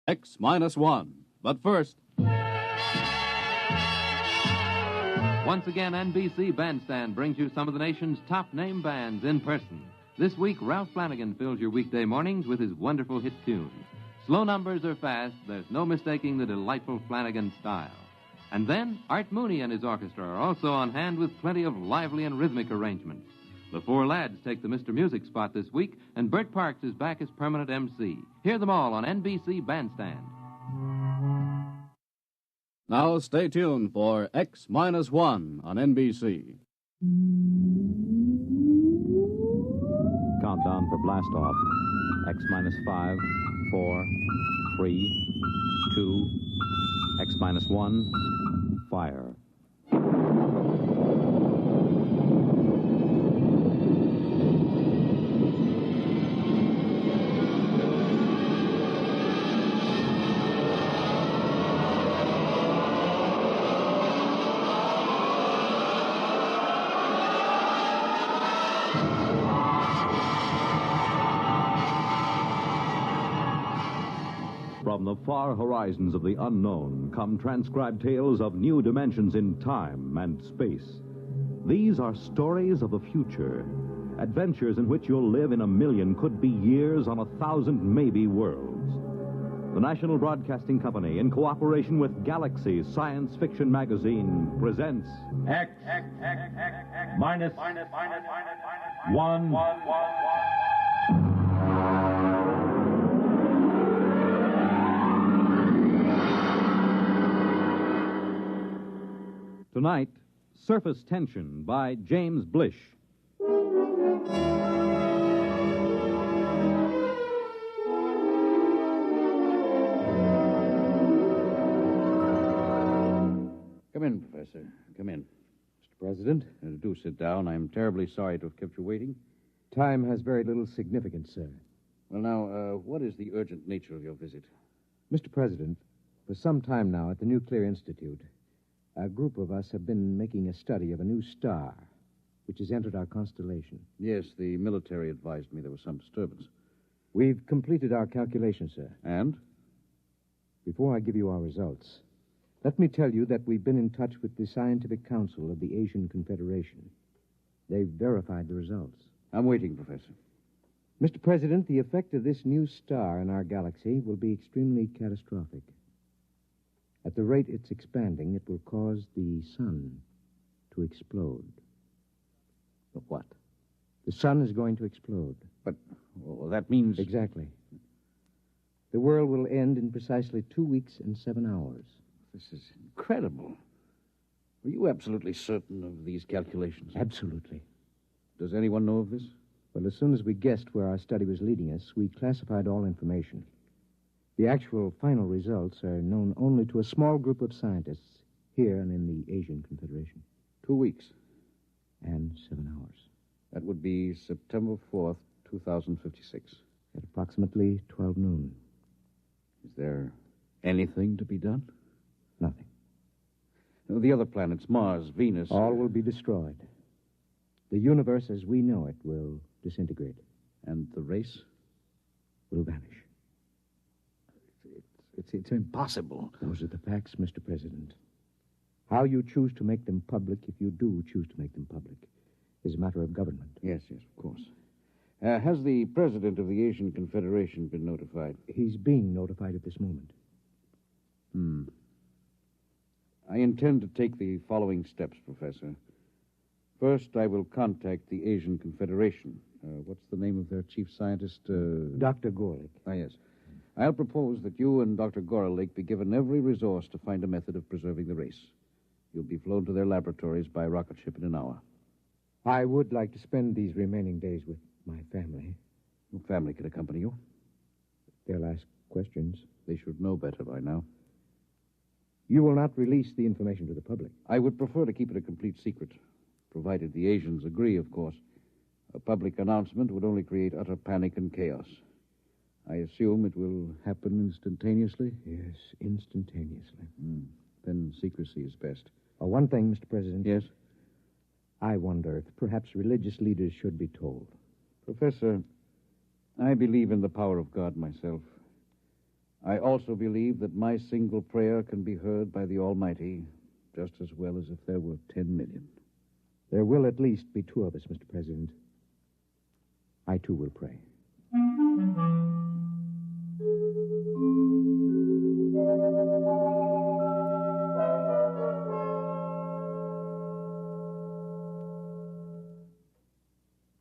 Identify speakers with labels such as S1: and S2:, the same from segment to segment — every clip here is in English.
S1: X-1. But first...
S2: Once again, NBC Bandstand brings you some of the nation's top name bands in person. This week, Ralph Flanagan fills your weekday mornings with his wonderful hit tunes. Slow numbers or fast, there's no mistaking the delightful Flanagan style. And then, Art Mooney and his orchestra are also on hand with plenty of lively and rhythmic arrangements. The four lads take the Mr. Music spot this week, and Bert Parks is back as permanent MC. Hear them all on NBC Bandstand.
S1: Now stay tuned for X-1 on NBC.
S3: Countdown for blast off. X-5, 4, 3, 2, X-1, fire. From the far horizons of the unknown come transcribed tales of new dimensions in time and space. These are stories of the future, adventures in which you'll live in a million, could be years, on 1,000 maybe worlds. The National Broadcasting Company, in cooperation with Galaxy Science Fiction Magazine, presents
S4: X minus 1.
S3: Tonight, Surface Tension by James Blish.
S5: Come in, Professor. Come in. Mr. President? Do sit down. I'm terribly sorry to have kept you waiting.
S6: Time has very little significance, sir.
S5: Well, now, what is the urgent nature of your visit?
S6: Mr. President, for some time now at the Nuclear Institute, a group of us have been making a study of a new star, which has entered our constellation.
S5: Yes, the military advised me there was some disturbance.
S6: We've completed our calculations, sir.
S5: And?
S6: Before I give you our results, let me tell you that we've been in touch with the Scientific Council of the Asian Confederation. They've verified the results.
S5: I'm waiting, Professor.
S6: Mr. President, the effect of this new star in our galaxy will be extremely catastrophic. At the rate it's expanding, it will cause the sun to explode.
S5: The what?
S6: The sun is going to explode.
S5: But, well, that means...
S6: Exactly. The world will end in precisely 2 weeks and 7 hours.
S5: This is incredible. Were you absolutely certain of these calculations?
S6: Absolutely.
S5: Does anyone know of this?
S6: Well, as soon as we guessed where our study was leading us, we classified all information. The actual final results are known only to a small group of scientists here and in the Asian Confederation.
S5: 2 weeks.
S6: And 7 hours.
S5: That would be September 4th, 2056.
S6: At approximately 12 noon.
S5: Is there anything to be done?
S6: Nothing.
S5: The other planets, Mars, Venus...
S6: All will be destroyed. The universe as we know it will disintegrate.
S5: And the race?
S6: Will vanish.
S5: It's impossible.
S6: Those are the facts, Mr. President. How you choose to make them public, if you do choose to make them public, is a matter of government.
S5: Yes, of course. Has the president of the Asian Confederation been notified?
S6: He's being notified at this moment.
S5: I intend to take the following steps, Professor. First, I will contact the Asian Confederation. What's the name of their chief scientist?
S6: Dr. Gorlick.
S5: Ah, yes. I'll propose that you and Dr. Gorlick be given every resource to find a method of preserving the race. You'll be flown to their laboratories by rocket ship in an hour.
S6: I would like to spend these remaining days with my family.
S5: Your family could accompany you.
S6: They'll ask questions.
S5: They should know better by now.
S6: You will not release the information to the public.
S5: I would prefer to keep it a complete secret, provided the Asians agree, of course. A public announcement would only create utter panic and chaos. I assume it will happen instantaneously?
S6: Yes, instantaneously.
S5: Then secrecy is best.
S6: One thing, Mr. President.
S5: Yes?
S6: I wonder if perhaps religious leaders should be told.
S5: Professor, I believe in the power of God myself. I also believe that my single prayer can be heard by the Almighty just as well as if there were 10 million.
S6: There will at least be 2 of us, Mr. President. I, too, will pray.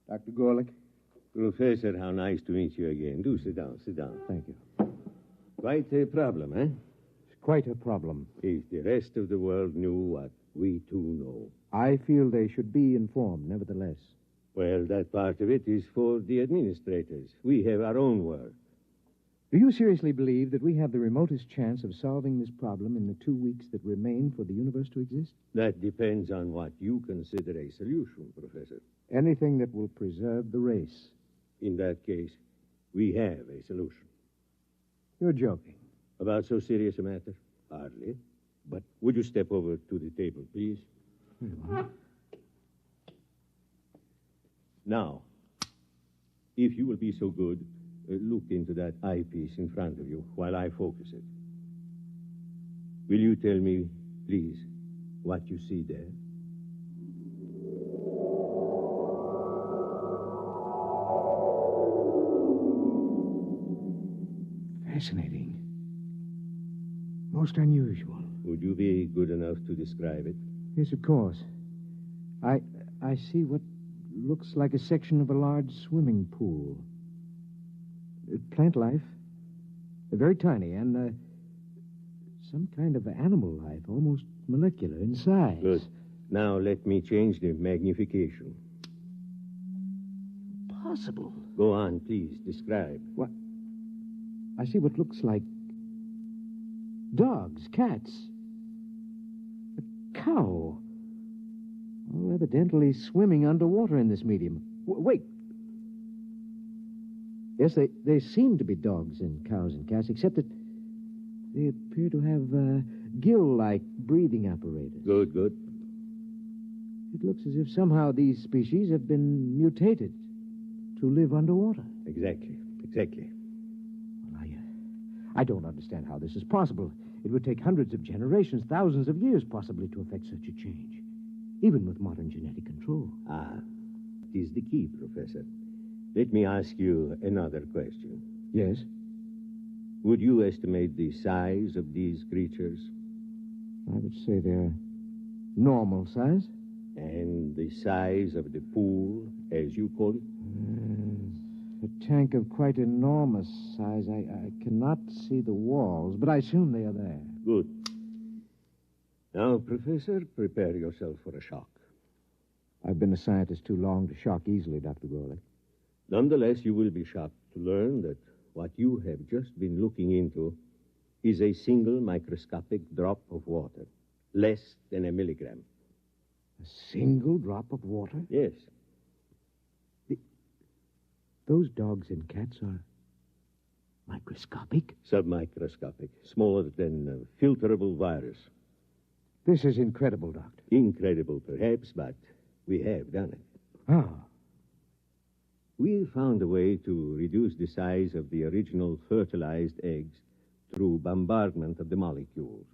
S6: Dr. Gorlick?
S7: Professor, how nice to meet you again. Do sit down, sit down.
S6: Thank you.
S7: Quite a problem, eh?
S6: It's quite a problem.
S7: If the rest of the world knew what we too know.
S6: I feel they should be informed, nevertheless.
S7: Well, that part of it is for the administrators. We have our own work.
S6: Do you seriously believe that we have the remotest chance of solving this problem in the 2 weeks that remain for the universe to exist?
S7: That depends on what you consider a solution, Professor.
S6: Anything that will preserve the race.
S7: In that case, we have a solution.
S6: You're joking.
S7: About so serious a matter? Hardly. But would you step over to the table, please? Now, if you will be so good, look into that eyepiece in front of you while I focus it. Will you tell me, please, what you see there?
S6: Fascinating. Most unusual.
S7: Would you be good enough to describe it?
S6: Yes, of course. I see what looks like a section of a large swimming pool. Plant life. Very tiny, and some kind of animal life, almost molecular in size.
S7: Good. Now let me change the magnification.
S6: Possible.
S7: Go on, please. Describe.
S6: What? I see what looks like dogs, cats, a cow. All evidently swimming underwater in this medium. Wait. Yes, they seem to be dogs and cows and cats, except that they appear to have gill-like breathing apparatus.
S7: Good, good.
S6: It looks as if somehow these species have been mutated to live underwater.
S7: Exactly.
S6: Well, I don't understand how this is possible. It would take hundreds of generations, thousands of years, possibly, to effect such a change, even with modern genetic control.
S7: It is the key, Professor. Let me ask you another question.
S6: Yes?
S7: Would you estimate the size of these creatures?
S6: I would say they're normal size.
S7: And the size of the pool, as you call it?
S6: A tank of quite enormous size. I cannot see the walls, but I assume they are there.
S7: Good. Now, Professor, prepare yourself for a shock.
S6: I've been a scientist too long to shock easily, Dr. Gorlick.
S7: Nonetheless, you will be shocked to learn that what you have just been looking into is a single microscopic drop of water, less than a milligram.
S6: A single drop of water?
S7: Yes.
S6: Those dogs and cats are microscopic?
S7: Submicroscopic, smaller than a filterable virus.
S6: This is incredible, Doctor.
S7: Incredible, perhaps, but we have done it.
S6: Ah.
S7: We found a way to reduce the size of the original fertilized eggs through bombardment of the molecules.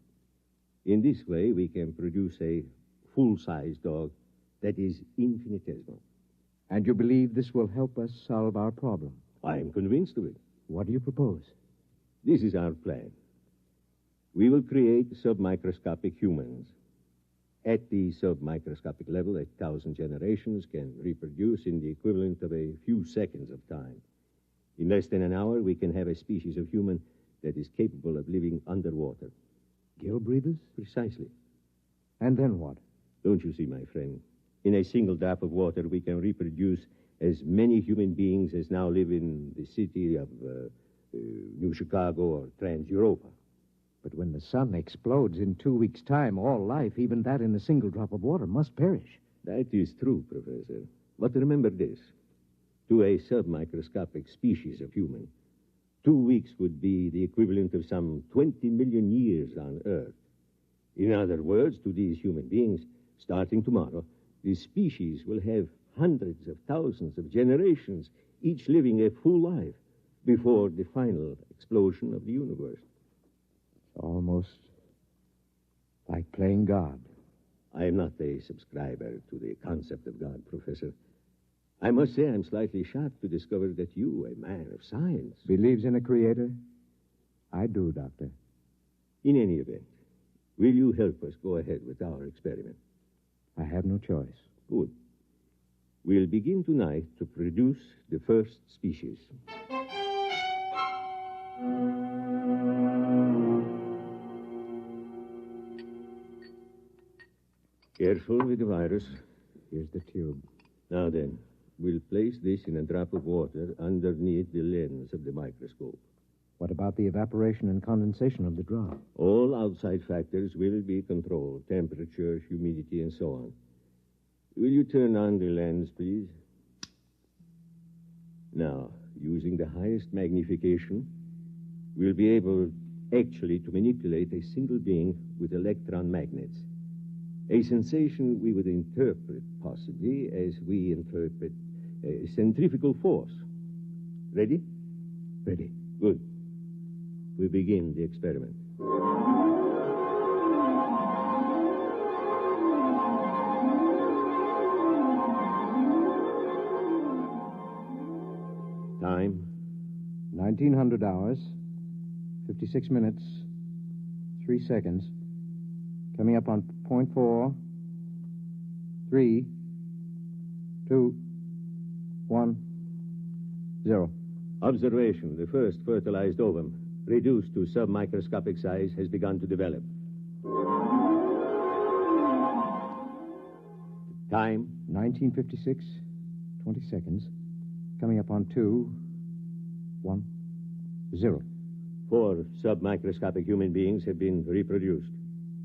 S7: In this way, we can produce a full-size dog that is infinitesimal.
S6: And you believe this will help us solve our problem?
S7: I am convinced of it.
S6: What do you propose?
S7: This is our plan. We will create submicroscopic humans. At the submicroscopic level, 1,000 generations can reproduce in the equivalent of a few seconds of time. In less than an hour, we can have a species of human that is capable of living underwater.
S6: Gill breathers?
S7: Precisely.
S6: And then what?
S7: Don't you see, my friend? In a single drop of water, we can reproduce as many human beings as now live in the city of New Chicago or Trans-Europa.
S6: But when the sun explodes in 2 weeks' time, all life, even that in a single drop of water, must perish.
S7: That is true, Professor. But remember this. To a submicroscopic species of human, 2 weeks would be the equivalent of some 20 million years on Earth. In other words, to these human beings, starting tomorrow, the species will have hundreds of thousands of generations, each living a full life, before the final explosion of the universe.
S6: Almost like playing God.
S7: I am not a subscriber to the concept of God, Professor. I must say I'm slightly shocked to discover that you, a man of science...
S6: Believes in a creator? I do, Doctor.
S7: In any event, will you help us go ahead with our experiment?
S6: I have no choice.
S7: Good. We'll begin tonight to produce the first species. Careful with the virus.
S6: Here's the tube.
S7: Now then, we'll place this in a drop of water underneath the lens of the microscope.
S6: What about the evaporation and condensation of the drop?
S7: All outside factors will be controlled, temperature, humidity, and so on. Will you turn on the lens, please? Now, using the highest magnification, we'll be able actually to manipulate a single being with electron magnets. A sensation we would interpret, possibly, as we interpret a centrifugal force. Ready?
S6: Ready.
S7: Good. We begin the experiment. Time?
S6: 1900 hours, 56 minutes, 3 seconds. Coming up on 0.4, 3, 2, 1, 0.
S7: Observation. The first fertilized ovum, reduced to submicroscopic size, has begun to develop. Time?
S6: 1956, 20 seconds. Coming up on 2, 1, 0.
S7: 4 submicroscopic human beings have been reproduced.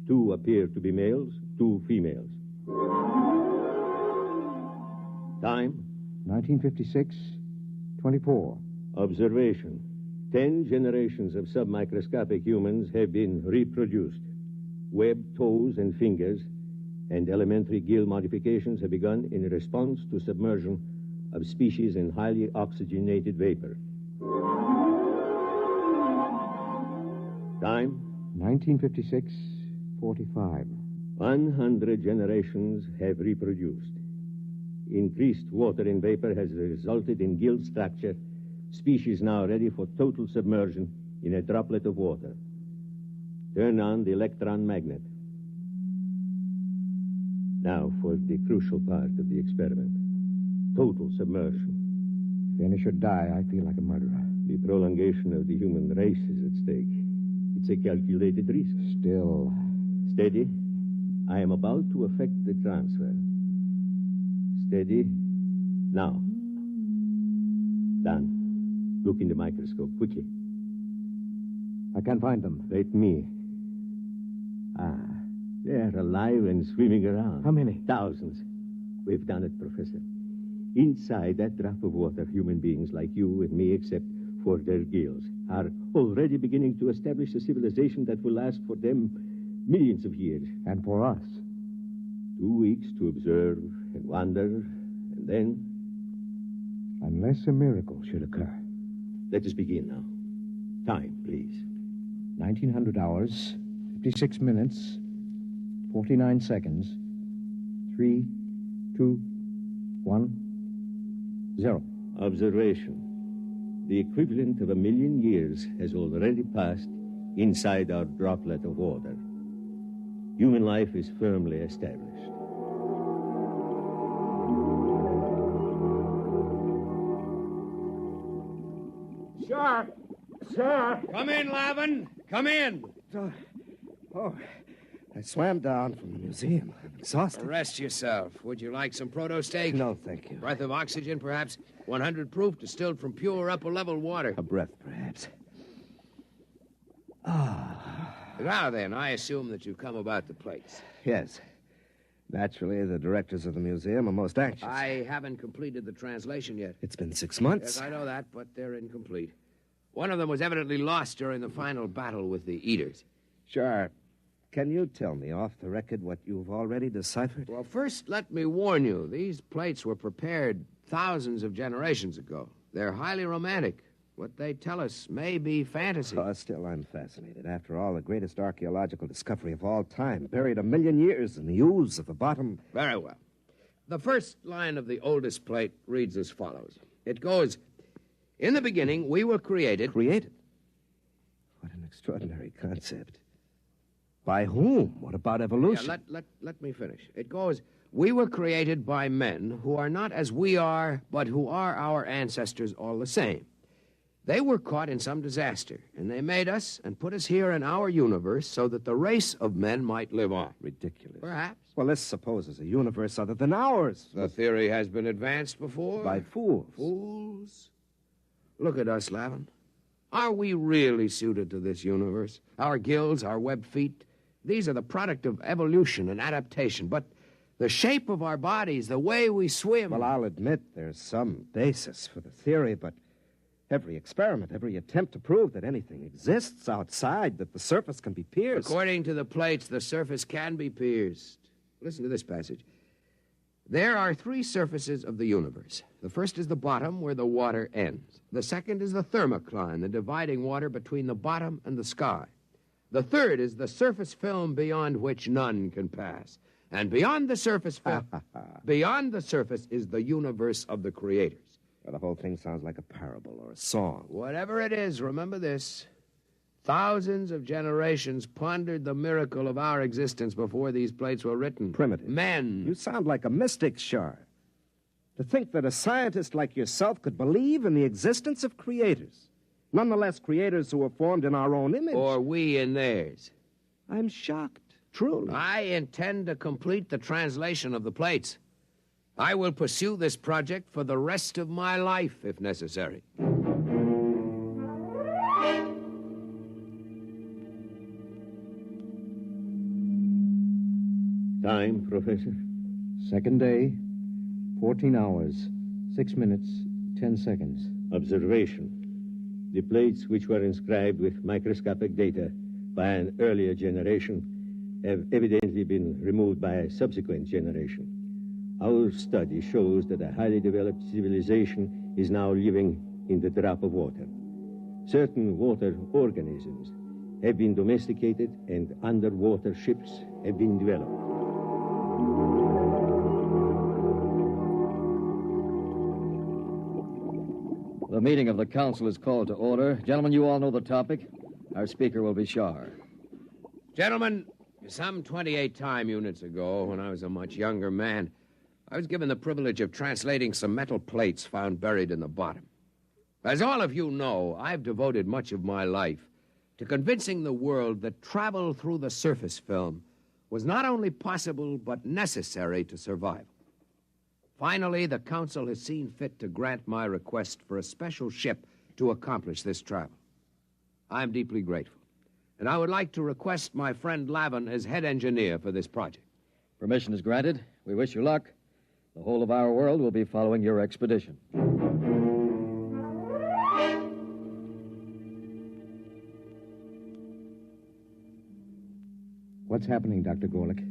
S7: 2 appear to be males, 2 females. Time?
S6: 1956, 24.
S7: Observation. 10 generations of submicroscopic humans have been reproduced. Webbed toes and fingers and elementary gill modifications have begun in response to submersion of species in highly oxygenated vapor. Time?
S6: 1956, 45.
S7: 100 generations have reproduced. Increased water in vapor has resulted in gill structure, species now ready for total submersion in a droplet of water. Turn on the electron magnet. Now for the crucial part of the experiment. Total submersion.
S6: If any should die, I feel like a murderer.
S7: The prolongation of the human race is at stake. It's a calculated risk.
S6: Still.
S7: Steady. I am about to effect the transfer. Steady. Now. Done. Look in the microscope, quickly.
S6: I can't find them.
S7: Let me. They're alive and swimming around.
S6: How many?
S7: Thousands. We've done it, Professor. Inside that drop of water, human beings like you and me, except for their gills, are already beginning to establish a civilization that will last for them millions of years.
S6: And for us?
S7: 2 weeks to observe and wonder, and then...
S6: Unless a miracle should occur.
S7: Let us begin now. Time, please.
S6: 1900 hours, 56 minutes, 49 seconds, 3, 2, 1, 0.
S7: Observation. The equivalent of 1,000,000 years has already passed inside our droplet of water. Human life is firmly established.
S8: Sir! Sir!
S9: Come in, Lavin. Come in.
S8: I swam down from the museum. I'm exhausted.
S9: Rest yourself. Would you like some proto steak?
S8: No, thank you.
S9: Breath of oxygen, perhaps? 100 proof, distilled from pure upper-level water.
S8: A breath, perhaps.
S9: Now then, I assume that you've come about the plates.
S8: Yes. Naturally, the directors of the museum are most anxious.
S9: I haven't completed the translation yet.
S8: It's been 6 months.
S9: Yes, I know that, but they're incomplete. One of them was evidently lost during the final battle with the Eaters.
S8: Sure. Can you tell me off the record what you've already deciphered?
S9: Well, first, let me warn you, these plates were prepared thousands of generations ago. They're highly romantic, What they tell us may be fantasy.
S8: Oh, still, I'm fascinated. After all, the greatest archaeological discovery of all time, buried 1,000,000 years in the ooze of the bottom.
S9: Very well. The first line of the oldest plate reads as follows. It goes, "In the beginning, we were created."
S8: Created? What an extraordinary concept. By whom? What about evolution?
S9: Yeah, let me finish. It goes, "We were created by men who are not as we are, but who are our ancestors all the same. They were caught in some disaster, and they made us and put us here in our universe so that the race of men might live on."
S8: Ridiculous.
S9: Perhaps.
S8: Well, let's suppose there's a universe other than ours.
S9: The theory has been advanced before.
S8: By fools.
S9: Fools? Look at us, Lavin. Are we really suited to this universe? Our gills, our webbed feet, these are the product of evolution and adaptation. But the shape of our bodies, the way we swim...
S8: Well, I'll admit there's some basis for the theory, but every experiment, every attempt to prove that anything exists outside, that the surface can be pierced...
S9: According to the plates, the surface can be pierced. Listen to this passage. "There are 3 surfaces of the universe. The first is the bottom, where the water ends. The second is the thermocline, the dividing water between the bottom and the sky. The third is the surface film beyond which none can pass. And beyond the surface film, beyond the surface is the universe of the creators."
S8: Well, the whole thing sounds like a parable or a song.
S9: Whatever it is, remember this. Thousands of generations pondered the miracle of our existence before these plates were written.
S8: Primitive.
S9: Men.
S8: You sound like a mystic, Shar. To think that a scientist like yourself could believe in the existence of creators. Nonetheless, creators who are formed in our own image.
S9: Or we in theirs.
S8: I'm shocked, truly.
S9: I intend to complete the translation of the plates. I will pursue this project for the rest of my life, if necessary.
S7: Time, Professor?
S6: Second day, 14 hours, 6 minutes, 10 seconds.
S7: Observation. The plates which were inscribed with microscopic data by an earlier generation have evidently been removed by a subsequent generation. Our study shows that a highly developed civilization is now living in the drop of water. Certain water organisms have been domesticated and underwater ships have been developed.
S10: The meeting of the council is called to order. Gentlemen, you all know the topic. Our speaker will be Shar.
S9: Gentlemen, some 28 time units ago, when I was a much younger man, I was given the privilege of translating some metal plates found buried in the bottom. As all of you know, I've devoted much of my life to convincing the world that travel through the surface film was not only possible, but necessary to survival. Finally, the council has seen fit to grant my request for a special ship to accomplish this travel. I'm deeply grateful, and I would like to request my friend Lavin as head engineer for this project.
S10: Permission is granted. We wish you luck. The whole of our world will be following your expedition.
S6: What's happening, Dr. Gorlick?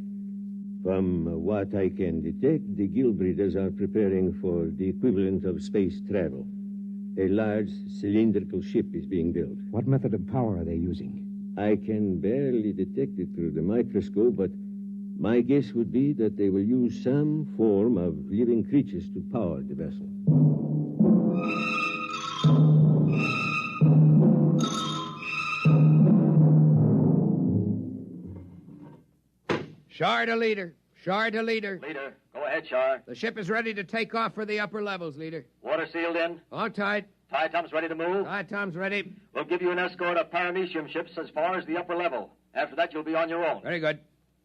S7: From what I can detect, the gill breeders are preparing for the equivalent of space travel. A large cylindrical ship is being built.
S6: What method of power are they using?
S7: I can barely detect it through the microscope, but my guess would be that they will use some form of living creatures to power the vessel.
S9: Shar to leader. Shar to leader.
S11: Leader, go ahead, Shar.
S9: The ship is ready to take off for the upper levels, leader.
S11: Water sealed in.
S9: All tight.
S11: Tie-Tom's ready to move.
S9: Tie-Tom's ready.
S11: We'll give you an escort of paramecium ships as far as the upper level. After that, you'll be on your own.
S9: Very good.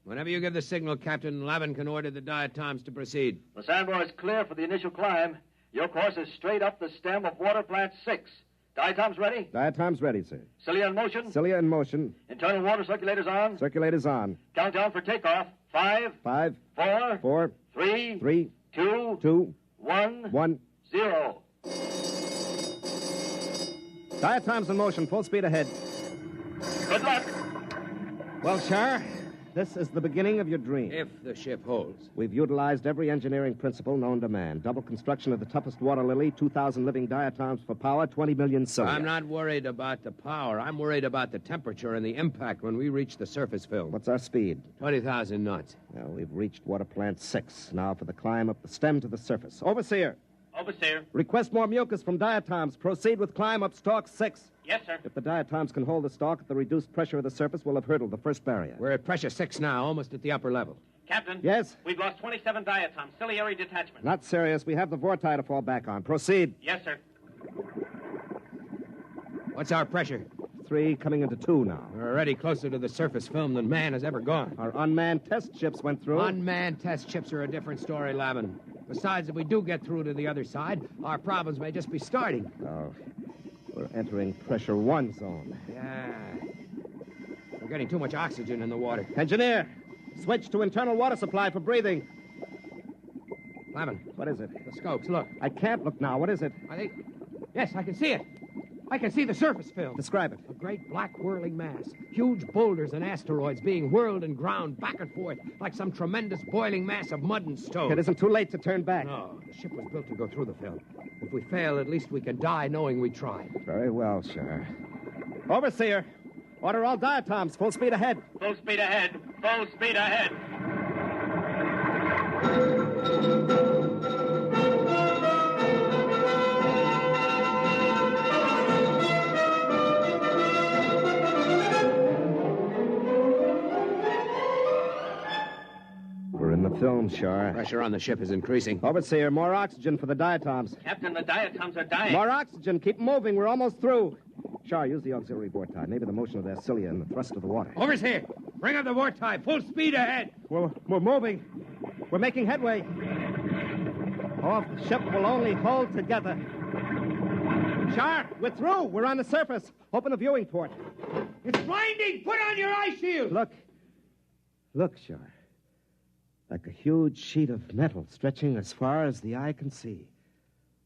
S9: Whenever you give the signal, Captain, Lavin can order the diatoms to proceed.
S11: The sandbar is clear for the initial climb. Your course is straight up the stem of water plant 6. Diatoms ready?
S8: Diatom's ready, sir.
S11: Cilia in motion?
S8: Cilia in motion.
S11: Internal water circulators on?
S8: Circulators on.
S11: Countdown for takeoff. 5.
S8: 5.
S11: 4.
S8: 4.
S11: 3.
S8: 3.
S11: 2.
S8: 2.
S11: 1.
S8: 1.
S11: 0.
S8: Diatom's in motion. Full speed ahead.
S11: Good luck.
S8: Well, Shar, This is the beginning of your dream.
S9: If the ship holds.
S8: We've utilized every engineering principle known to man. Double construction of the toughest water lily, 2,000 living diatoms for power, 20 million cilia.
S9: I'm not worried about the power. I'm worried about the temperature and the impact when we reach the surface film.
S8: What's our speed?
S9: 20,000 knots.
S8: Well, we've reached water plant 6. Now for the climb up the stem to the surface. Overseer.
S11: Overseer.
S8: Request more mucus from diatoms. Proceed with climb up stalk 6.
S11: Yes, sir.
S8: If the diatoms can hold the stalk at the reduced pressure of the surface, we'll have hurdled the first barrier.
S9: We're at pressure 6 now, almost at the upper level.
S11: Captain.
S8: Yes?
S11: We've lost 27 diatoms. Ciliary detachment.
S8: Not serious. We have the vorti to fall back on. Proceed.
S11: Yes, sir.
S9: What's our pressure?
S8: 3 coming into 2 now.
S9: We're already closer to the surface film than man has ever gone.
S8: Our unmanned test ships went through.
S9: Unmanned test ships are a different story, Lavin. Besides, if we do get through to the other side, our problems may just be starting.
S8: Oh, we're entering pressure 1 zone.
S9: Yeah. We're getting too much oxygen in the water.
S8: Engineer, switch to internal water supply for breathing.
S9: Lavin.
S8: What is it?
S9: The scopes, look.
S8: I can't look now. What is it?
S9: I think... Yes, I can see it. I can see the surface film.
S8: Describe it.
S9: A great black whirling mass. Huge boulders and asteroids being whirled and ground back and forth like some tremendous boiling mass of mud and stone.
S8: It isn't too late to turn back.
S9: No, the ship was built to go through the film. If we fail, at least we can die knowing we tried.
S8: Very well, sir. Overseer, order all diatoms. Full speed ahead.
S11: Full speed ahead. Full speed ahead.
S8: Film, Shar.
S9: Pressure on the ship is increasing.
S8: Overseer, more oxygen for the diatoms.
S11: Captain, the diatoms are dying.
S8: More oxygen. Keep moving. We're almost through. Shar, use the auxiliary vorti. Maybe the motion of their cilia and the thrust of the water.
S9: Overseer, bring up the vorti. Full speed ahead.
S8: We're moving. We're making headway. Oh, if the ship will only hold together. Shar, we're through. We're on the surface. Open the viewing port.
S9: It's blinding. Put on your eye shield.
S8: Look, Shar. Like a huge sheet of metal stretching as far as the eye can see,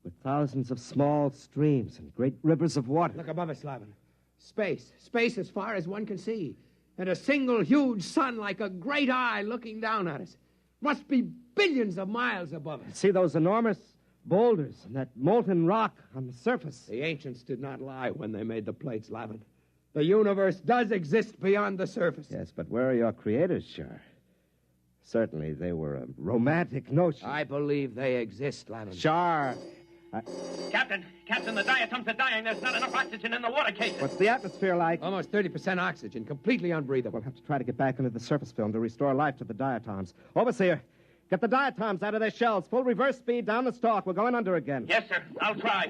S8: with thousands of small streams and great rivers of water.
S9: Look above us, Lavin. Space. Space as far as one can see. And a single huge sun like a great eye looking down at us. Must be billions of miles above us.
S8: See those enormous boulders and that molten rock on the surface?
S9: The ancients did not lie when they made the plates, Lavin. The universe does exist beyond the surface.
S8: Yes, but where are your creators, Shar? Certainly, they were a romantic notion.
S9: I believe they exist, Lavin.
S8: Shar.
S11: Captain, the diatoms are dying. There's not enough oxygen in the water cases.
S8: What's the atmosphere like?
S9: Almost 30% oxygen, completely unbreathable.
S8: We'll have to try to get back into the surface film to restore life to the diatoms. Overseer, get the diatoms out of their shells. Full reverse speed down the stalk. We're going under again.
S11: Yes, sir. I'll try.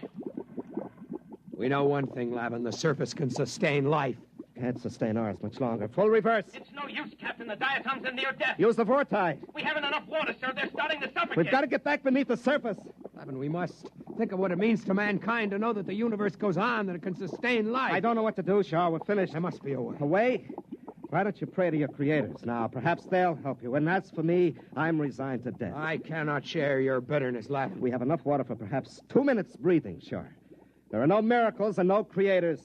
S9: We know one thing, Lavin. The surface can sustain life.
S8: Can't sustain ours much longer. Full reverse.
S11: It's no use, Captain. The diatoms are near death.
S8: Use the vorti.
S11: We haven't enough water, sir. They're starting to suffocate.
S8: We've got to get back beneath the surface.
S9: Lavin, we must think of what it means to mankind to know that the universe goes on, that it can sustain life.
S8: I don't know what to do, Shaw. We're finished.
S9: There must be a way.
S8: A way? Why don't you pray to your creators now? Perhaps they'll help you. And as for me, I'm resigned to death.
S9: I cannot share your bitterness, Lavin.
S8: We have enough water for perhaps 2 minutes breathing, Shaw. There are no miracles and no creators.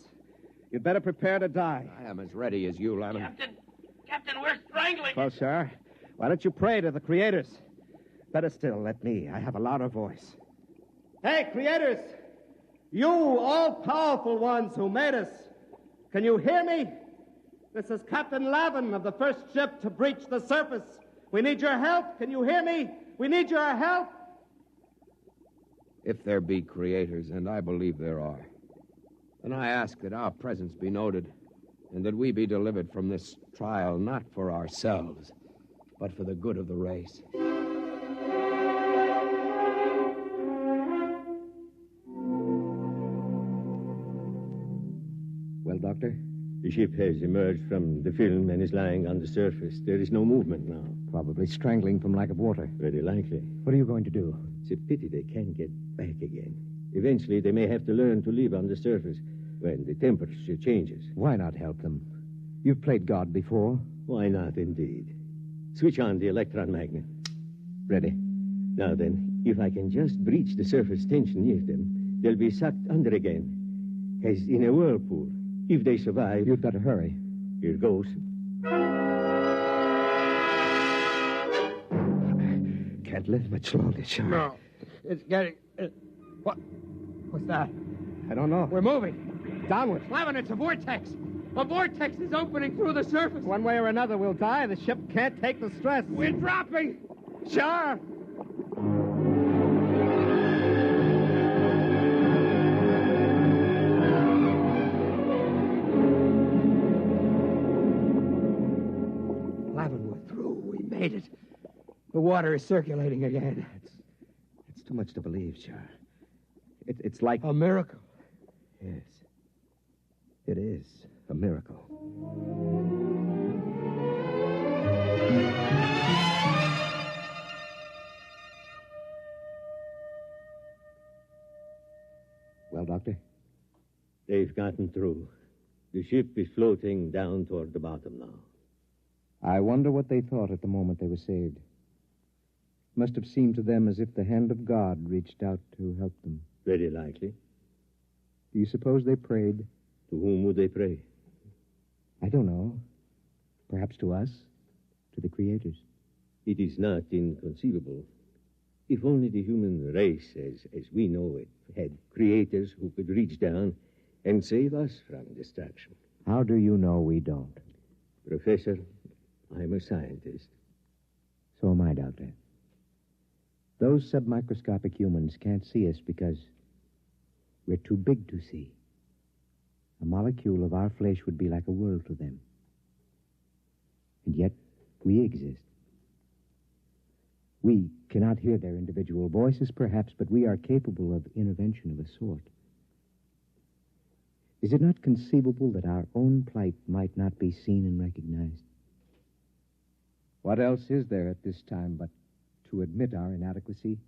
S8: You'd better prepare to die.
S9: I am as ready as you, Lavin.
S11: Captain, we're strangling.
S8: Well, Shar, why don't you pray to the creators? Better still, let me. I have a louder voice. Hey, creators! You all-powerful ones who made us, can you hear me? This is Captain Lavin of the first ship to breach the surface. We need your help. Can you hear me? We need your help.
S9: If there be creators, and I believe there are, then I ask that our presence be noted, and that we be delivered from this trial not for ourselves, but for the good of the race.
S6: Well, Doctor?
S7: The ship has emerged from the film and is lying on the surface. There is no movement now.
S6: Probably strangling from lack of water.
S7: Very likely.
S6: What are you going to do?
S7: It's a pity they can't get back again. Eventually, they may have to learn to live on the surface when the temperature changes.
S6: Why not help them? You've played God before.
S7: Why not, indeed? Switch on the electron magnet.
S6: Ready.
S7: Now then, if I can just breach the surface tension near them, they'll be sucked under again, as in a whirlpool. If they survive...
S6: You'd better hurry.
S7: Here goes.
S8: can't live much longer, Char.
S9: No. It's getting... What? What's that?
S8: I don't know.
S9: We're moving.
S8: Downward.
S9: Flavin, it's a vortex. A vortex is opening through the surface.
S8: One way or another, we'll die. The ship can't take the stress.
S9: We're dropping.
S8: Char!
S9: Flavin, we're through. We made it. The water is circulating again.
S8: It's too much to believe, Char. It's like...
S9: A miracle.
S8: Yes. It is a miracle.
S6: Well, Doctor?
S7: They've gotten through. The ship is floating down toward the bottom now.
S6: I wonder what they thought at the moment they were saved. Must have seemed to them as if the hand of God reached out to help them.
S7: Very likely.
S6: Do you suppose they prayed?
S7: To whom would they pray?
S6: I don't know. Perhaps to us? To the creators?
S7: It is not inconceivable. If only the human race, as we know it, had creators who could reach down and save us from destruction.
S6: How do you know we don't?
S7: Professor, I'm a scientist.
S6: So am I, Doctor. Those submicroscopic humans can't see us because we're too big to see. A molecule of our flesh would be like a world to them. And yet, we exist. We cannot hear their individual voices, perhaps, but we are capable of intervention of a sort. Is it not conceivable that our own plight might not be seen and recognized? What else is there at this time but to admit our inadequacy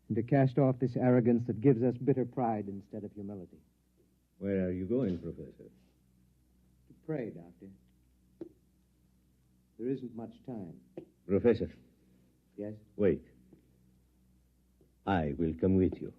S6: and to cast off this arrogance that gives us bitter pride instead of humility?
S7: Where are you going, Professor?
S6: To pray, Doctor. There isn't much time.
S7: Professor.
S6: Yes?
S7: Wait. I will come with you.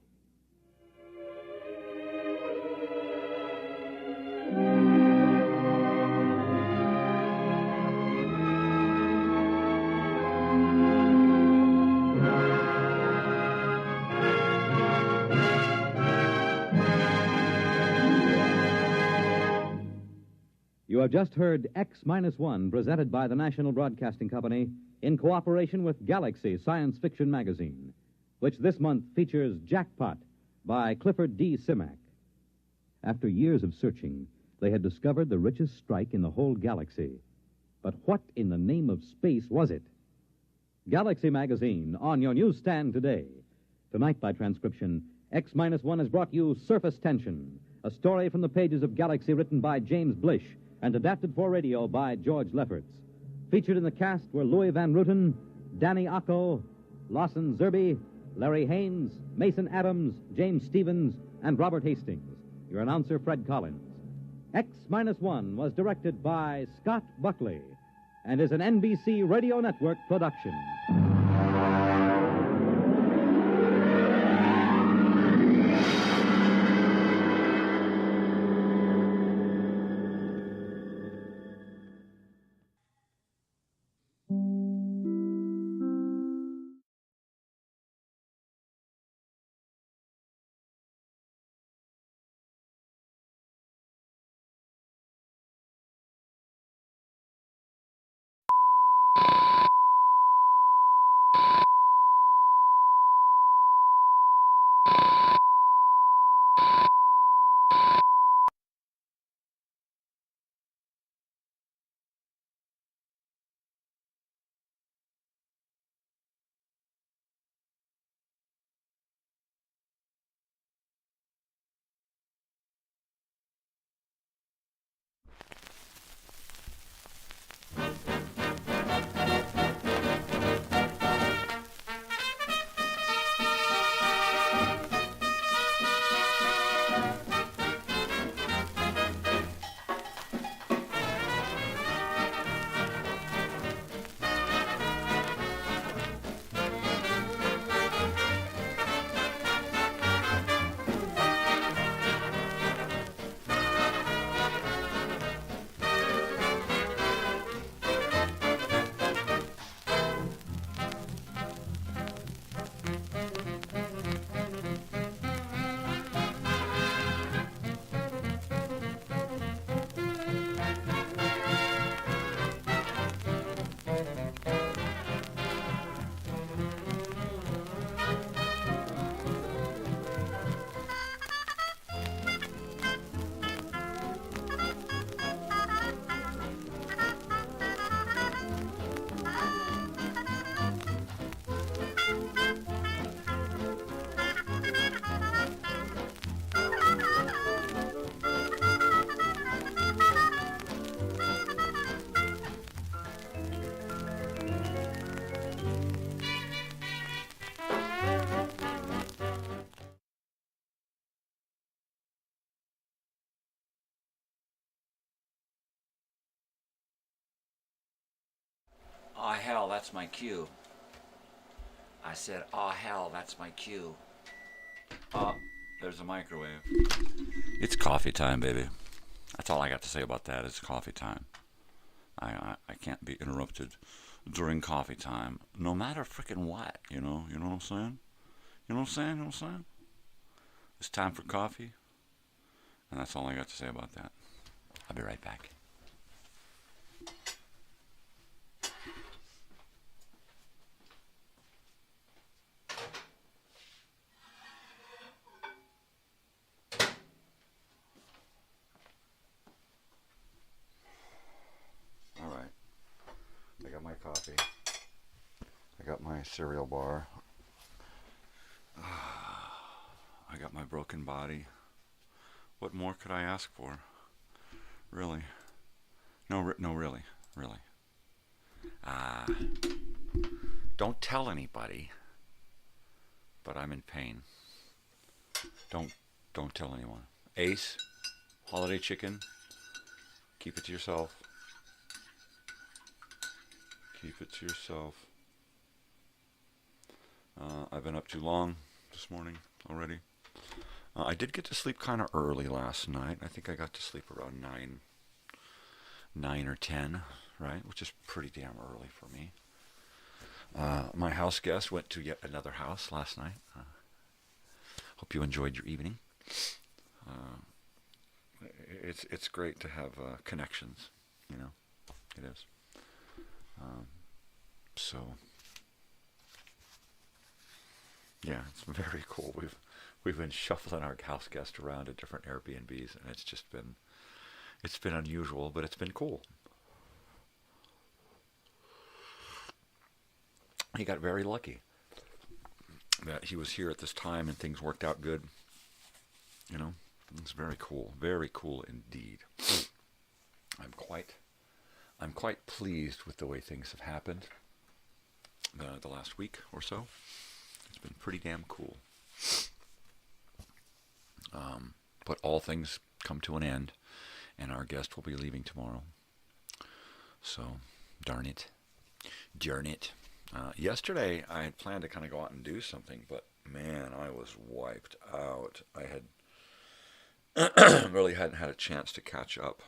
S1: You have just heard X-1, presented by the National Broadcasting Company in cooperation with Galaxy Science Fiction Magazine, which this month features Jackpot by Clifford D. Simak. After years of searching, they had discovered the richest strike in the whole galaxy. But what in the name of space was it? Galaxy Magazine, on your newsstand today. Tonight, by transcription, X-1 has brought you Surface Tension, a story from the pages of Galaxy written by James Blish and adapted for radio by George Lefferts. Featured in the cast were Louis Van Ruten, Danny Acco, Lawson Zerby, Larry Haynes, Mason Adams, James Stevens, and Robert Hastings. Your announcer, Fred Collins. X-1 was directed by Scott Buckley and is an NBC Radio Network production.
S12: that's my cue. I said, oh, hell, that's my cue. Oh, there's a microwave. It's coffee time, baby. That's all I got to say about that. It's coffee time. I can't be interrupted during coffee time, no matter frickin' what, you know what I'm saying? You know what I'm saying? It's time for coffee, and that's all I got to say about that. I'll be right back. All right. I got my coffee. I got my cereal bar. I got my broken body. What more could I ask for? Really? No, really. Don't tell anybody, but I'm in pain. Don't tell anyone. Ace, holiday chicken, keep it to yourself. Keep it to yourself. I've been up too long this morning already. I did get to sleep kind of early last night. I think I got to sleep around 9 or 10, right? Which is pretty damn early for me. My house guest went to yet another house last night. Hope you enjoyed your evening. It's great to have connections, you know. It is. So, yeah, it's very cool. We've been shuffling our house guest around at different Airbnbs, and it's been unusual, but it's been cool. He got very lucky that he was here at this time and things worked out good. You know, it's very cool indeed. I'm quite pleased with the way things have happened the last week or so. It's been pretty damn cool. But all things come to an end, and our guest will be leaving tomorrow. So, darn it. Yesterday, I had planned to kind of go out and do something, but man, I was wiped out. I had really hadn't had a chance to catch up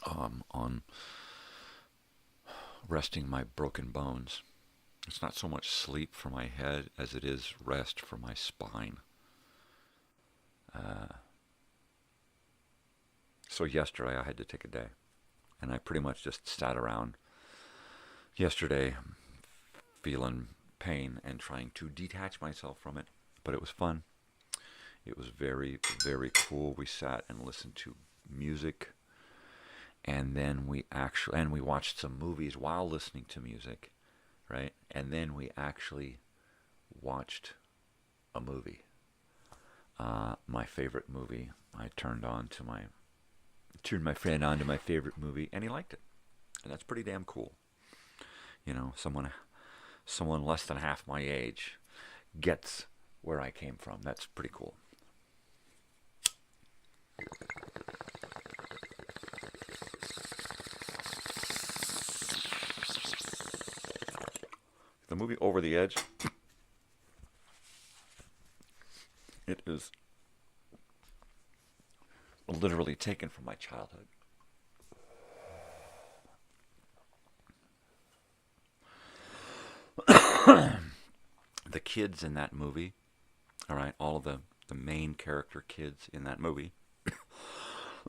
S12: on resting my broken bones. It's not so much sleep for my head as it is rest for my spine. So yesterday I had to take a day, and I pretty much just sat around yesterday feeling pain and trying to detach myself from it, but it was fun. It was very, very cool. We sat and listened to music, and then we watched some movies while listening to music, right? And then we actually watched a movie. My favorite movie. I turned my friend on to my favorite movie, and he liked it, and that's pretty damn cool. You know, someone less than half my age gets where I came from. That's pretty cool. The movie Over the Edge, it is literally taken from my childhood. The kids in that movie, all right, all of the main character kids in that movie,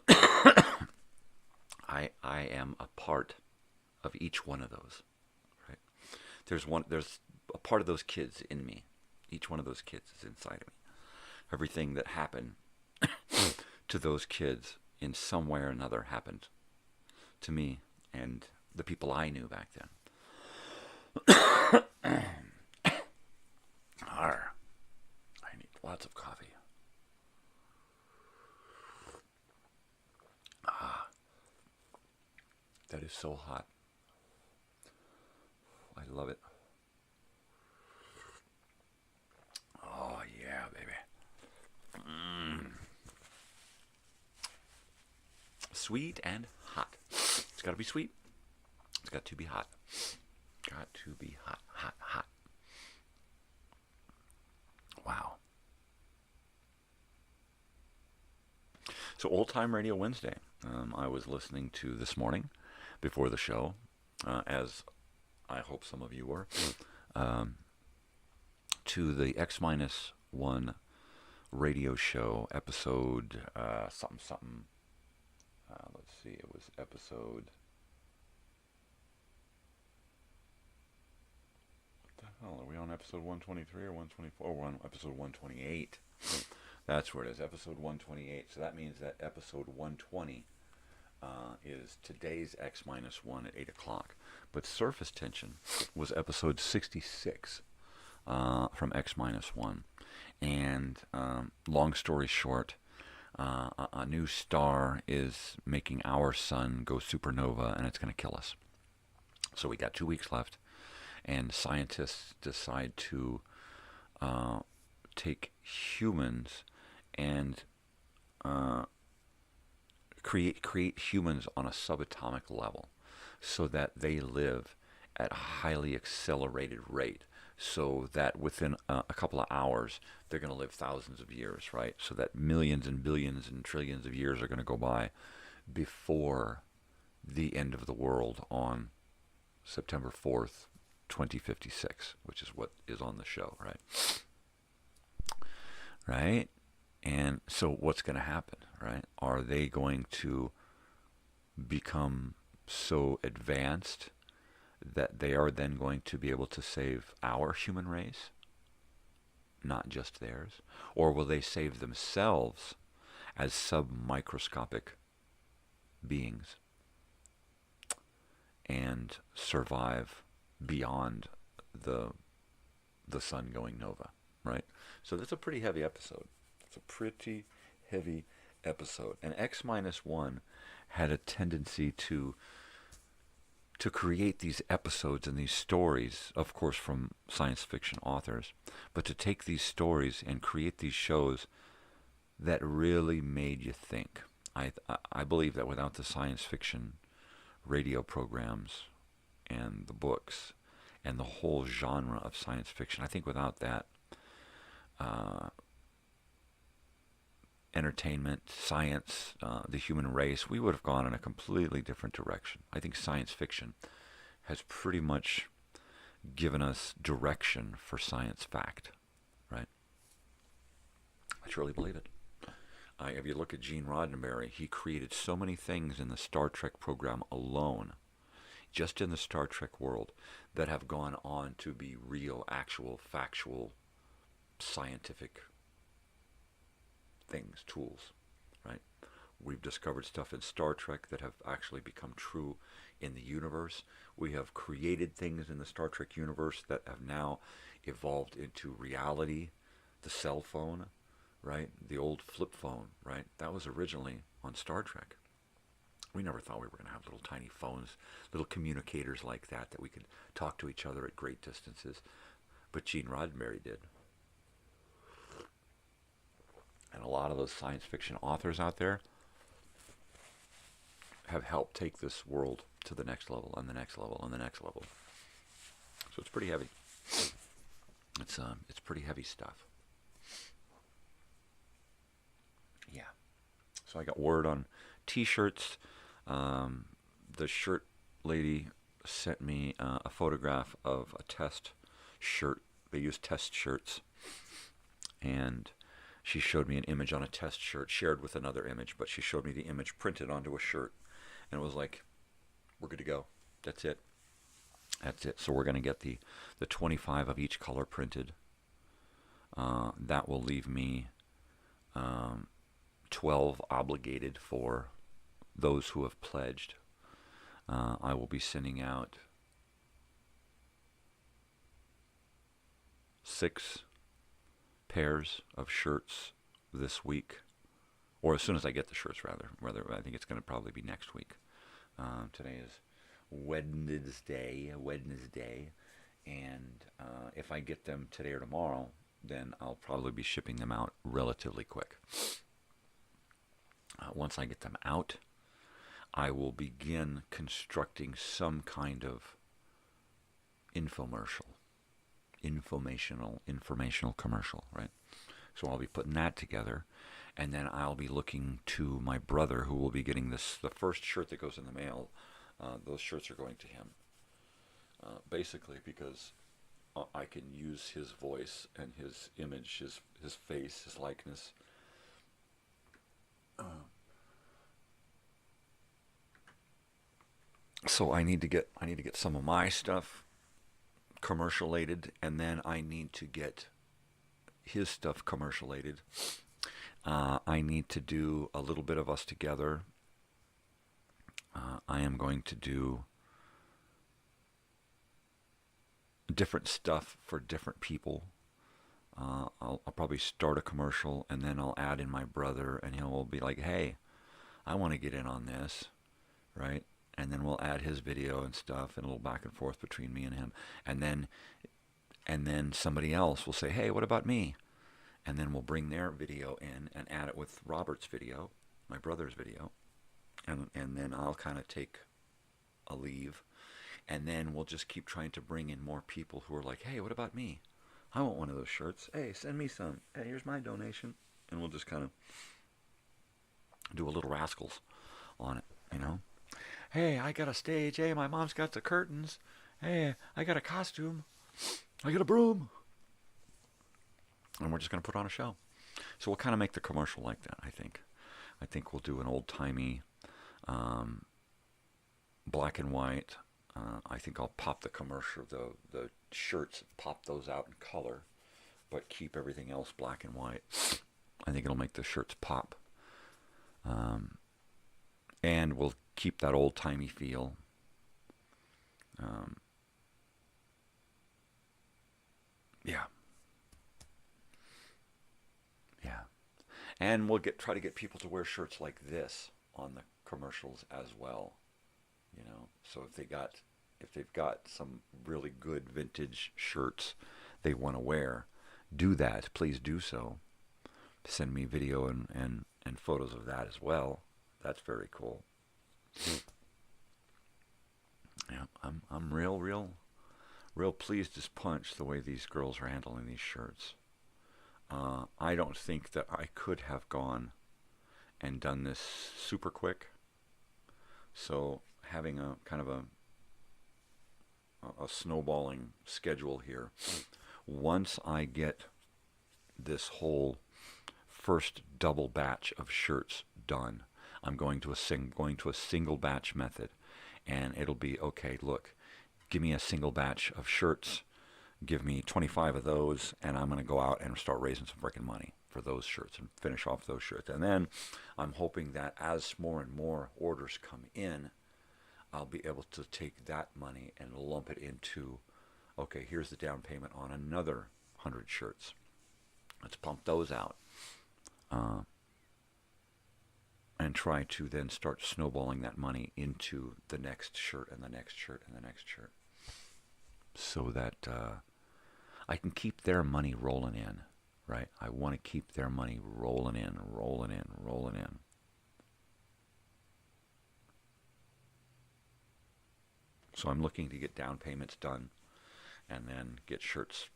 S12: I am a part of each one of those, right? There's a part of those kids in me. Each one of those kids is inside of me. Everything that happened to those kids in some way or another happened to me and the people I knew back then. I need lots of coffee. That is so hot. I love it. Oh, yeah, baby. Sweet and hot. It's got to be sweet. It's got to be hot. Got to be hot, hot, hot. Wow. So Old Time Radio Wednesday. I was listening to this morning before the show, as I hope some of you were, to the X-1 radio show, episode something. Let's see, it was episode... What the hell, are we on episode 123 or 124? We're on episode 128. That's where it is, episode 128. So that means that episode 120 is today's X-1 at 8 o'clock. But Surface Tension was episode 66 from X-1. And long story short, a new star is making our sun go supernova, and it's going to kill us. So we got 2 weeks left, and scientists decide to take humans and create humans on a subatomic level so that they live at a highly accelerated rate, so that within a couple of hours they're going to live thousands of years, right? So that millions and billions and trillions of years are going to go by before the end of the world on September 4th, 2056, which is what is on the show, right? Right? And so what's going to happen, right? Are they going to become so advanced that they are then going to be able to save our human race, not just theirs? Or will they save themselves as submicroscopic beings and survive beyond the sun going nova, right? So that's a pretty heavy episode. It's a pretty heavy episode. And X-1 had a tendency to create these episodes and these stories, of course from science fiction authors, but to take these stories and create these shows that really made you think. I believe that without the science fiction radio programs and the books and the whole genre of science fiction, I think without that, entertainment, science, the human race, we would have gone in a completely different direction. I think science fiction has pretty much given us direction for science fact, right? I truly believe it. If you look at Gene Roddenberry, he created so many things in the Star Trek program alone, just in the Star Trek world, that have gone on to be real, actual, factual, scientific things, tools, right? We've discovered stuff in Star Trek that have actually become true in the universe. We have created things in the Star Trek universe that have now evolved into reality. The cell phone, right? The old flip phone, right? That was originally on Star Trek. We never thought we were going to have little tiny phones, little communicators like that we could talk to each other at great distances. But Gene Roddenberry did. And a lot of those science fiction authors out there have helped take this world to the next level and the next level and the next level. So it's pretty heavy. It's pretty heavy stuff. Yeah. So I got word on T-shirts. The shirt lady sent me a photograph of a test shirt. They use test shirts. And she showed me an image on a test shirt, shared with another image, but she showed me the image printed onto a shirt. And it was like, we're good to go. That's it. That's it. So we're going to get the 25 of each color printed. That will leave me 12 obligated for those who have pledged. I will be sending out 6 pairs of shirts this week, or as soon as I get the shirts, rather I think it's going to probably be next week. Today is Wednesday, and if I get them today or tomorrow, then I'll probably be shipping them out relatively quick. Once I get them out, I will begin constructing some kind of informational commercial, right? So I'll be putting that together, and then I'll be looking to my brother, who will be getting the first shirt that goes in the mail. Those shirts are going to him, basically because I can use his voice and his image, his face, his likeness. So I need to get some of my stuff commercialated, and then I need to get his stuff commercialated. I need to do a little bit of us together. I am going to do different stuff for different people. I'll probably start a commercial, and then I'll add in my brother, and he'll be like, hey, I want to get in on this, right? And then we'll add his video and stuff, and a little back and forth between me and him. And then somebody else will say, hey, what about me? And then we'll bring their video in and add it with Robert's video, my brother's video. And then I'll kind of take a leave. And then we'll just keep trying to bring in more people who are like, hey, what about me? I want one of those shirts. Hey, send me some. Hey, here's my donation. And we'll just kind of do a little rascals on it, you know? Hey, I got a stage. Hey, my mom's got the curtains. Hey, I got a costume. I got a broom. And we're just going to put on a show. So we'll kind of make the commercial like that, I think. I think we'll do an old-timey black and white. I think I'll pop the commercial, the shirts, pop those out in color, but keep everything else black and white. I think it'll make the shirts pop. And we'll keep that old-timey feel. Yeah. And we'll try to get people to wear shirts like this on the commercials as well. You know, so if they've got some really good vintage shirts they want to wear, do that. Please do so. Send me video and photos of that as well. That's very cool. Yeah, I'm real pleased as punch the way these girls are handling these shirts. I don't think that I could have gone and done this super quick. So having a kind of a snowballing schedule here. Once I get this whole first double batch of shirts done, I'm going to a single batch method, and it'll be okay. Look, give me a single batch of shirts. Give me 25 of those, and I'm going to go out and start raising some freaking money for those shirts and finish off those shirts. And then I'm hoping that as more and more orders come in, I'll be able to take that money and lump it into, okay, here's the down payment on another 100 shirts. Let's pump those out. And try to then start snowballing that money into the next shirt and the next shirt and the next shirt. So that I can keep their money rolling in, right? I want to keep their money rolling in. So I'm looking to get down payments done and then get shirts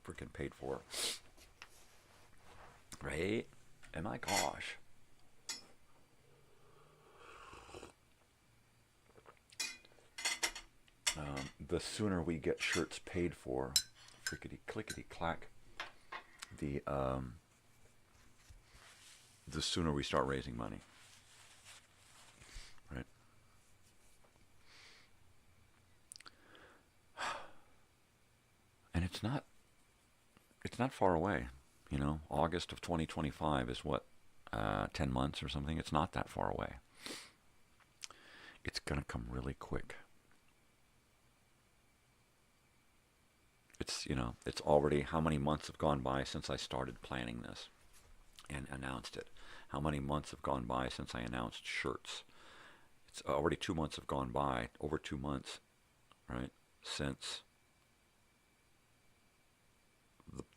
S12: freaking paid for. Right? And my gosh. The sooner we get shirts paid for, clickety-clack, the sooner we start raising money. Right? And it's not far away, you know. August of 2025 is what, 10 months or something. It's not that far away. It's going to come really quick. It's, you know, it's already, how many months have gone by since I started planning this and announced it? How many months have gone by since I announced shirts? It's already 2 months have gone by, over 2 months, right, since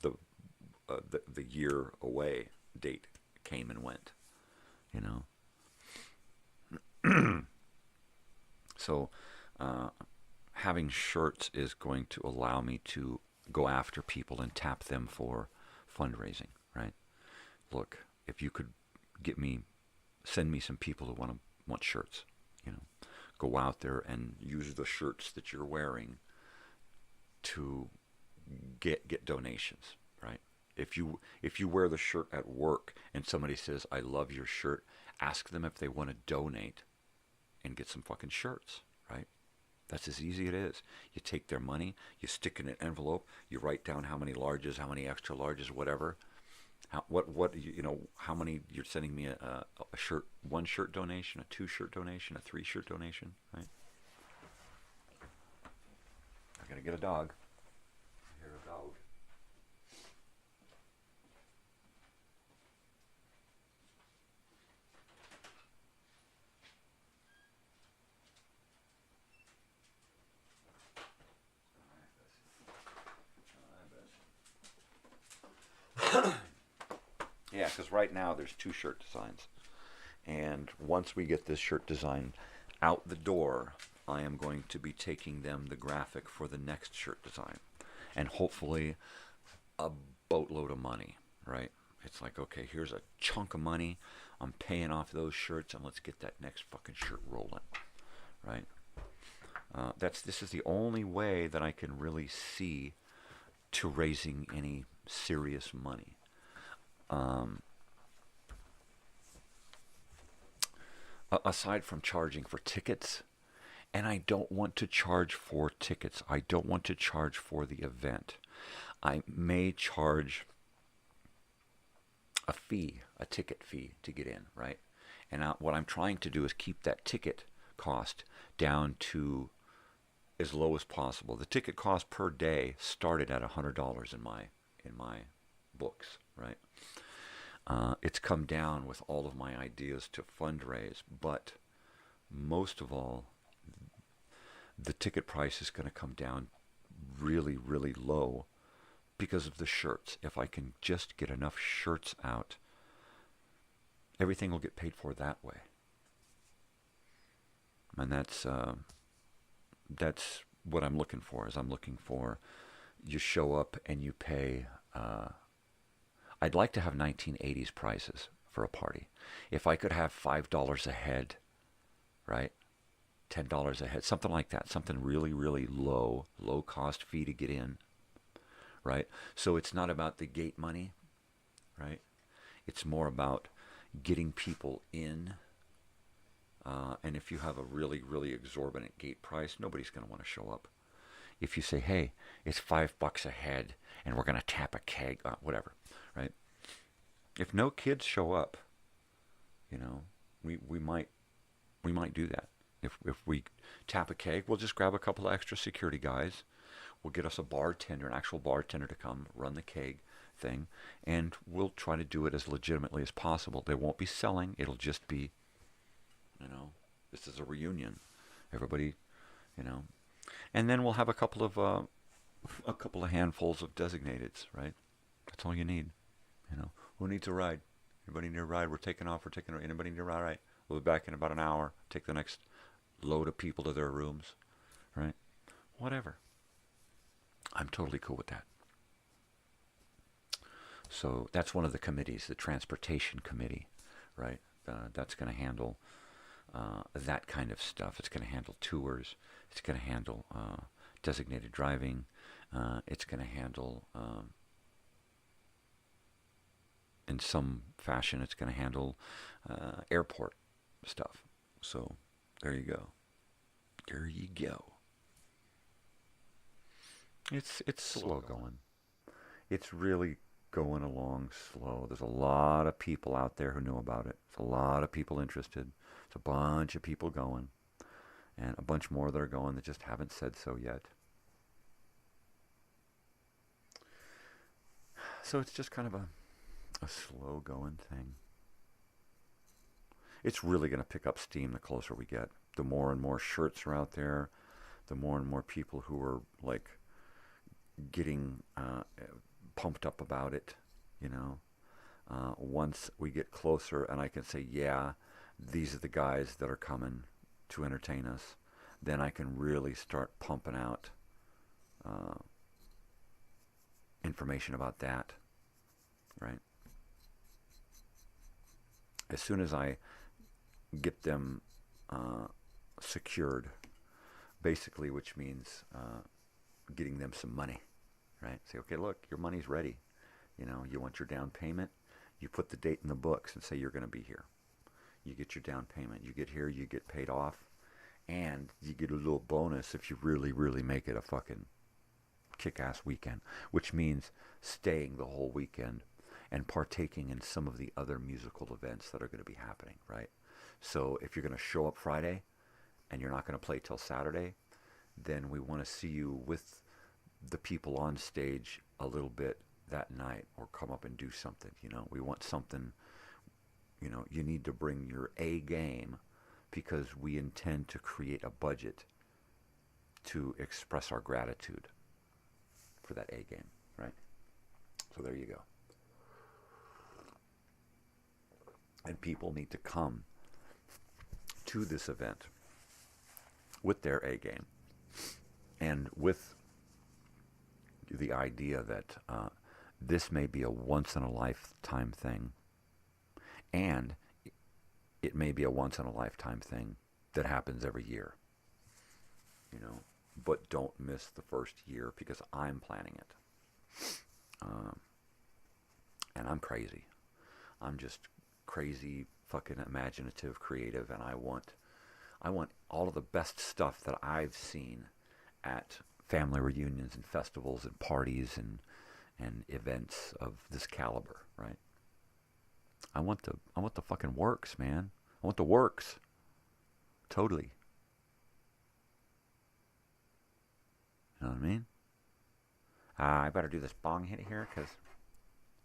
S12: the year away date came and went, you know. So, having shirts is going to allow me to go after people and tap them for fundraising, right? Look, if you could send me some people who want shirts, go out there and use the shirts that you're wearing to get donations, right? If you wear the shirt at work and somebody says, "I love your shirt," ask them if they want to donate and get some fucking shirts, right? That's as easy as it is. You take their money, you stick it in an envelope, you write down how many larges, how many extra larges, whatever. How many you're sending me a shirt, 1 shirt donation, a 2 shirt donation, a 3 shirt donation, right? I gotta get a dog. I hear a dog. Yeah, because right now there's 2 shirt designs. And once we get this shirt design out the door, I am going to be taking them the graphic for the next shirt design. And hopefully a boatload of money, right? It's like, okay, here's a chunk of money. I'm paying off those shirts, and let's get that next fucking shirt rolling, right? This is the only way that I can really see to raising any serious money. Aside from charging for tickets, and I don't want to charge for tickets. I don't want to charge for the event. I may charge a ticket fee to get in, right? And what I'm trying to do is keep that ticket cost down to as low as possible. The ticket cost per day started at $100 in my books, right? It's come down with all of my ideas to fundraise, but most of all, the ticket price is going to come down really, really low because of the shirts. If I can just get enough shirts out, everything will get paid for that way. And that's what I'm looking for. I'm looking for you show up and you pay. I'd like to have 1980s prices for a party. If I could have $5 a head, right? $10 a head, something like that. Something really, really low cost fee to get in, right? So it's not about the gate money, right? It's more about getting people in. And if you have a really, really exorbitant gate price, nobody's going to want to show up. If you say, hey, it's $5 a head and we're going to tap a keg, whatever, right? If no kids show up, we might do that. If we tap a keg, we'll just grab a couple of extra security guys. We'll get us a bartender, an actual bartender to come run the keg thing, and we'll try to do it as legitimately as possible. They won't be selling. It'll just be, this is a reunion. Everybody, and then we'll have a couple of handfuls of designateds, right? That's all you need. Who needs a ride? Anybody need a ride? We're taking off. Anybody need a ride? Right. We'll be back in about an hour. Take the next load of people to their rooms, right? Whatever. I'm totally cool with that. So that's one of the committees, the transportation committee, right? That's going to handle that kind of stuff. It's going to handle tours. It's going to handle designated driving. It's going to handle, in some fashion, it's going to handle airport stuff. So there you go. There you go. It's slow going. It's really going along slow. There's a lot of people out there who know about it. There's a lot of people interested. There's a bunch of people going. And a bunch more that are going that just haven't said so yet. So it's just kind of a slow going thing. It's really going to pick up steam the closer we get. The more and more shirts are out there, the more and more people who are like getting pumped up about it, once we get closer and I can say, yeah, these are the guys that are coming to entertain us, then I can really start pumping out information about that, right? As soon as I get them secured, basically, which means getting them some money, right? Say, okay, look, your money's ready. You know, you want your down payment, you put the date in the books and say you're going to be here. You get your down payment. You get here, you get paid off, and you get a little bonus if you really, really make it a fucking kick-ass weekend, which means staying the whole weekend and partaking in some of the other musical events that are going to be happening, right? So if you're going to show up Friday and you're not going to play till Saturday, then we want to see you with the people on stage a little bit that night, or come up and do something. You know, we want something. You know, you need to bring your A game, because we intend to create a budget to express our gratitude for that A game, right? So there you go. And people need to come to this event with their A game, and with the idea that this may be a once-in-a-lifetime thing, and it may be a once-in-a-lifetime thing that happens every year, you know, but don't miss the first year, because I'm planning it. And I'm crazy. I'm just crazy, fucking imaginative, creative, and I want all of the best stuff that I've seen at family reunions and festivals and parties and events of this caliber, right? I want the fucking works, man. I want the works. Totally. You know what I mean? I better do this bong hit here, because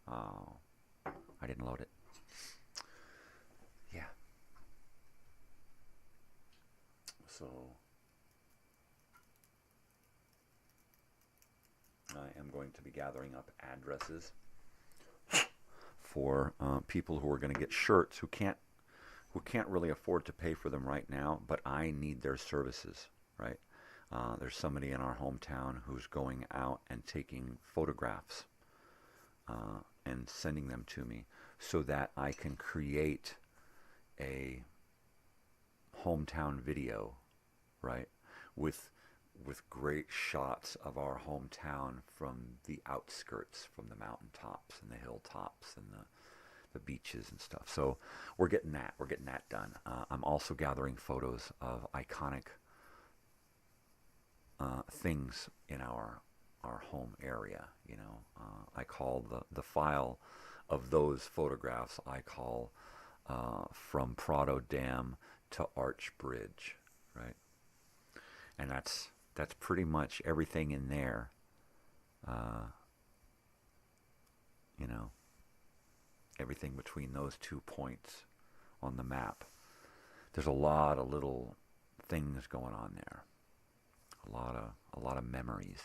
S12: I didn't load it. Yeah. So I am going to be gathering up addresses for people who are going to get shirts who can't really afford to pay for them right now, but I need their services, right? There's somebody in our hometown who's going out and taking photographs and sending them to me so that I can create a hometown video, right? With great shots of our hometown from the outskirts, from the mountaintops and the hilltops and the beaches and stuff. So we're getting that done. I'm also gathering photos of iconic things in our home area. You know, I call the file of those photographs, I call from Prado Dam to Arch Bridge, right? And that's pretty much everything in there. You know, everything between those 2 points on the map. There's a lot of little things going on there. A lot of memories.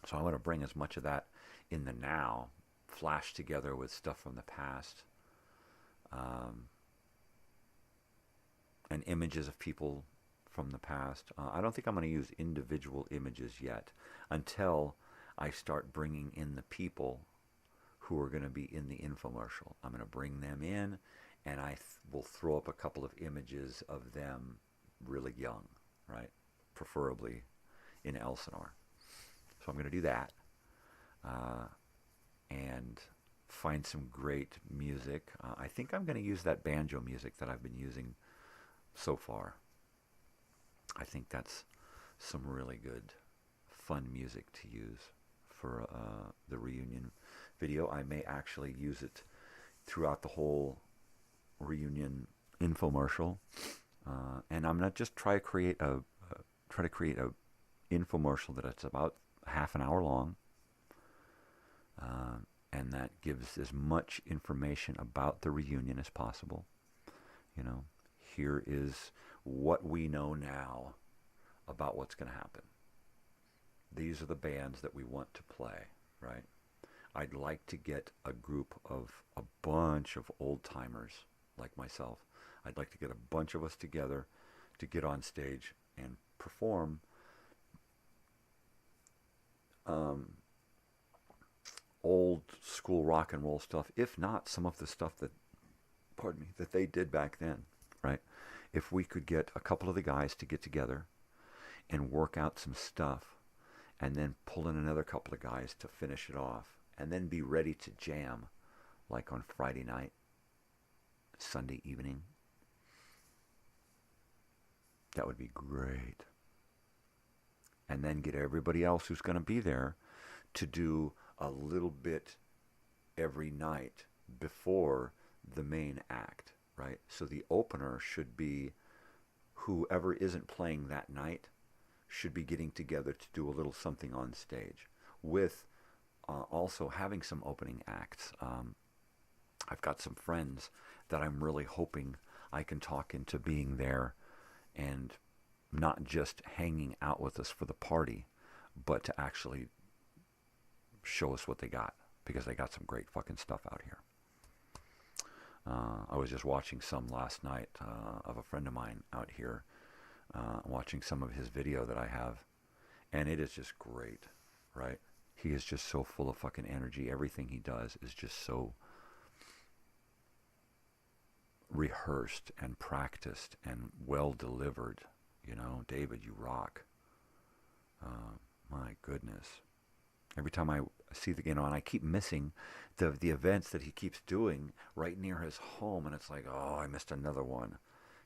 S12: So I want to bring as much of that in the now, flash together with stuff from the past, and images of people from the past. I don't think I'm going to use individual images yet until I start bringing in the people who are going to be in the infomercial. I'm going to bring them in, and I will throw up a couple of images of them really young, right? Preferably in Elsinore. So I'm going to do that, and find some great music. I think I'm going to use that banjo music that I've been using so far. I think that's some really good, fun music to use for the reunion video. I may actually use it throughout the whole reunion infomercial, and I'm not just try to create a infomercial that's about half an hour long, and that gives as much information about the reunion as possible. You know, here is what we know now about what's going to happen. These are the bands that we want to play, right? I'd like to get a group of a bunch of old-timers like myself. I'd like to get a bunch of us together to get on stage and perform old school rock and roll stuff, if not some of the stuff that, that they did back then, right? If we could get a couple of the guys to get together and work out some stuff, and then pull in another couple of guys to finish it off, and then be ready to jam, like on Friday night, Sunday evening, that would be great. And then get everybody else who's going to be there to do a little bit every night before the main act, right? So the opener should be whoever isn't playing that night should be getting together to do a little something on stage, with also having some opening acts. I've got some friends that I'm really hoping I can talk into being there and not just hanging out with us for the party, but to actually show us what they got, because they got some great fucking stuff out here. I was just watching some last night of a friend of mine out here, watching some of his video that I have, and it is just great, right? He is just so full of fucking energy. Everything he does is just so rehearsed and practiced and well delivered. You know, David, you rock. My goodness. Every time I see the, and I keep missing the events that he keeps doing right near his home, and it's like, oh, I missed another one.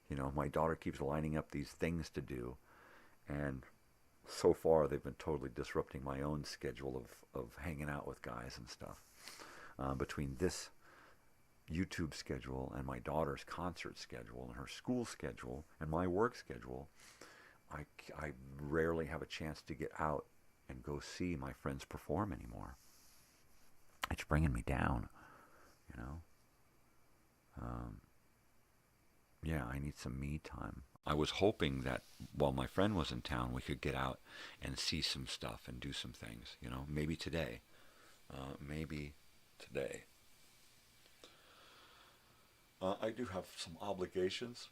S12: You know, my daughter keeps lining up these things to do, and so far they've been totally disrupting my own schedule of hanging out with guys and stuff. Between this YouTube schedule and my daughter's concert schedule and her school schedule and my work schedule, I rarely have a chance to get out and go see my friends perform anymore. It's bringing me down, you know. Yeah, I need some me time. I was hoping that while my friend was in town, we could get out and see some stuff and do some things, you know, maybe today. I do have some obligations,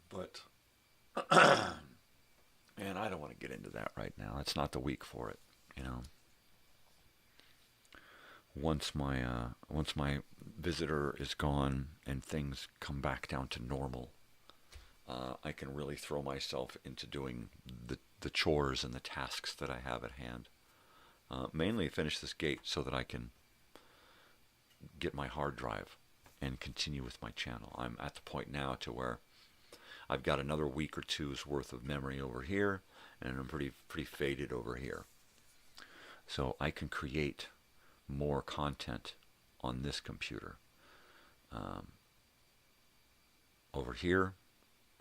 S12: but, and I don't want to get into that right now. It's not the week for it, you know. Once my visitor is gone and things come back down to normal, I can really throw myself into doing the chores and the tasks that I have at hand. Mainly finish this gate so that I can get my hard drive and continue with my channel. I'm at the point now to where I've got another week or two's worth of memory over here, and I'm pretty faded over here. So I can create more content on this computer. Over here,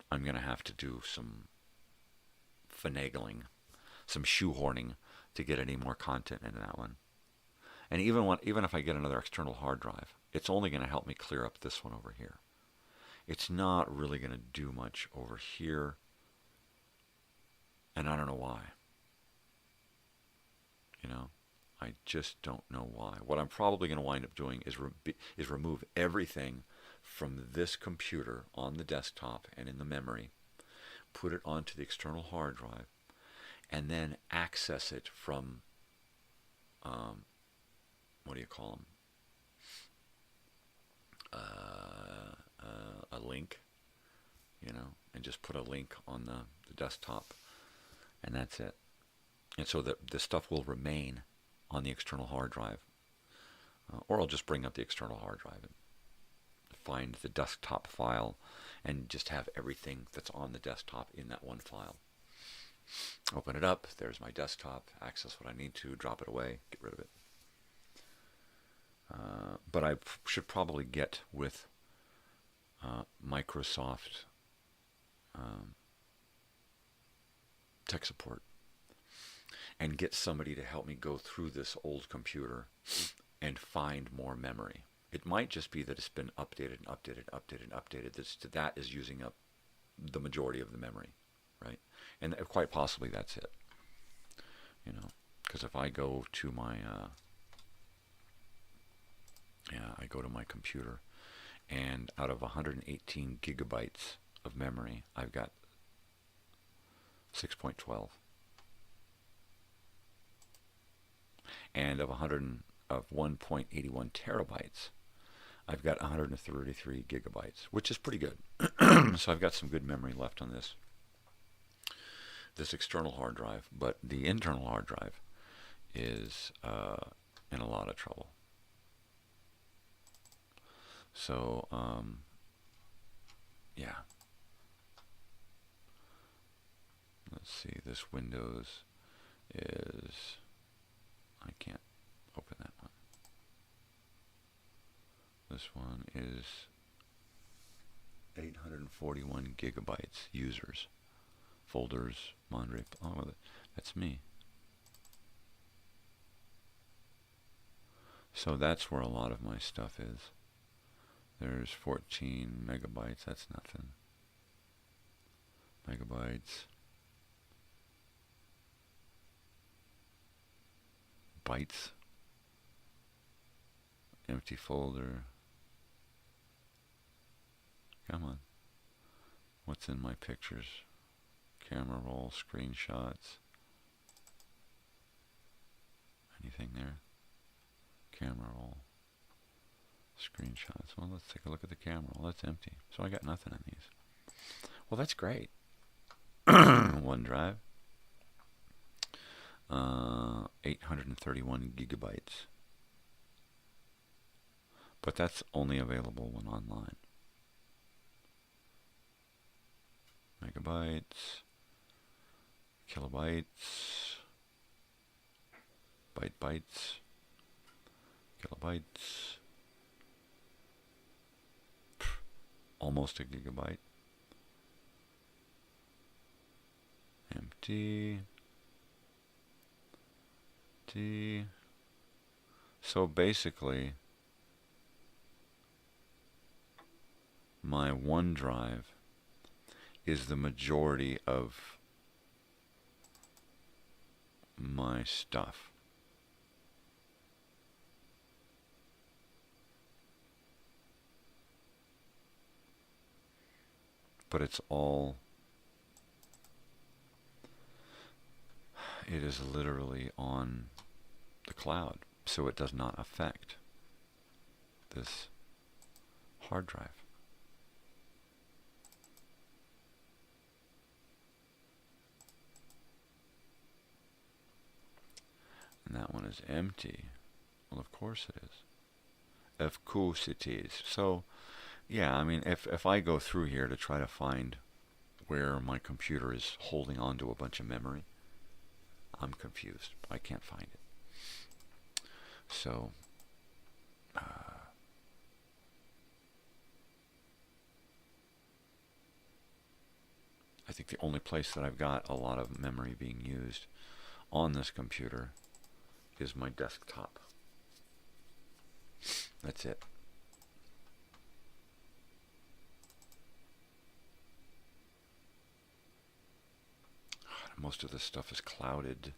S12: I'm going to have to do some finagling, some shoehorning to get any more content into that one. And even if I get another external hard drive, it's only going to help me clear up this one over here. It's not really going to do much over here, and I don't know why. You know, I just don't know why. What I'm probably going to wind up doing is remove everything from this computer on the desktop and in the memory, put it onto the external hard drive, and then access it from, what do you call them? A link, you know, and just put a link on the desktop, and that's it. And so that the stuff will remain on the external hard drive, or I'll just bring up the external hard drive and find the desktop file and just have everything that's on the desktop in that one file. Open it up, there's my desktop, access what I need to, drop it away, get rid of it. But I should probably get with Microsoft tech support and get somebody to help me go through this old computer and find more memory. It might just be that it's been updated and updated and updated and updated. That is using up the majority of the memory, right? And quite possibly that's it. You know, because if I go to my I go to my computer, and out of 118 gigabytes of memory, I've got 6.12. And of 1.81 terabytes, I've got 133 gigabytes, which is pretty good. So I've got some good memory left on this external hard drive, but the internal hard drive is in a lot of trouble. So, yeah. Let's see, this Windows is, I can't open that one. This one is 841 gigabytes, users, folders, Monterey. Oh, that's me. So that's where a lot of my stuff is. There's 14 megabytes, that's nothing. Megabytes. Bytes. Empty folder. Come on. What's in my pictures? Camera roll, screenshots. Anything there? Camera roll. Screenshots. Well, let's take a look at the camera roll. That's empty. So I got nothing on these. Well, that's great. OneDrive. 831 gigabytes. But that's only available when online. Megabytes. Kilobytes. Bytes. Kilobytes. Almost a gigabyte. Empty. So basically, my OneDrive is the majority of my stuff. But it is literally on the cloud, so it does not affect this hard drive. And that one is empty. Well, of course it is. Of course it is. So, yeah, I mean, if I go through here to try to find where my computer is holding on to a bunch of memory, I'm confused. I can't find it. So, I think the only place that I've got a lot of memory being used on this computer is my desktop. That's it. Most of this stuff is clouded.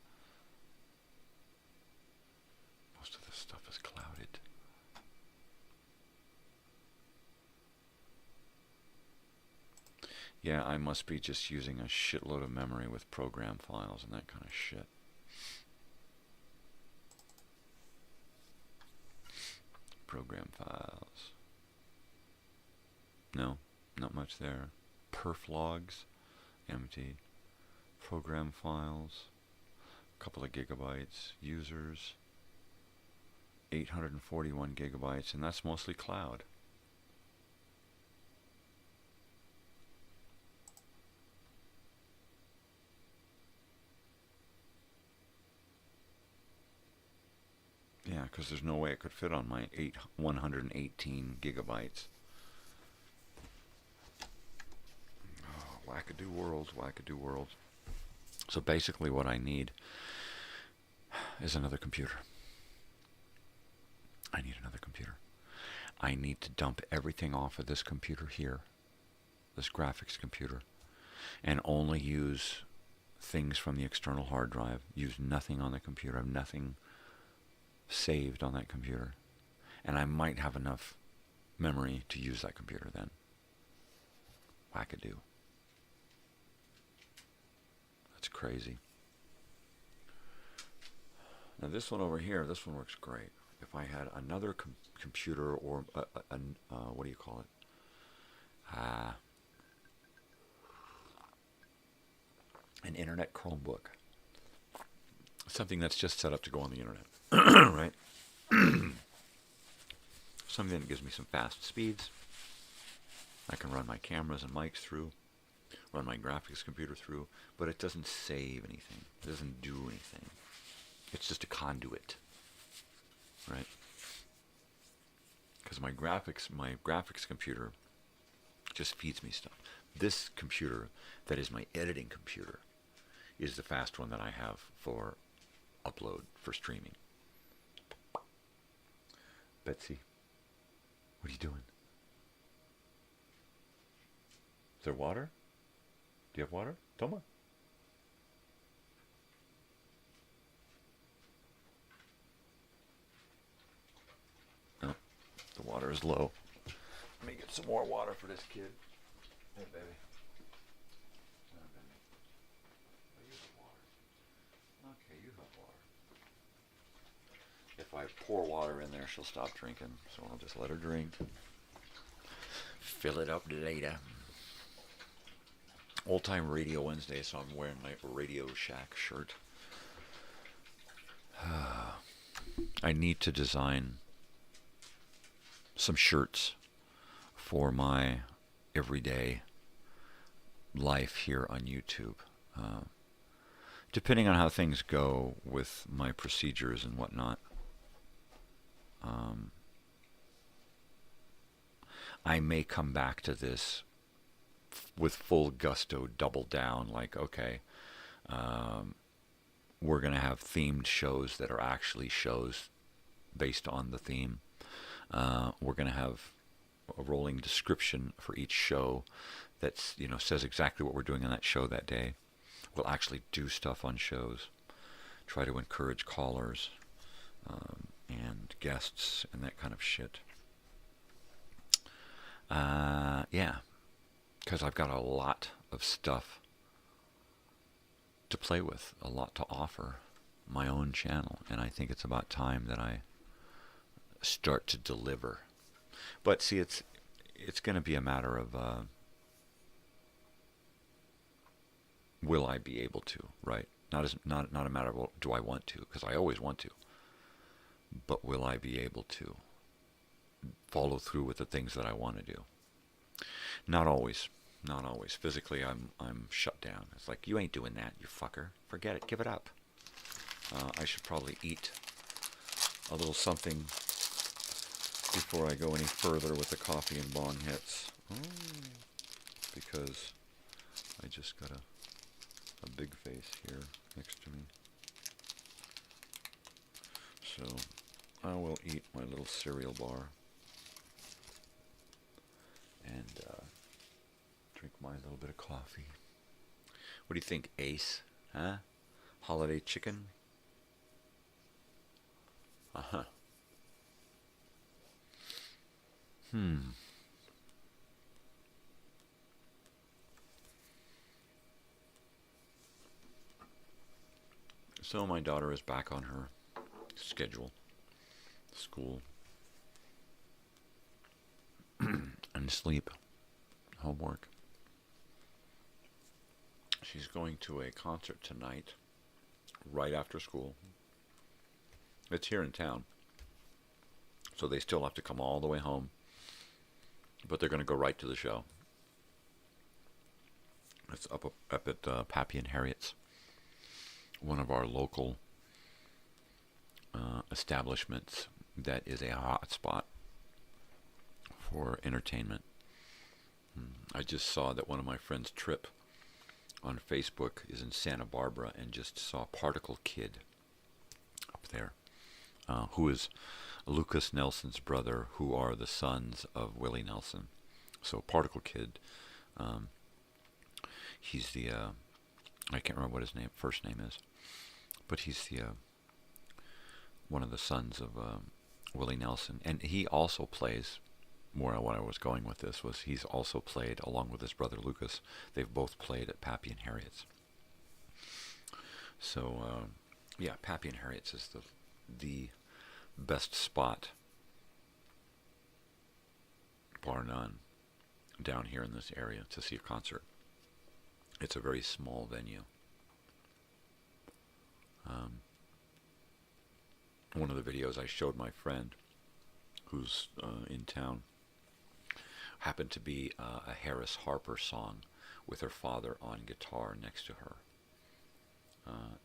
S12: Yeah, I must be just using a shitload of memory with program files and that kind of shit. Program files. No, not much there. Perf logs, empty. Program files, a couple of gigabytes. Users, 841 gigabytes, and that's mostly cloud. Yeah, because there's no way it could fit on my 118 gigabytes. Oh, wackadoo worlds, wackadoo worlds. So basically what I need is another computer. I need another computer. I need to dump everything off of this computer here, this graphics computer, and only use things from the external hard drive. Use nothing on the computer. I have nothing saved on that computer. And I might have enough memory to use that computer then. Wackadoo. It's crazy. Now this one over here, this one works great. If I had another computer or what do you call it? An internet Chromebook. Something that's just set up to go on the internet, right? Something that gives me some fast speeds. I can run my cameras and mics through, run my graphics computer through, but it doesn't save anything. It doesn't do anything. It's just a conduit, right? Because my graphics computer just feeds me stuff. This computer, that is my editing computer, is the fast one that I have for upload, for streaming. Betsy, what are you doing? Is there water? Do you have water? Toma. Oh, the water is low. Let me get some more water for this kid. Hey, baby. No, baby. Oh, you have water. Okay, you have water. If I pour water in there, she'll stop drinking, so I'll just let her drink. Fill it up later. Old Time Radio Wednesday, so I'm wearing my Radio Shack shirt. I need to design some shirts for my everyday life here on YouTube. Depending on how things go with my procedures and whatnot, I may come back to this with full gusto, double down, like, okay, we're going to have themed shows that are actually shows based on the theme. We're going to have a rolling description for each show that's, you know, says exactly what we're doing on that show that day. We'll actually do stuff on shows, try to encourage callers and guests and that kind of shit. Yeah, because I've got a lot of stuff to play with, a lot to offer my own channel, and I think it's about time that I start to deliver. But see, it's going to be a matter of will I be able to, right? Not a matter of do I want to, because I always want to. But will I be able to follow through with the things that I want to do? Not always. Not always. Physically, I'm shut down. It's like, you ain't doing that, you fucker. Forget it. Give it up. I should probably eat a little something before I go any further with the coffee and Bong Hits. Because I just got a big face here next to me. So I will eat my little cereal bar and drink my little bit of coffee. What do you think, Ace? Huh? Holiday chicken? Uh-huh. So my daughter is back on her schedule, school, and sleep, homework. She's going to a concert tonight, right after school. It's here in town, so they still have to come all the way home, but they're going to go right to the show. It's up at Pappy and Harriet's, one of our local establishments that is a hot spot for entertainment. I just saw that one of my friends, Trip, on Facebook is in Santa Barbara, and just saw Particle Kid up there, who is Lucas Nelson's brother, who are the sons of Willie Nelson. So Particle Kid, he's the, I can't remember what his first name is, but he's the one of the sons of Willie Nelson, and he also plays. More what I was going with this was he's also played along with his brother Lucas. They've both played at Pappy and Harriet's. So, yeah, Pappy and Harriet's is the best spot, bar none, down here in this area to see a concert. It's a very small venue. One of the videos I showed my friend who's in town happened to be a Harris Harper song with her father on guitar next to her.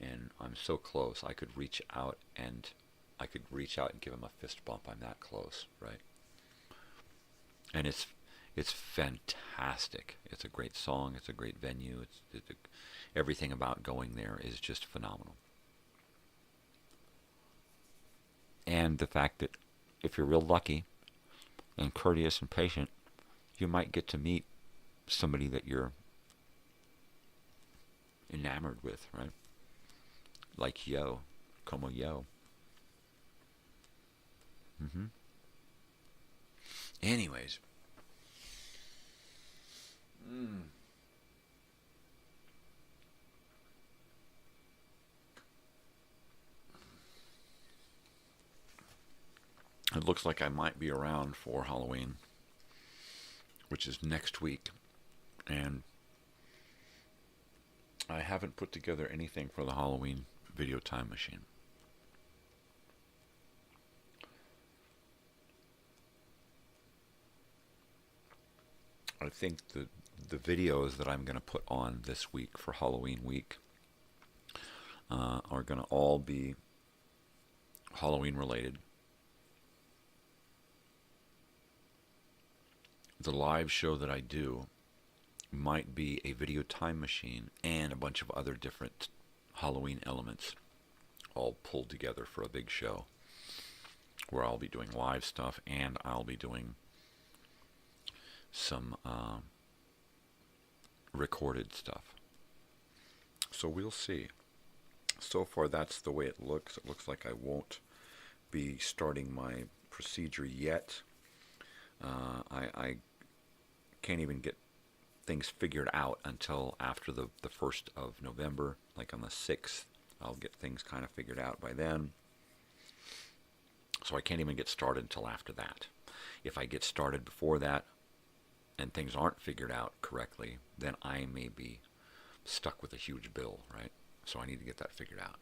S12: And I'm so close, I could reach out and give him a fist bump. I'm that close, right? And it's fantastic. It's a great song. It's a great venue. Everything about going there is just phenomenal. And the fact that if you're real lucky and courteous and patient, you might get to meet somebody that you're enamored with, right? Like Yo, como Yo. Anyways. It looks like I might be around for Halloween, which is next week, and I haven't put together anything for the Halloween video time machine. I think the videos that I'm going to put on this week for Halloween week are going to all be Halloween related. The live show that I do might be a video time machine and a bunch of other different Halloween elements all pulled together for a big show where I'll be doing live stuff and I'll be doing some recorded stuff. So we'll see. So far that's the way it looks. It looks like I won't be starting my procedure yet. I can't even get things figured out until after the 1st of November, like on the 6th. I'll get things kind of figured out by then. So I can't even get started until after that. If I get started before that and things aren't figured out correctly, then I may be stuck with a huge bill, right? So I need to get that figured out.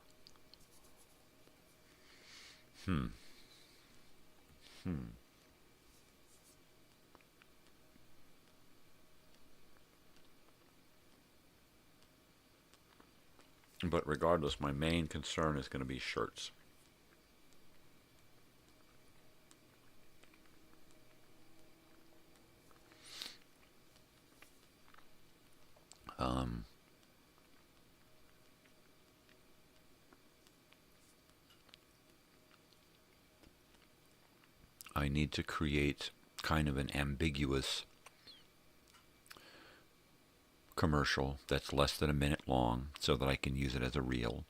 S12: But regardless, my main concern is going to be shirts. I need to create kind of an ambiguous commercial that's less than a minute long so that I can use it as a reel.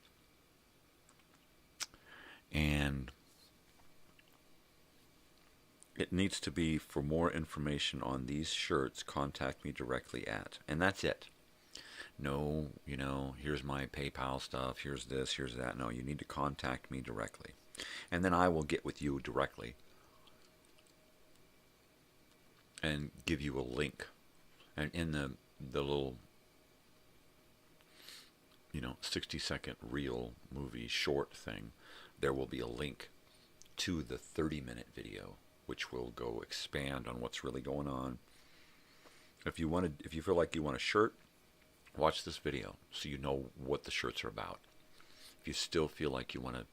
S12: And it needs to be, for more information on these shirts, contact me directly at, and that's it. No, here's my PayPal stuff, here's this, here's that. No, you need to contact me directly. And then I will get with you directly and give you a link. And in the little 60-second reel movie short thing, there will be a link to the 30-minute video, which will go expand on what's really going on. If you feel like you want a shirt, watch this video so you know what the shirts are about. If you still feel like you want a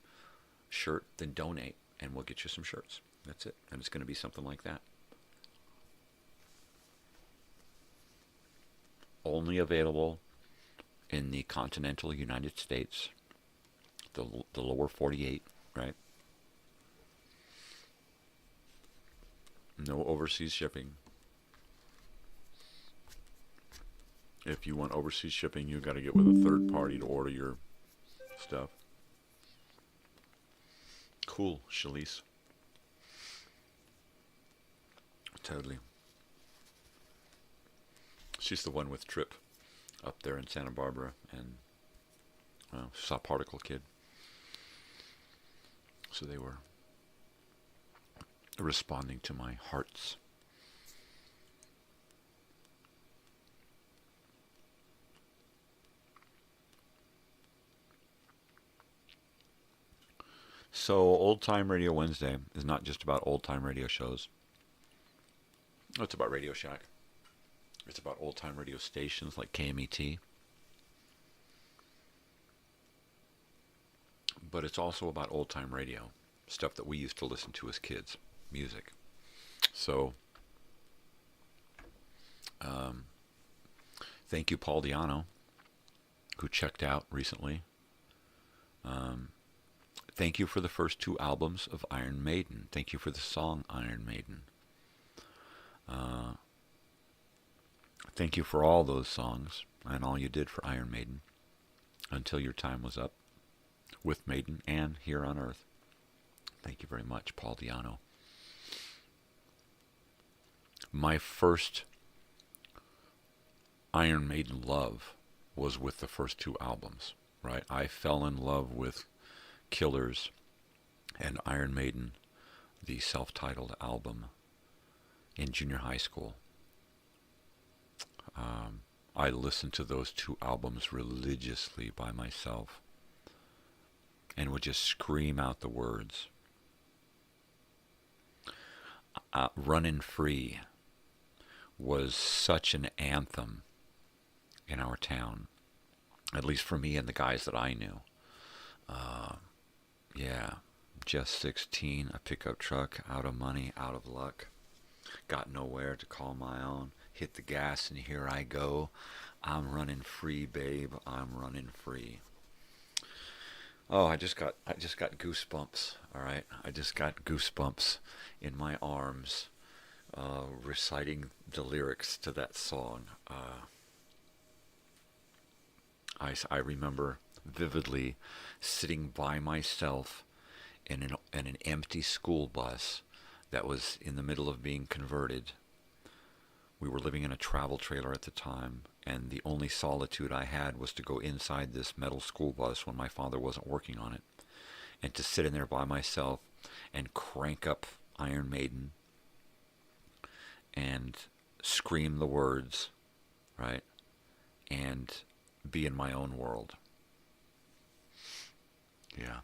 S12: shirt, then donate and we'll get you some shirts. That's it. And it's going to be something like that. Only available in the continental United States, the lower 48, right? No overseas shipping. If you want overseas shipping, you got to get with a third party to order your stuff. Cool, Shalise. Totally. She's the one with Trip up there in Santa Barbara, and Saw Particle Kid. So they were responding to my hearts. So Old Time Radio Wednesday is not just about old time radio shows. It's about Radio Shack. It's about old time radio stations like KMET. But it's also about old time radio, stuff that we used to listen to as kids, music. So, thank you, Paul Diano, who checked out recently. Thank you for the first 2 albums of Iron Maiden. Thank you for the song Iron Maiden. Thank you for all those songs and all you did for Iron Maiden until your time was up with Maiden and here on Earth. Thank you very much, Paul Diano. My first Iron Maiden love was with the first 2 albums, right? I fell in love with Killers and Iron Maiden, the self-titled album, in junior high school. I listened to those 2 albums religiously by myself and would just scream out the words. Runnin' Free was such an anthem in our town, at least for me and the guys that I knew. Just 16, a pickup truck, out of money, out of luck. Got nowhere to call my own. Hit the gas and here I go. I'm running free, babe. I'm running free. Oh, I just got goosebumps. All right, I just got goosebumps in my arms, reciting the lyrics to that song. I remember vividly sitting by myself in an empty school bus that was in the middle of being converted. We were living in a travel trailer at the time, and the only solitude I had was to go inside this metal school bus when my father wasn't working on it, and to sit in there by myself and crank up Iron Maiden and scream the words, right, and be in my own world. Yeah.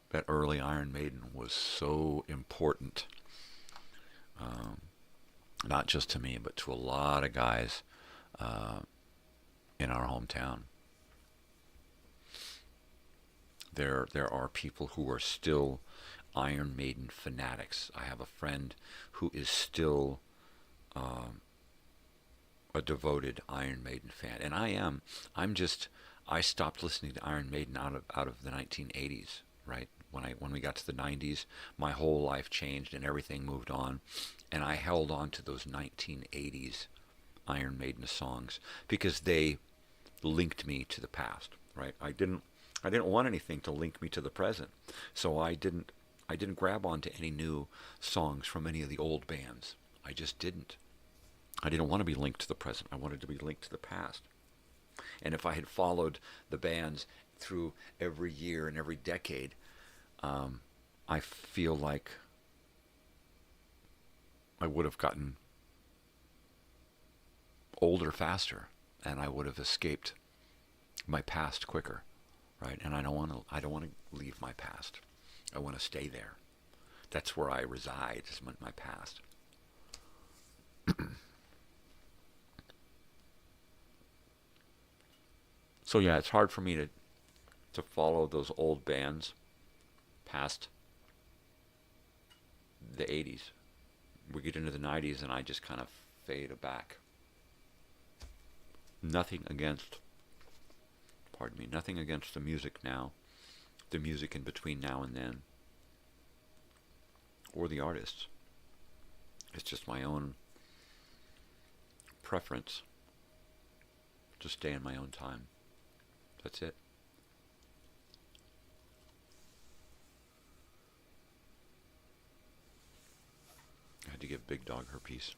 S12: That early Iron Maiden was so important, not just to me, but to a lot of guys in our hometown. There are people who are still Iron Maiden fanatics. I have a friend who is still a devoted Iron Maiden fan, and I stopped listening to Iron Maiden out of the 1980s, right? When we got to the 90s, my whole life changed and everything moved on, and I held on to those 1980s Iron Maiden songs because they linked me to the past, right? I didn't want anything to link me to the present, so I didn't grab onto any new songs from any of the old bands. I just didn't. I didn't want to be linked to the present. I wanted to be linked to the past. And if I had followed the bands through every year and every decade, I feel like I would have gotten older faster, and I would have escaped my past quicker, right? And I don't want to leave my past. I want to stay there. That's where I reside, is my past. So yeah, it's hard for me to follow those old bands past the 80s. We get into the 90s and I just kind of fade back. Nothing against the music now, the music in between now and then, or the artists. It's just my own preference to stay in my own time. That's it. I had to give Big Dog her piece.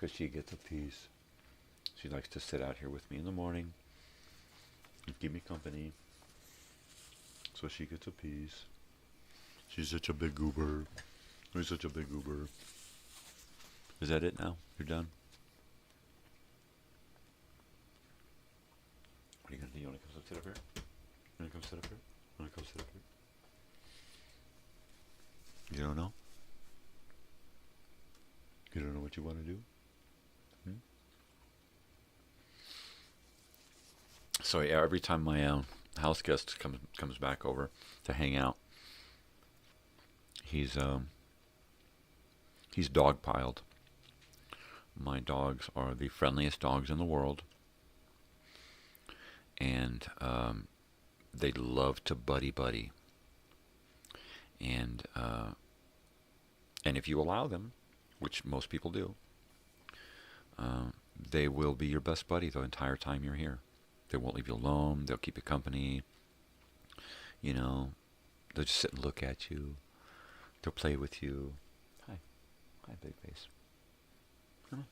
S12: because she gets a piece. She likes to sit out here with me in the morning and keep me company. So she gets a piece. She's such a big goober. She's such a big goober. Is that it now? You're done? What are you going to do? You want to come sit up here? You want to come sit up here? You want to come sit up here? You don't know? You don't know what you want to do? So yeah, every time my house guest comes back over to hang out, he's dog-piled. My dogs are the friendliest dogs in the world, and they love to buddy, and if you allow them, which most people do, they will be your best buddy the entire time you're here. They won't leave you alone. They'll keep you company. You know, they'll just sit and look at you. They'll play with you. Hi, big face. Come on.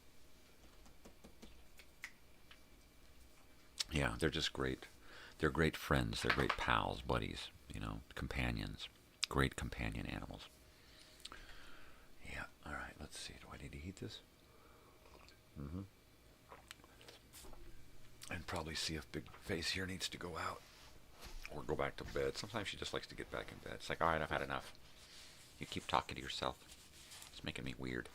S12: Yeah, they're just great. They're great friends. They're great pals, buddies. You know, companions. Great companion animals. Yeah. All right. Let's see. Do I need to heat this? Mm-hmm. And probably see if Big Face here needs to go out or go back to bed. Sometimes she just likes to get back in bed. It's like, all right, I've had enough. You keep talking to yourself. It's making me weird.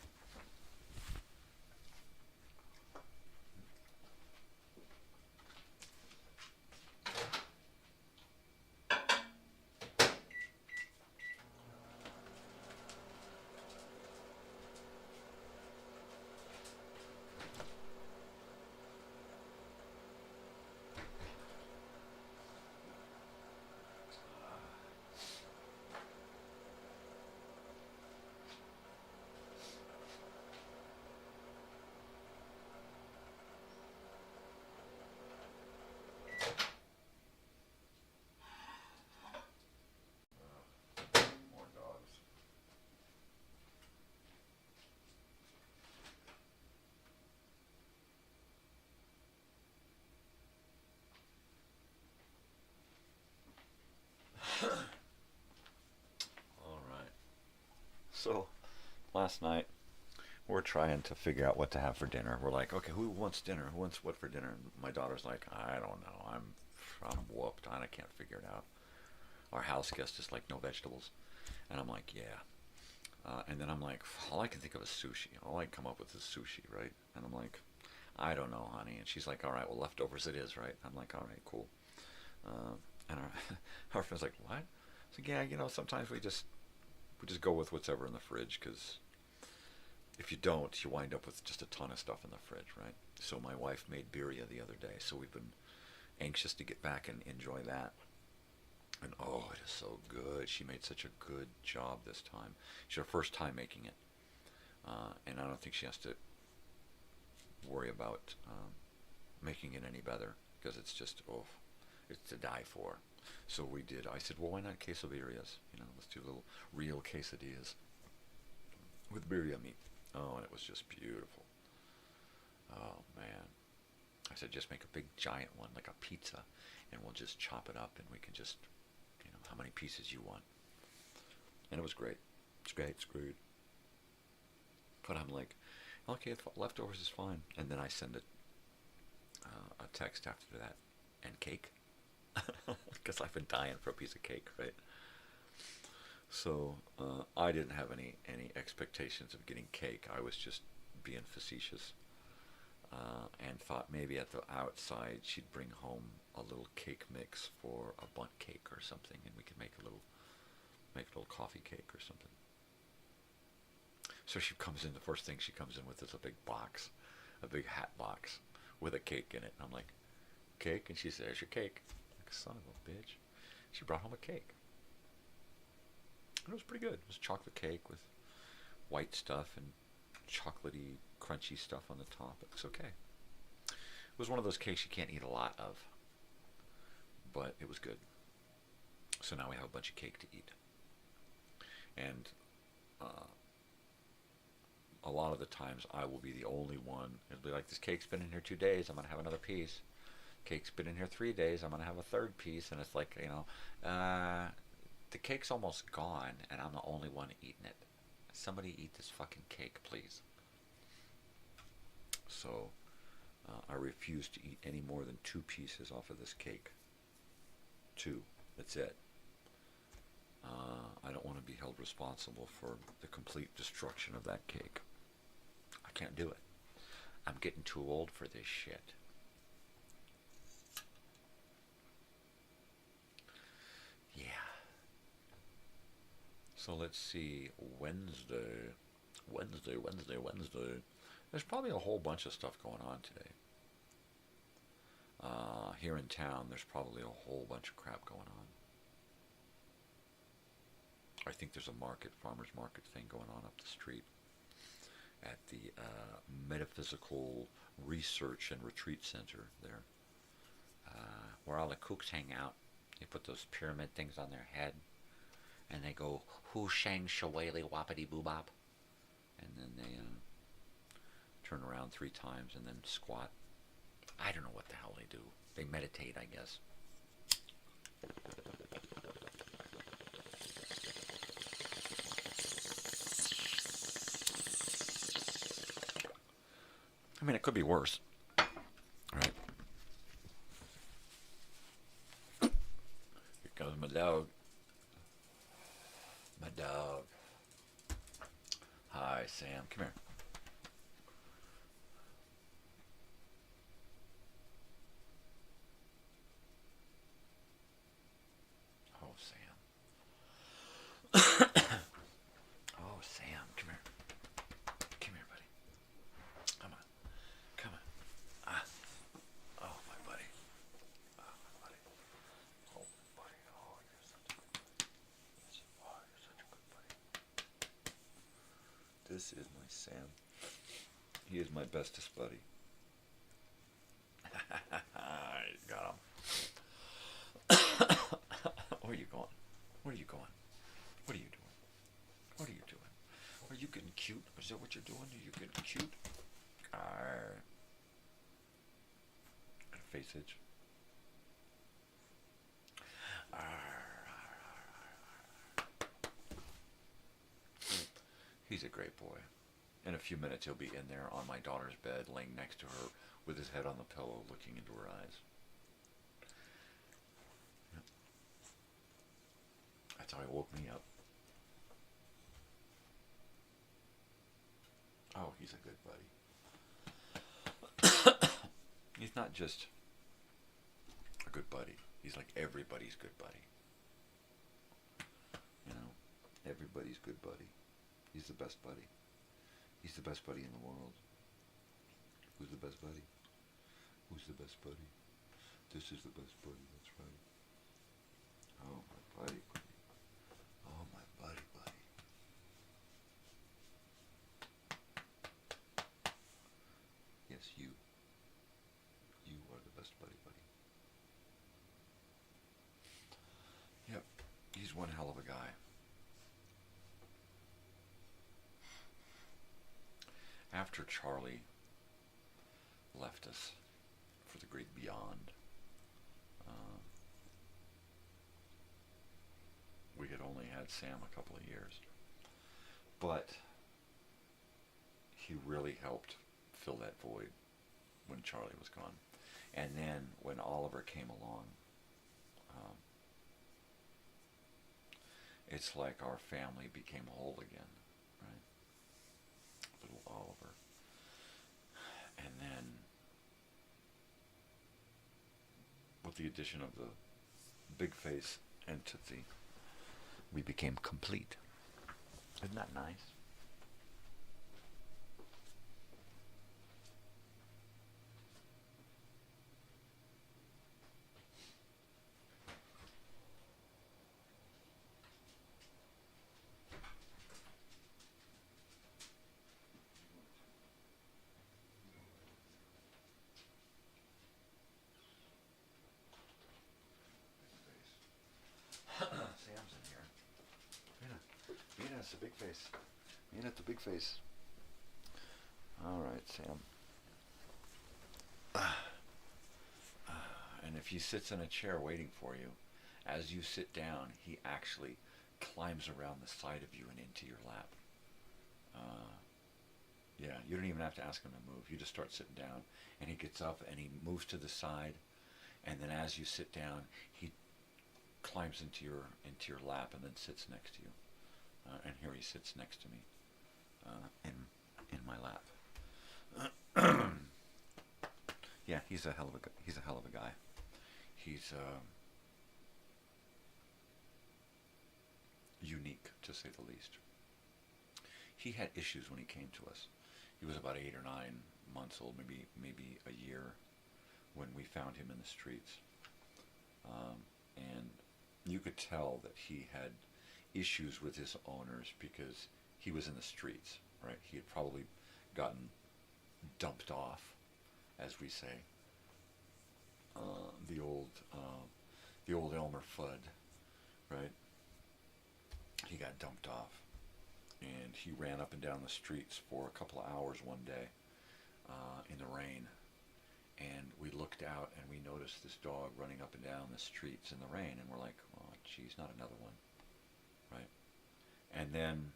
S12: So, last night, we're trying to figure out what to have for dinner. We're like, okay, who wants dinner? Who wants what for dinner? And my daughter's like, I don't know. I'm whooped. I can't figure it out. Our house guest is like, no vegetables. And I'm like, yeah. And then I'm like, all I can think of is sushi. All I can come up with is sushi, right? And I'm like, I don't know, honey. And she's like, all right, well, leftovers it is, right? I'm like, all right, cool. And our friend's like, what? So yeah, you know, sometimes we just go with what's ever in the fridge, because if you don't, you wind up with just a ton of stuff in the fridge, right? So my wife made birria the other day, so we've been anxious to get back and enjoy that. And oh, it is so good. She made such a good job this time. It's her first time making it. And I don't think she has to worry about making it any better, because it's just, it's to die for. So we did. I said, well, why not quesadillas? You know, let's do little real quesadillas with birria meat. Oh, and it was just beautiful. Oh, man. I said, just make a big giant one, like a pizza, and we'll just chop it up, and we can just, you know, how many pieces you want. And it was great. It's great. It's great. But I'm like, okay, leftovers is fine. And then I send a text after that, and cake. Because I've been dying for a piece of cake, right? So I didn't have any expectations of getting cake. I was just being facetious, and thought maybe at the outside she'd bring home a little cake mix for a bundt cake or something, and we could make a little coffee cake or something. So she comes in. The first thing she comes in with is a big box, a big hat box with a cake in it. And I'm like, cake? And she says, there's your cake. Son of a bitch. She brought home a cake. And it was pretty good. It was chocolate cake with white stuff and chocolatey, crunchy stuff on the top. It was okay. It was one of those cakes you can't eat a lot of, but it was good. So now we have a bunch of cake to eat. And a lot of the times I will be the only one. It'll be like, this cake's been in here 2 days, I'm going to have another piece. Cake's been in here 3 days, I'm going to have a third piece. And it's like, the cake's almost gone, and I'm the only one eating it. Somebody eat this fucking cake, please. So, I refuse to eat any more than 2 pieces off of this cake. 2. That's it. I don't want to be held responsible for the complete destruction of that cake. I can't do it. I'm getting too old for this shit. Yeah. So let's see. Wednesday. There's probably a whole bunch of stuff going on today. Here in town, there's probably a whole bunch of crap going on. I think there's a farmer's market thing going on up the street at the Metaphysical Research and Retreat Center there, where all the kooks hang out. They put those pyramid things on their head, and they go, "Who shang shawali wapity boobop," and then they turn around 3 times and then squat. I don't know what the hell they do. They meditate, I guess. I mean, it could be worse. All right. Here comes my dog. My dog. Hi, Sam. Come here. Oh, Sam. Oh, Sam. Come here. Come here, buddy. Come on. Come on. Oh, my buddy. Oh, my buddy. Oh, my buddy. Oh, you're such a good buddy. Oh, you're such a good buddy. This is my Sam. He is my bestest buddy. Got him. Where are you going? Where are you going? What are you doing? What are you doing? Are you getting cute? Is that what you're doing? Are you getting cute? Arr. Got a face itch. Arr, arr, arr, arr. He's a great boy. In a few minutes, he'll be in there on my daughter's bed, laying next to her with his head on the pillow, looking into her eyes. Yep. That's how he woke me up. Oh, he's a good buddy. He's not just a good buddy. He's like everybody's good buddy. You know, everybody's good buddy. He's the best buddy. He's the best buddy in the world. Who's the best buddy? Who's the best buddy? This is the best buddy, that's right. Oh, my buddy, buddy. Oh, my buddy, buddy. Yes, you. You are the best buddy, buddy. Yep, he's one hell of a guy. After Charlie left us for the great beyond, we had only had Sam a couple of years, but he really helped fill that void when Charlie was gone. And then when Oliver came along, it's like our family became whole again, right? Little Oliver. And then with the addition of the big face entity, we became complete. Isn't that nice? Sam's in here. Mina, it's the big face. Mina, the big face. Sam. And if he sits in a chair waiting for you, as you sit down, he actually climbs around the side of you and into your lap. Yeah, you don't even have to ask him to move. You just start sitting down, and he gets up and he moves to the side, and then as you sit down, he climbs into your lap and then sits next to you. And here he sits next to me, in my lap. Yeah, he's a hell of a guy. He's unique, to say the least. He had issues when he came to us. He was about 8 or 9 months old, maybe a year, when we found him in the streets. And you could tell that he had issues with his owners because he was in the streets, right? He had probably gotten dumped off, as we say. The old Elmer Fudd, right? He got dumped off, and he ran up and down the streets for a couple of hours one day in the rain, and we looked out and we noticed this dog running up and down the streets in the rain, and we're like, oh geez, not another one, right? And then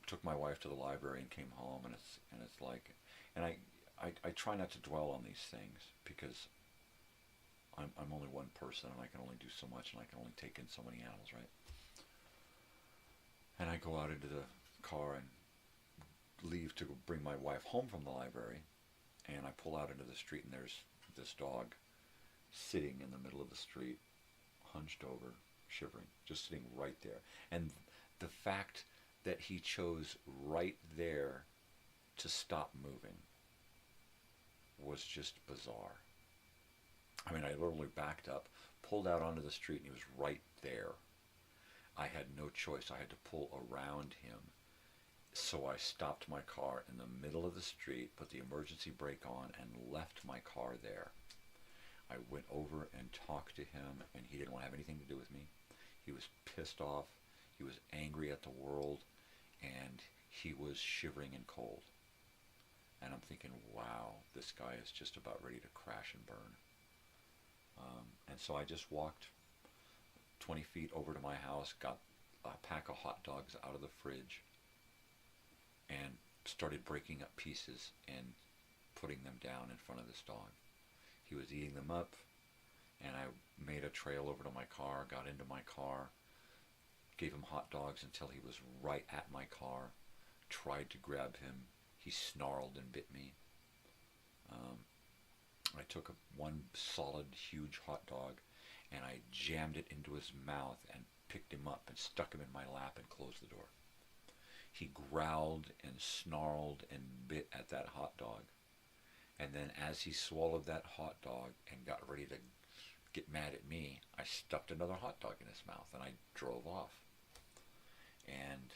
S12: took my wife to the library and came home, and it's like, and I try not to dwell on these things because I'm only one person and I can only do so much and I can only take in so many animals, right? And I go out into the car and leave to bring my wife home from the library, and I pull out into the street and there's this dog sitting in the middle of the street, hunched over, shivering, just sitting right there. And the fact that he chose right there to stop moving was just bizarre. I mean, I literally backed up, pulled out onto the street, and he was right there. I had no choice. I had to pull around him. So I stopped my car in the middle of the street, put the emergency brake on, and left my car there. I went over and talked to him, and he didn't want to have anything to do with me. He was pissed off. He was angry at the world, and he was shivering and cold. And I'm thinking, wow, this guy is just about ready to crash and burn. And so I just walked 20 feet over to my house, got a pack of hot dogs out of the fridge, and started breaking up pieces and putting them down in front of this dog. He was eating them up, and I made a trail over to my car, got into my car, gave him hot dogs until he was right at my car, tried to grab him. He snarled and bit me. I took one solid, huge hot dog, and I jammed it into his mouth and picked him up and stuck him in my lap and closed the door. He growled and snarled and bit at that hot dog. And then as he swallowed that hot dog and got ready to get mad at me, I stuffed another hot dog in his mouth and I drove off. And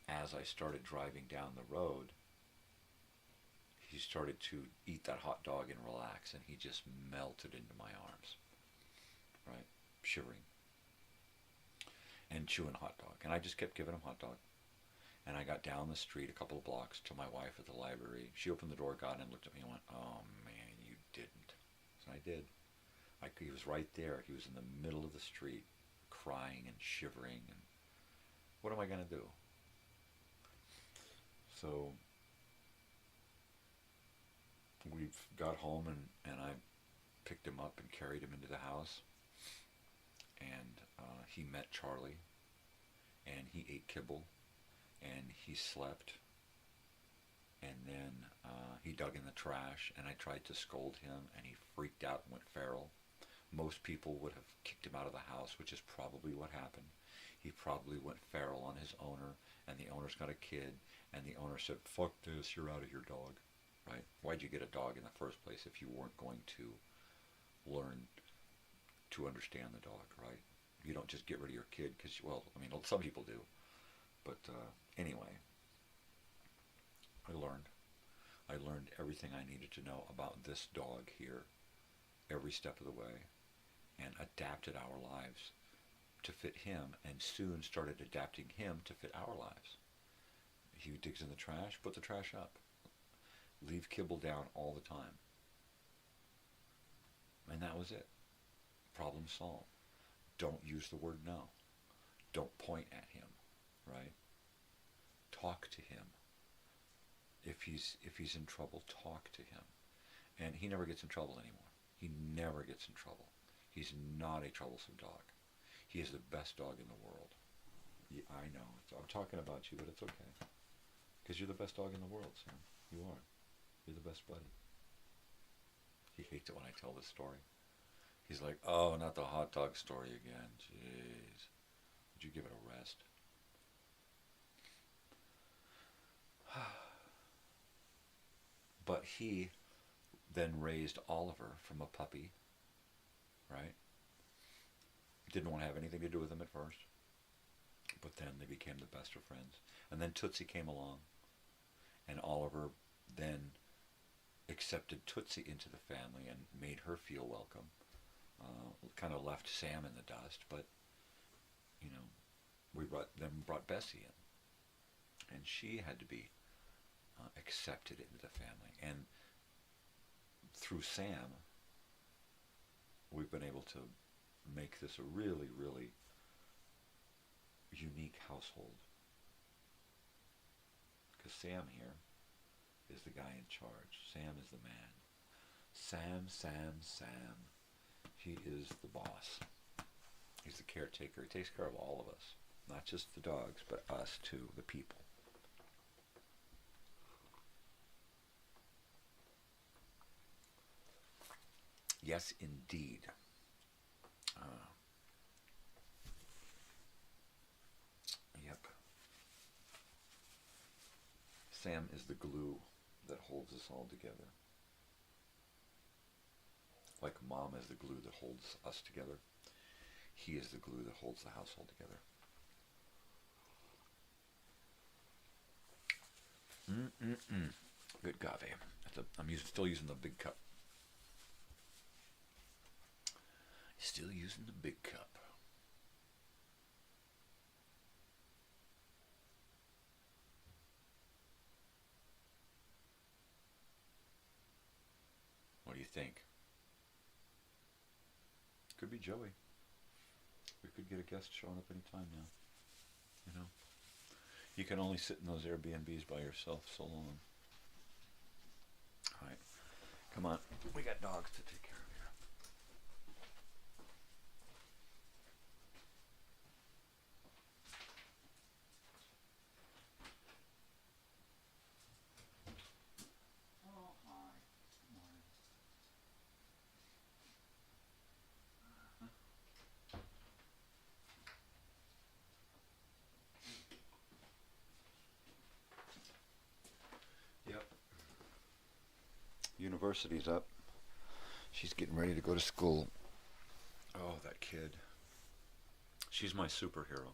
S12: as I started driving down the road, he started to eat that hot dog and relax, and he just melted into my arms, right, shivering and chewing hot dog. And I just kept giving him hot dog. And I got down the street a couple of blocks to my wife at the library. She opened the door, got in, looked at me and went, oh man, you didn't. So I did. He was right there. He was in the middle of the street, crying and shivering. And what am I going to do? So we got home, and I picked him up and carried him into the house. And he met Charlie, and he ate kibble, and he slept. And then he dug in the trash, and I tried to scold him, and he freaked out and went feral. Most people would have kicked him out of the house, which is probably what happened. He probably went feral on his owner, and the owner's got a kid, and the owner said, fuck this, you're out of here, dog. Right? Why'd you get a dog in the first place if you weren't going to learn to understand the dog, right? You don't just get rid of your kid because, well, I mean, some people do. But anyway, I learned everything I needed to know about this dog here every step of the way, and adapted our lives to fit him, and soon started adapting him to fit our lives. He digs in the trash, put the trash up. Leave kibble down all the time. And that was it. Problem solved. Don't use the word no. Don't point at him, right? Talk to him. If he's in trouble, talk to him. And he never gets in trouble anymore. He never gets in trouble. He's not a troublesome dog. He is the best dog in the world. Yeah, I know. I'm talking about you, but it's okay. Because you're the best dog in the world, Sam. You are. You're the best buddy. He hates it when I tell this story. He's like, oh, not the hot dog story again. Jeez. Would you give it a rest? But he then raised Oliver from a puppy, right? Didn't want to have anything to do with him at first. But then they became the best of friends. And then Tootsie came along. And Oliver then accepted Tootsie into the family and made her feel welcome. Kind of left Sam in the dust, but, you know, we brought Bessie in. And she had to be accepted into the family. And through Sam, we've been able to make this a really, really unique household. Because Sam here is the guy in charge. Sam is the man. Sam. He is the boss. He's the caretaker. He takes care of all of us. Not just the dogs, but us too, the people. Yes, indeed. Yep. Sam is the glue that holds us all together. Like Mom is the glue that holds us together. He is the glue that holds the household together. Good coffee. I'm still using the big cup. Still using the big cup. What do you think? Could be Joey. We could get a guest showing up any time now. You know? You can only sit in those Airbnbs by yourself so long. Alright. Come on. We got dogs to take care of here. Oh, hi. Good morning. Yep. University's up. She's getting ready to go to school. Oh, that kid. She's my superhero.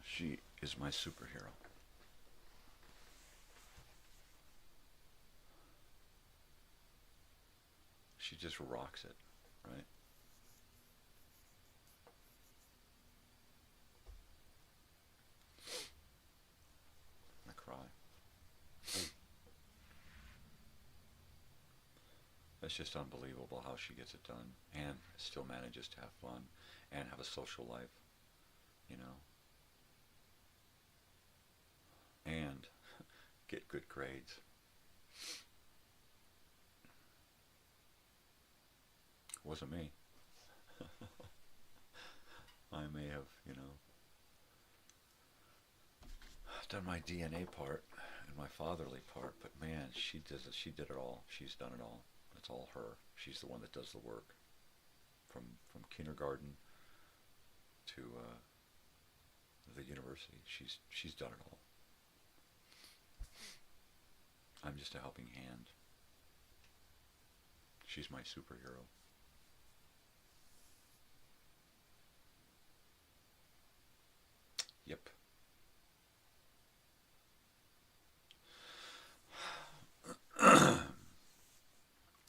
S12: She is my superhero. She just rocks it, right? I cry. It's just unbelievable how she gets it done and still manages to have fun and have a social life, you know, and get good grades. Wasn't me. I may have, you know, done my DNA part and my fatherly part, but man, she did it all. She's done it all. It's all her. She's the one that does the work. From kindergarten to the university. She's done it all. I'm just a helping hand. She's my superhero. Yep.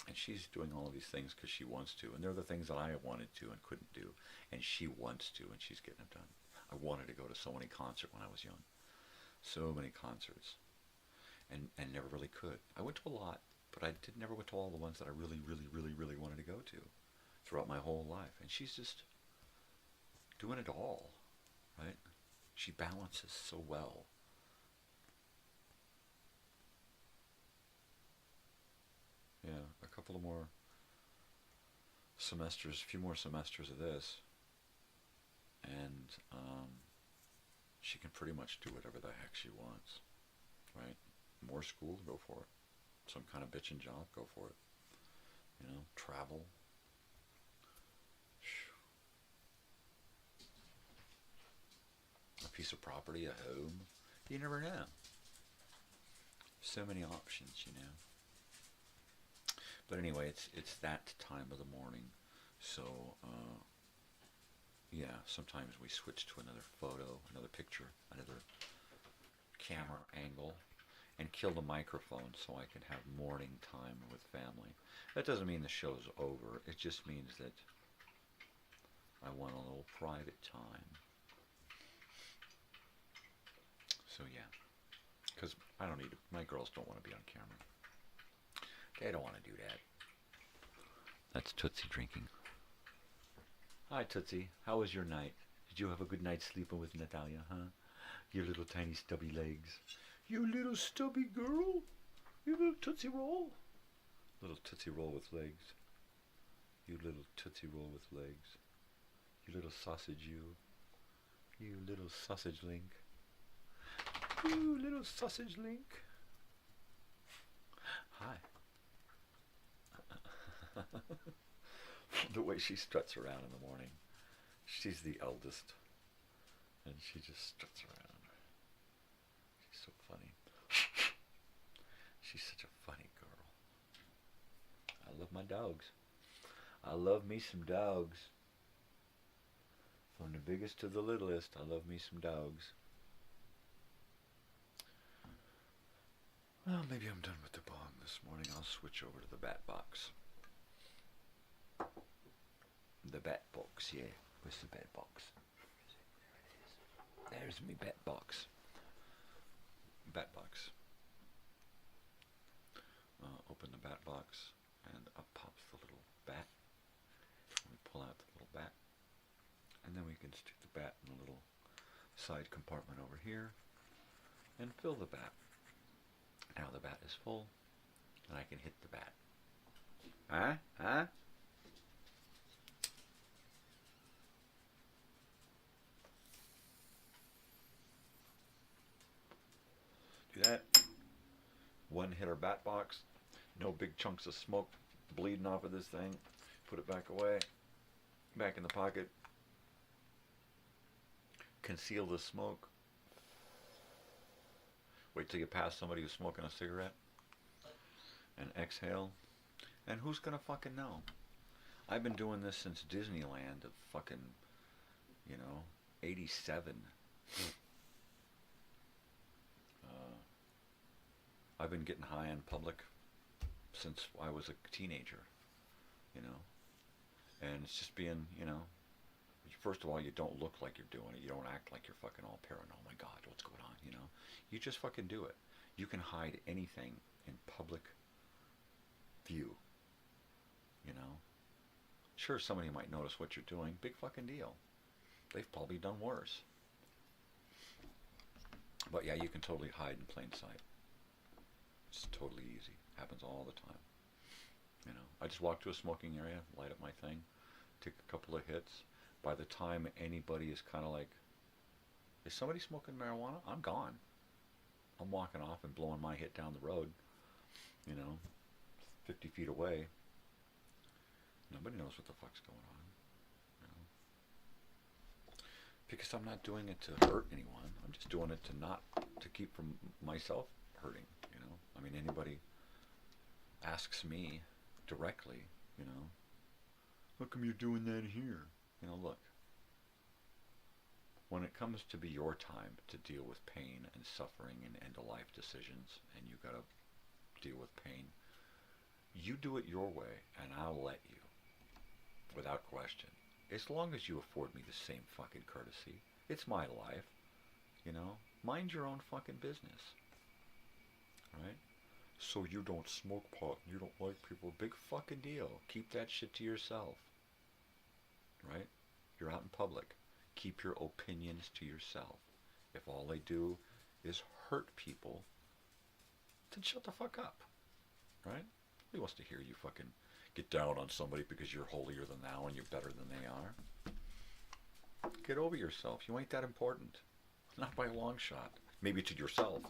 S12: And she's doing all of these things because she wants to, and they're the things that I wanted to and couldn't do, and she wants to, and she's getting it done. I wanted to go to so many concerts when I was young, so many concerts, and never really could. I went to a lot, but I never went to all the ones that I really, really, really, really wanted to go to throughout my whole life. And she's just doing it all, right? She balances so well. Yeah, a couple of more semesters, a few more semesters of this, and she can pretty much do whatever the heck she wants, right? More school, go for it. Some kind of bitchin' job, go for it. You know, travel. A piece of property, a home. You never know. So many options, you know. But anyway, it's that time of the morning, so yeah, sometimes we switch to another photo, another picture, another camera angle, and kill the microphone so I can have morning time with family. That doesn't mean the show's over. It just means that I want a little private time. So yeah, because I don't need it. My girls don't want to be on camera. They don't want to do that. That's Tootsie drinking. Hi, Tootsie. How was your night? Did you have a good night sleeping with Natalia, huh? Your little tiny stubby legs. You little stubby girl. You little Tootsie Roll. Little Tootsie Roll with legs. You little Tootsie Roll with legs. You little sausage, you. You little sausage link. You little sausage link. Hi. The way she struts around in the morning. She's the eldest, and she just struts around. She's so funny. She's such a funny girl. I love my dogs. I love me some dogs. From the biggest to the littlest, I love me some dogs. Well, maybe I'm done with the bong this morning. I'll switch over to the bat box. The bat box, yeah. Where's the bat box? There it is. There's me bat box. Bat box. Open the bat box, and up pops the little bat. We pull out the little bat, and then we can stick the bat in a little side compartment over here, and fill the bat. Now the bat is full, and I can hit the bat. Huh? Huh? Do that. One hitter bat box. No big chunks of smoke bleeding off of this thing. Put it back away. Back in the pocket. Conceal the smoke. Wait till you pass somebody who's smoking a cigarette. And exhale. And who's gonna fucking know? I've been doing this since Disneyland of fucking, 87. I've been getting high in public since I was a teenager, and it's just being, first of all, you don't look like you're doing it. You don't act like you're fucking all paranoid. Oh my God, what's going on, You just fucking do it. You can hide anything in public view, Sure, somebody might notice what you're doing. Big fucking deal. They've probably done worse. But yeah, you can totally hide in plain sight. It's totally easy. Happens all the time. I just walk to a smoking area, light up my thing, take a couple of hits. By the time anybody is kind of like, is somebody smoking marijuana? I'm gone. I'm walking off and blowing my hit down the road, 50 feet away. Nobody knows what the fuck's going on. Because I'm not doing it to hurt anyone. I'm just doing it to keep from myself hurting, I mean, anybody asks me directly, how come you're doing that here? Look, when it comes to be your time to deal with pain and suffering and end-of-life decisions, and you gotta deal with pain, You do it your way, and I'll let you, without question. As long as you afford me the same fucking courtesy. It's my life, you know? Mind your own fucking business, right? So you don't smoke pot and you don't like people. Big fucking deal. Keep that shit to yourself, right? You're out in public. Keep your opinions to yourself. If all they do is hurt people, then shut the fuck up, right? Nobody wants to hear you fucking get down on somebody because you're holier than thou and you're better than they are. Get over yourself. You ain't that important. Not by a long shot. Maybe to yourself.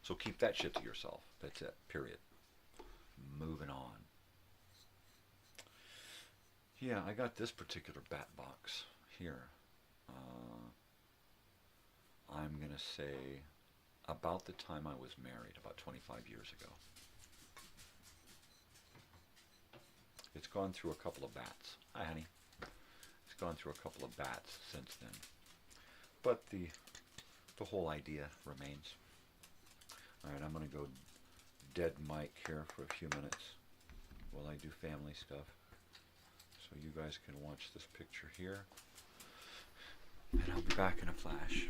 S12: So keep that shit to yourself. That's it. Period. Moving on. Yeah, I got this particular bat box here. I'm going to say about the time I was married, about 25 years ago. It's gone through a couple of bats. Hi, honey. It's gone through a couple of bats since then. But the whole idea remains. All right, I'm going to go dead mic here for a few minutes while I do family stuff. So you guys can watch this picture here. And I'll be back in a flash.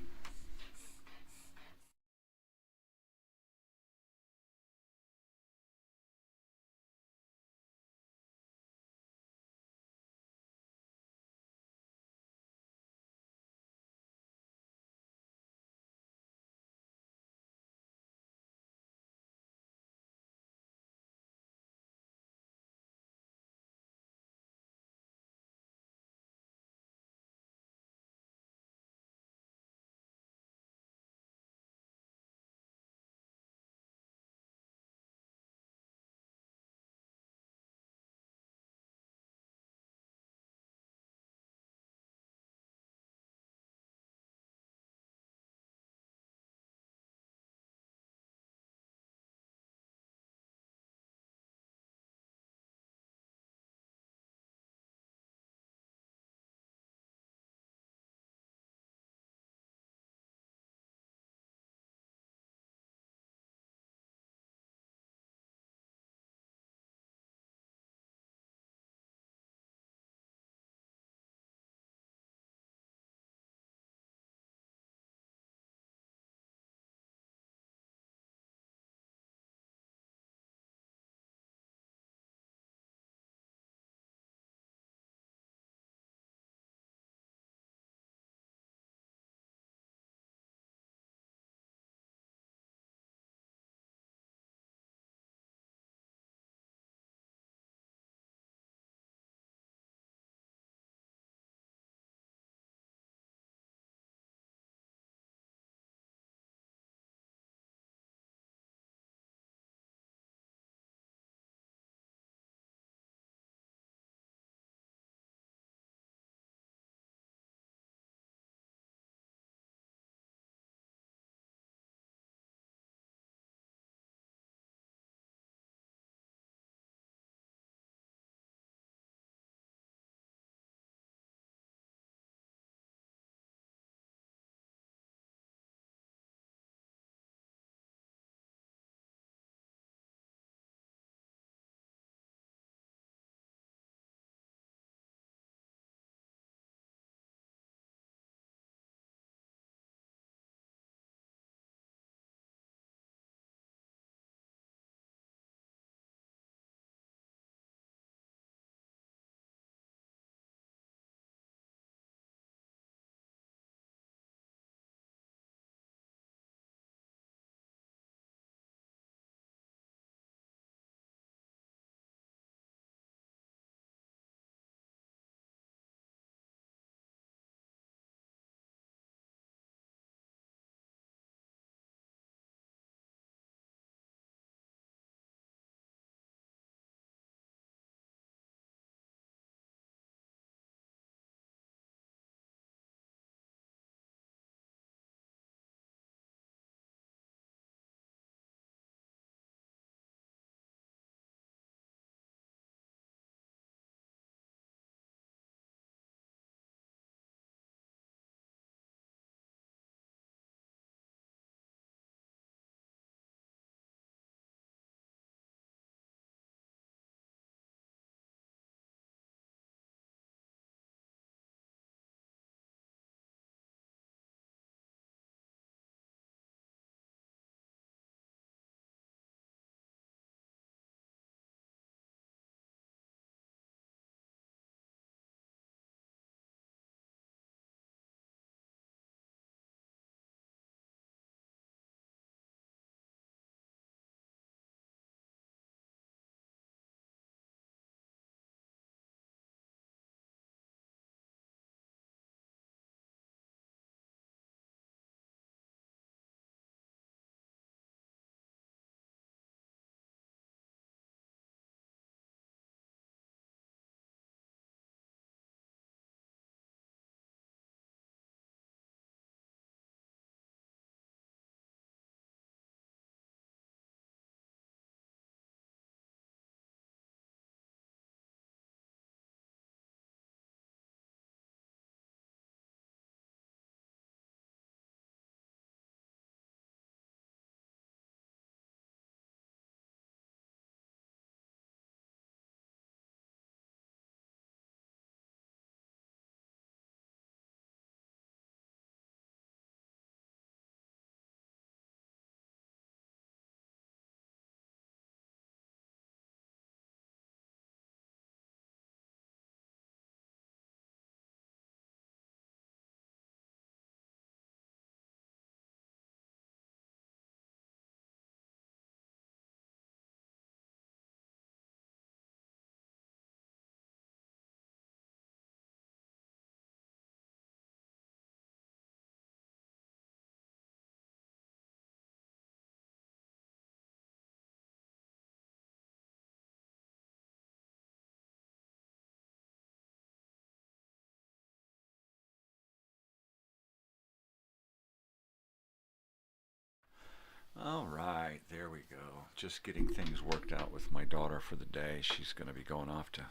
S12: All right, there we go. Just getting things worked out with my daughter for the day. She's going to be going off to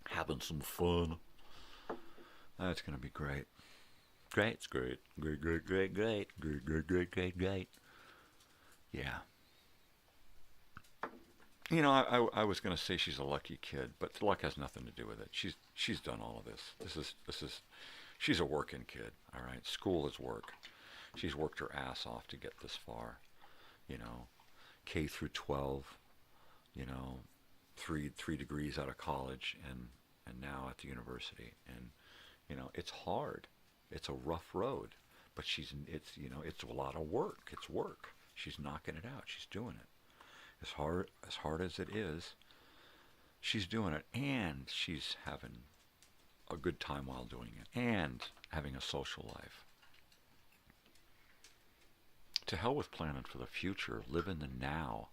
S12: having some fun. That's going to be great. Great, it's great. Great, great, great, great. Great, great, great, great, great. Yeah. You know, I was going to say she's a lucky kid, but luck has nothing to do with it. She's done all of this. She's a working kid, all right? School is work. She's worked her ass off to get this far. You know, K through 12, you know, three degrees out of college and now at the university. And, you know, it's hard. It's a rough road, but it's a lot of work. It's work. She's knocking it out. She's doing it. As hard as it is, she's doing it, and she's having a good time while doing it, and having a social life. To hell with planning for the future. Live in the now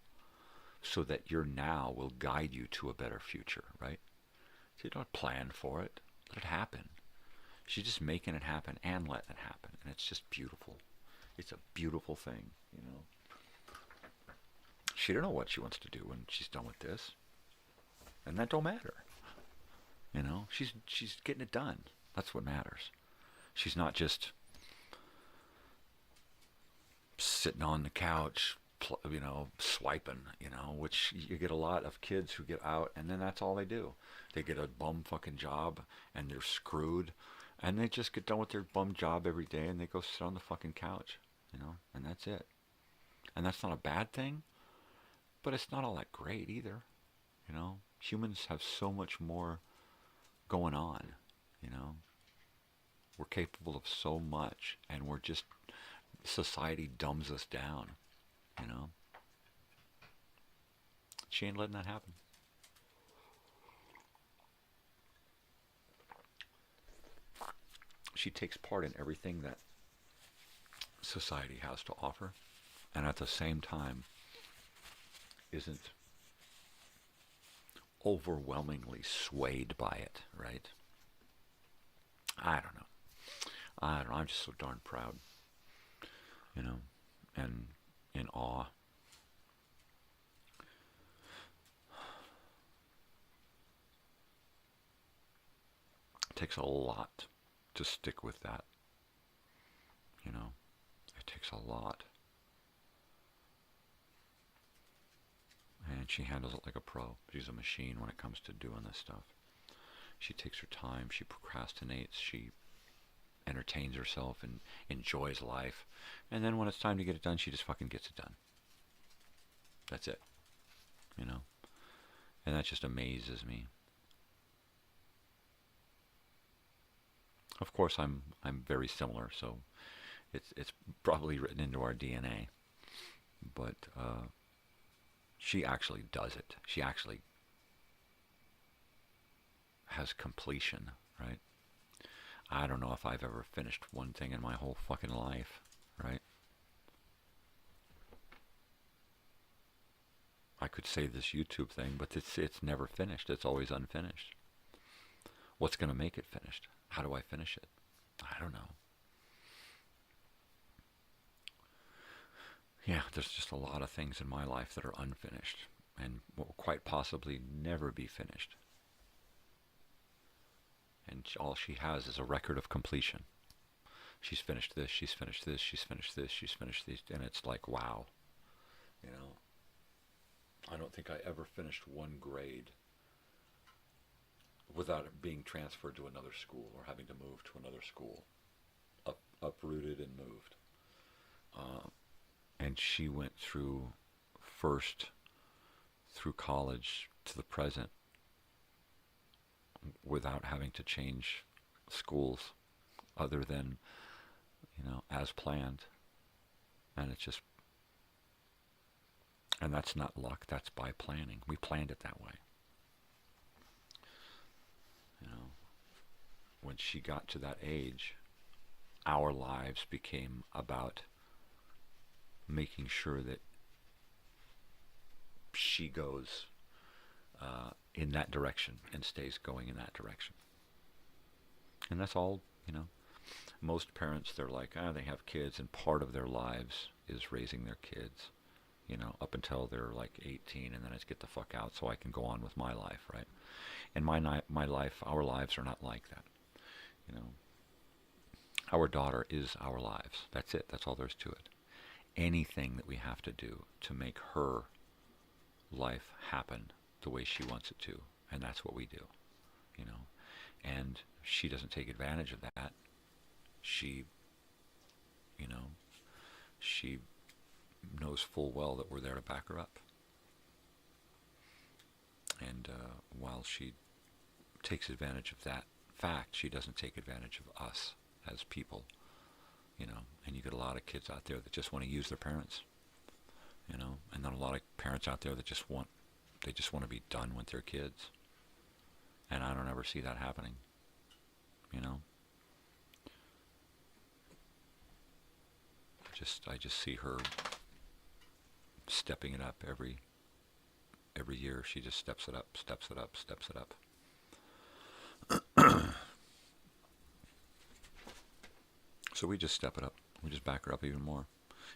S12: so that your now will guide you to a better future, right? So you don't plan for it. Let it happen. She's just making it happen and letting it happen. And it's just beautiful. It's a beautiful thing, you know. She don't know what she wants to do when she's done with this. And that don't matter. You know, she's getting it done. That's what matters. She's not just sitting on the couch, you know, swiping, you know, which you get a lot of kids who get out and then that's all they do. They get a bum fucking job and they're screwed and they just get done with their bum job every day and they go sit on the fucking couch, you know, and that's it. And that's not a bad thing, but it's not all that great either, you know. Humans have so much more going on, you know. We're capable of so much and we're just, society dumbs us down, you know. She ain't letting that happen. She takes part in everything that society has to offer, and at the same time isn't overwhelmingly swayed by it, right? I don't know. I'm just so darn proud, you know, and in awe. It takes a lot to stick with that, you know. It takes a lot. And she handles it like a pro. She's a machine when it comes to doing this stuff. She takes her time, she procrastinates, she entertains herself and enjoys life. And then when it's time to get it done, she just fucking gets it done. That's it. You know? And that just amazes me. Of course, I'm very similar, so it's probably written into our DNA. But she actually does it. She actually has completion, right? I don't know if I've ever finished one thing in my whole fucking life, right? I could say this YouTube thing, but it's never finished. It's always unfinished. What's going to make it finished? How do I finish it? I don't know. Yeah, there's just a lot of things in my life that are unfinished and will quite possibly never be finished. And all she has is a record of completion. She's finished this, she's finished this, she's finished this, she's finished these, and it's like, wow. You know, I don't think I ever finished one grade without it being transferred to another school or having to move to another school. Uprooted and moved. And she went through college to the present without having to change schools other than, you know, as planned. And it's just, and that's not luck, that's by planning. We planned it that way. You know, when she got to that age, our lives became about making sure that she goes in that direction and stays going in that direction. And that's all, you know. Most parents, they're like, they have kids, and part of their lives is raising their kids, up until they're like 18, and then it's get the fuck out so I can go on with my life, right? And my life, our lives are not like that, Our daughter is our lives. That's it. That's all there is to it. Anything that we have to do to make her life happen the way she wants it to, and that's what we do, And she doesn't take advantage of that. She knows full well that we're there to back her up. And while she takes advantage of that fact, she doesn't take advantage of us as people, And you get a lot of kids out there that just want to use their parents, And then a lot of parents out there that just want to be done with their kids. And I don't ever see that happening, I just see her stepping it up every year. She just steps it up. So we just step it up. We just back her up even more.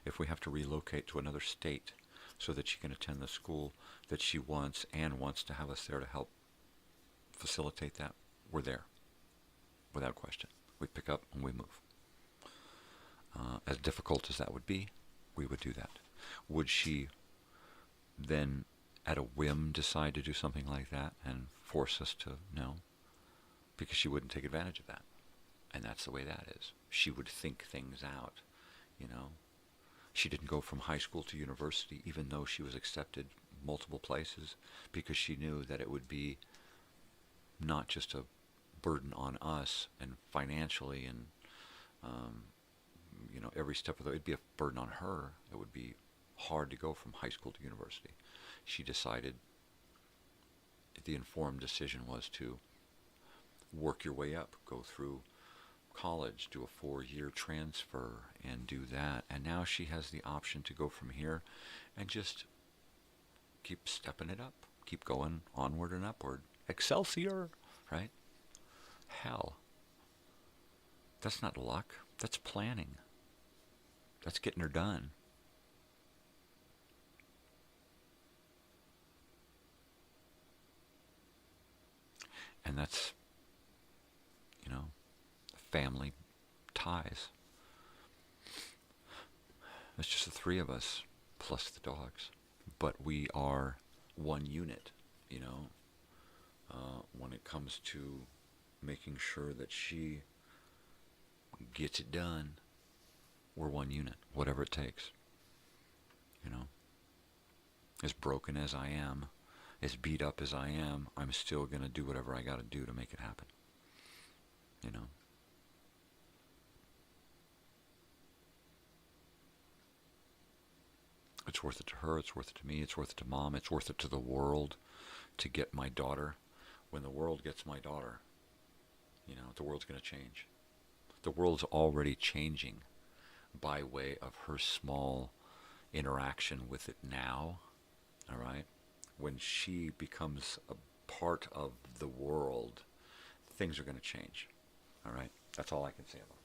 S12: If we have to relocate to another state so that she can attend the school that she wants and wants to have us there to help facilitate that, we're there. Without question. We pick up and we move. As difficult as that would be, we would do that. Would she then, at a whim, decide to do something like that and force us to? No. Because she wouldn't take advantage of that. And that's the way that is. She would think things out, She didn't go from high school to university, even though she was accepted multiple places, because she knew that it would be not just a burden on us and financially and, every step of the way, it'd be a burden on her. It would be hard to go from high school to university. She decided, the informed decision was to work your way up, go through college, do a 4-year transfer, and do that. And now she has the option to go from here and just keep stepping it up, keep going onward and upward. Excelsior, right? Hell. That's not luck. That's planning. That's getting her done. And that's, family ties. It's just the three of us, plus the dogs. But we are one unit, when it comes to making sure that she gets it done. We're one unit, whatever it takes. As broken as I am, as beat up as I am, I'm still going to do whatever I got to do to make it happen. It's worth it to her, it's worth it to me, it's worth it to Mom, it's worth it to the world to get my daughter. When the world gets my daughter, the world's going to change. The world's already changing by way of her small interaction with it now, all right? When she becomes a part of the world, things are going to change, all right? That's all I can say about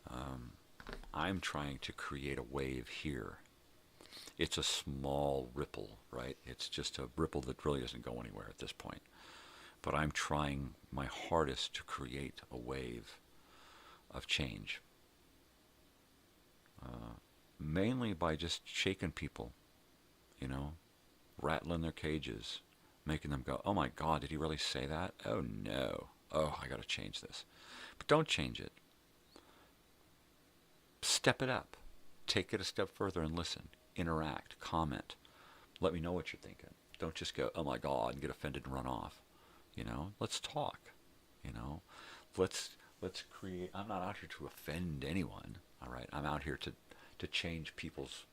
S12: that. I'm trying to create a wave here. It's a small ripple, right? It's just a ripple that really doesn't go anywhere at this point. But I'm trying my hardest to create a wave of change. Mainly by just shaking people, rattling their cages, making them go, oh my God, did he really say that? Oh no. Oh, I got to change this. But don't change it. Step it up. Take it a step further and listen. Interact. Comment. Let me know what you're thinking. Don't just go, oh my God, and get offended and run off. Let's talk. Let's create. I'm not out here to offend anyone. All right. I'm out here to change people's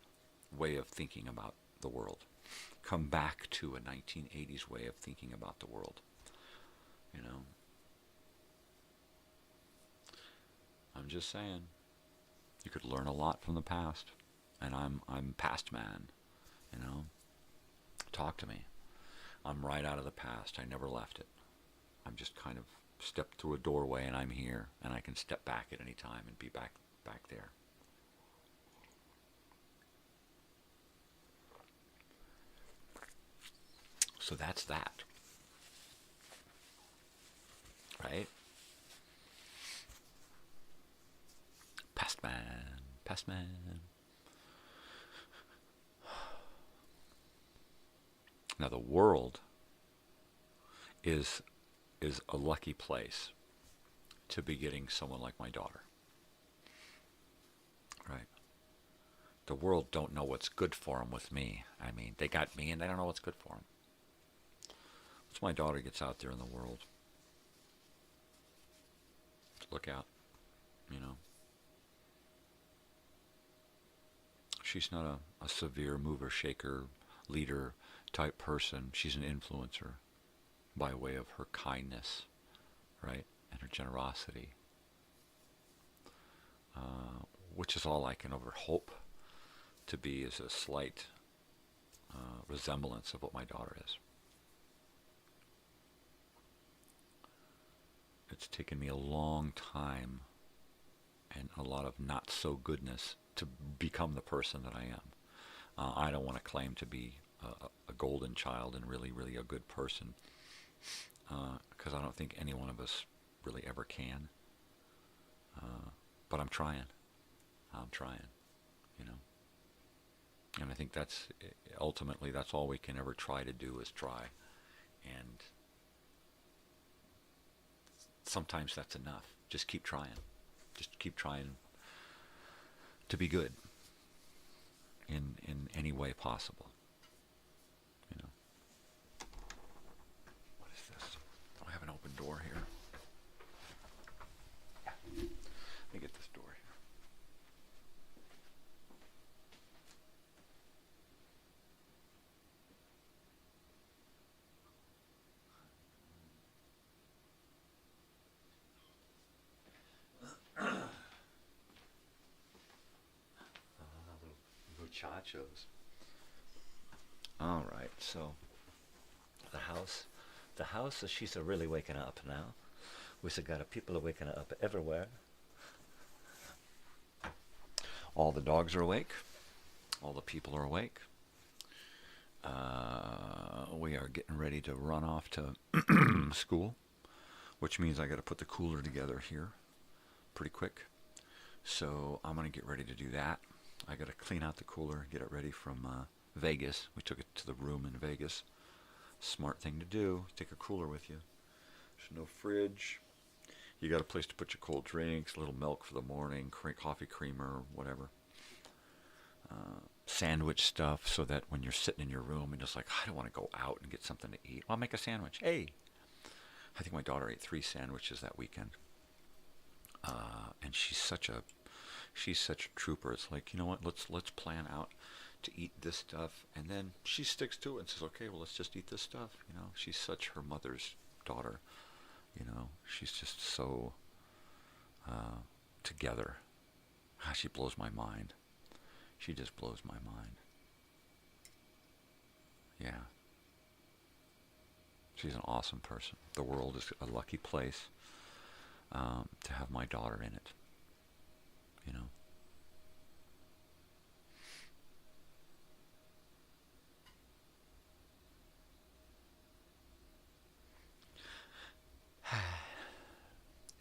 S12: way of thinking about the world. Come back to a 1980s way of thinking about the world. I'm just saying. You could learn a lot from the past, and I'm past man, Talk to me. I'm right out of the past. I never left it. I'm just kind of step through a doorway and I'm here, and I can step back at any time and be back there. So that's that. Right? Past man. Now the world is a lucky place to be getting someone like my daughter. Right? The world don't know what's good for them with me. I mean, they got me and they don't know what's good for them. Once my daughter gets out there in the world, look out, you know. She's not a severe mover, shaker, leader type person. She's an influencer by way of her kindness, right, and her generosity, which is all I can ever hope to be, is a slight resemblance of what my daughter is. It's taken me a long time and a lot of not so goodness to become the person that I am. I don't want to claim to be a golden child and really, really a good person, because I don't think any one of us really ever can. But I'm trying, you know. And I think that's, ultimately, that's all we can ever try to do, is try. And sometimes that's enough. Just keep trying. Just keep trying to be good in any way possible. You know. What is this? Oh, I have an open door here. Yeah. Let me get this door here. Muchachos. All right, so the house, she's really waking up now. We still got people are waking up everywhere. All the dogs are awake. All the people are awake. We are getting ready to run off to school, which means I got to put the cooler together here pretty quick. So I'm going to get ready to do that. I got to clean out the cooler, get it ready from Vegas. We took it to the room in Vegas. Smart thing to do. Take a cooler with you. There's no fridge. You got a place to put your cold drinks, a little milk for the morning, coffee creamer, whatever. Sandwich stuff, so that when you're sitting in your room and just like, I don't want to go out and get something to eat, I'll make a sandwich. Hey, I think my daughter ate 3 sandwiches that weekend. And she's such a trooper. It's like, you know what, let's plan out to eat this stuff, and then she sticks to it and says, okay, well, let's just eat this stuff. You know, she's such her mother's daughter. You know, she's just so together. She blows my mind. She just blows my mind. Yeah. She's an awesome person. The world is a lucky place to have my daughter in it. You know.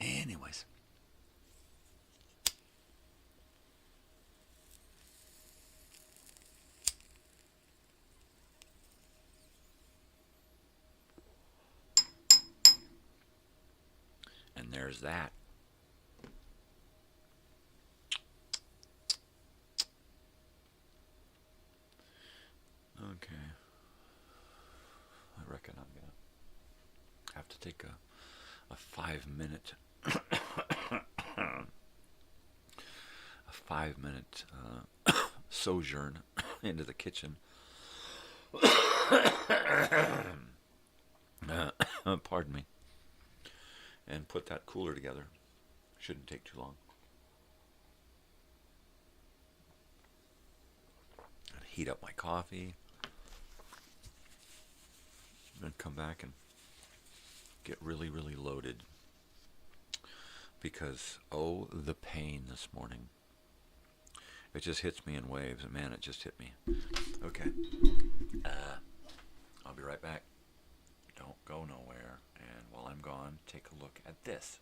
S12: Anyways. And there's that. Okay. I reckon I'm going to have to take a 5-minute sojourn into the kitchen. Pardon me. And put that cooler together. Shouldn't take too long. And heat up my coffee. Then come back and get really, really loaded because, oh, the pain this morning. It just hits me in waves, and man, it just hit me. Okay. I'll be right back. Don't go nowhere. And while I'm gone, take a look at this.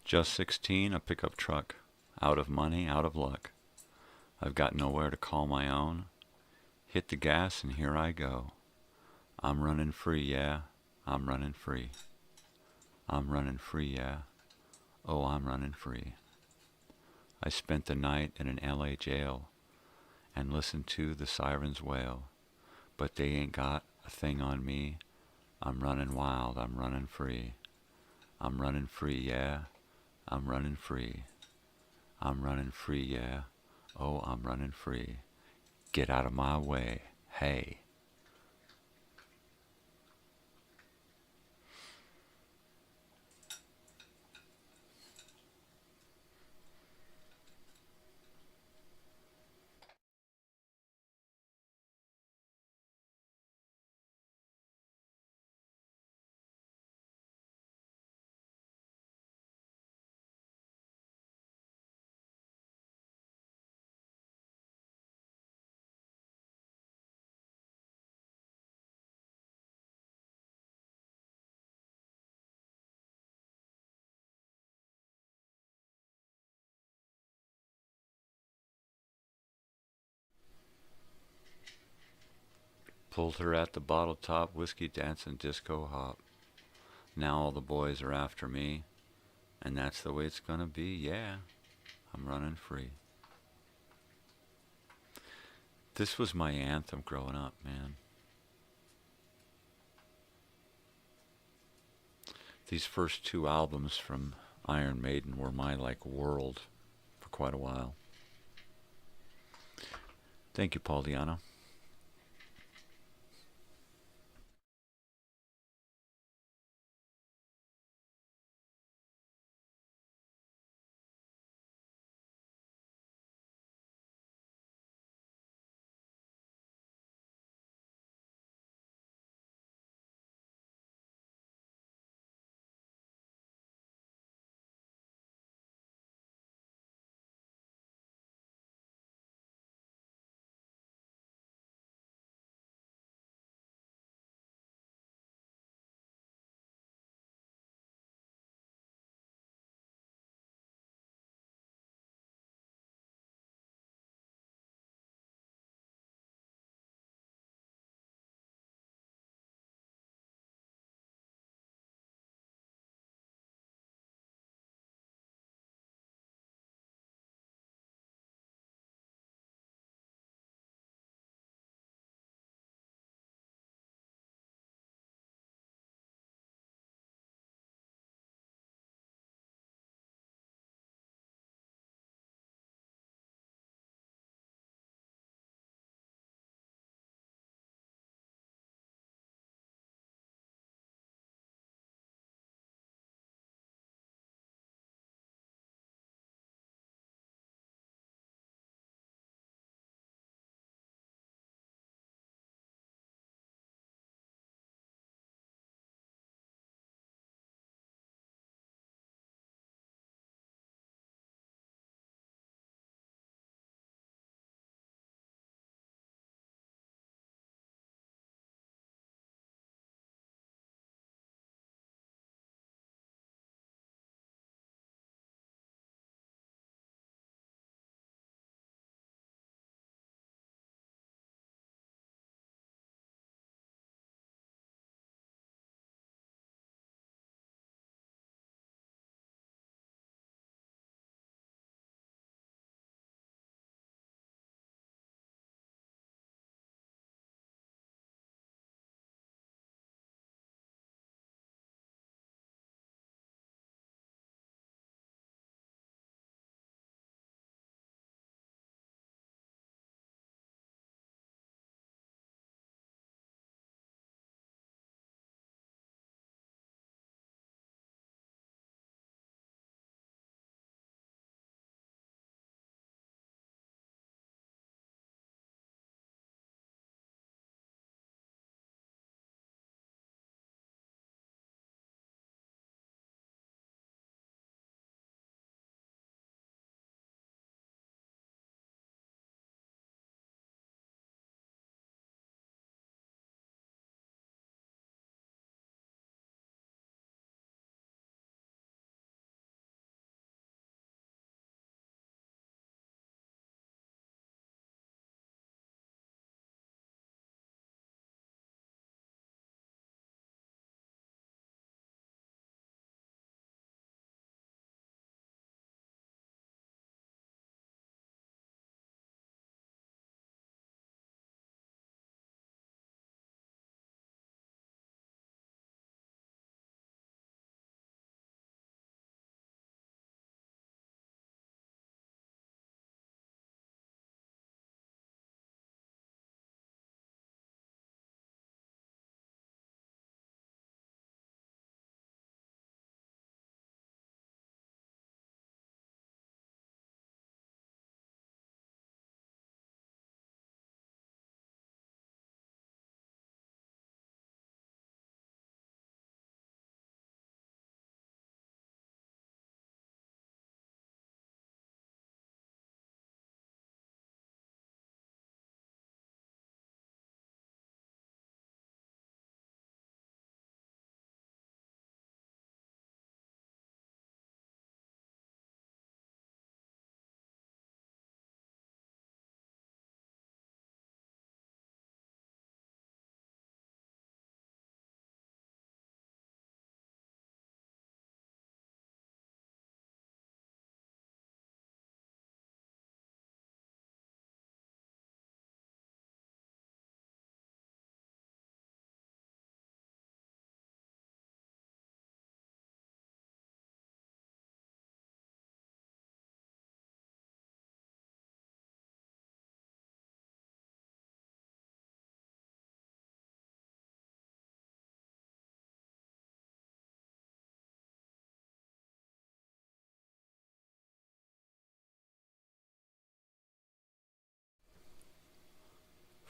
S12: Just 16, a pickup truck. Out of money, out of luck. I've got nowhere to call my own. Hit the gas and here I go. I'm running free, yeah. I'm running free. I'm running free, yeah. Oh, I'm running free. I spent the night in an LA jail and listened to the sirens wail. But they ain't got a thing on me. I'm running wild, I'm running free. I'm running free, yeah. I'm running free. I'm running free, yeah. Oh, I'm running free. Get out of my way, hey. Pulled her at the bottle top, whiskey dancing disco hop. Now all the boys are after me, and that's the way it's gonna be, yeah. I'm running free. This was my anthem growing up, man. These first two albums from Iron Maiden were my, world for quite a while. Thank you, Paul Diano.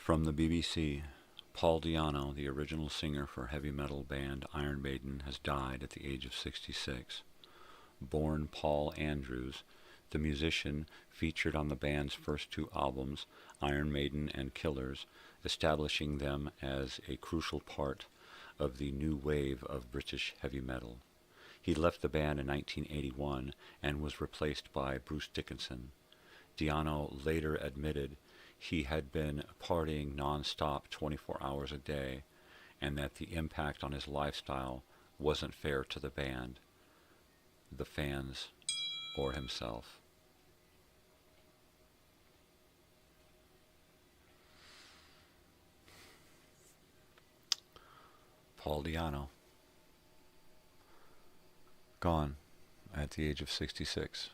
S12: From the BBC, Paul Di'Anno, the original singer for heavy metal band Iron Maiden, has died at the age of 66. Born Paul Andrews, the musician featured on the band's first two albums, Iron Maiden and Killers, establishing them as a crucial part of the new wave of British heavy metal. He left the band in 1981 and was replaced by Bruce Dickinson. Di'Anno later admitted he had been partying non-stop 24 hours a day, and that the impact on his lifestyle wasn't fair to the band, the fans, or himself. Paul Di'Anno, gone at the age of 66.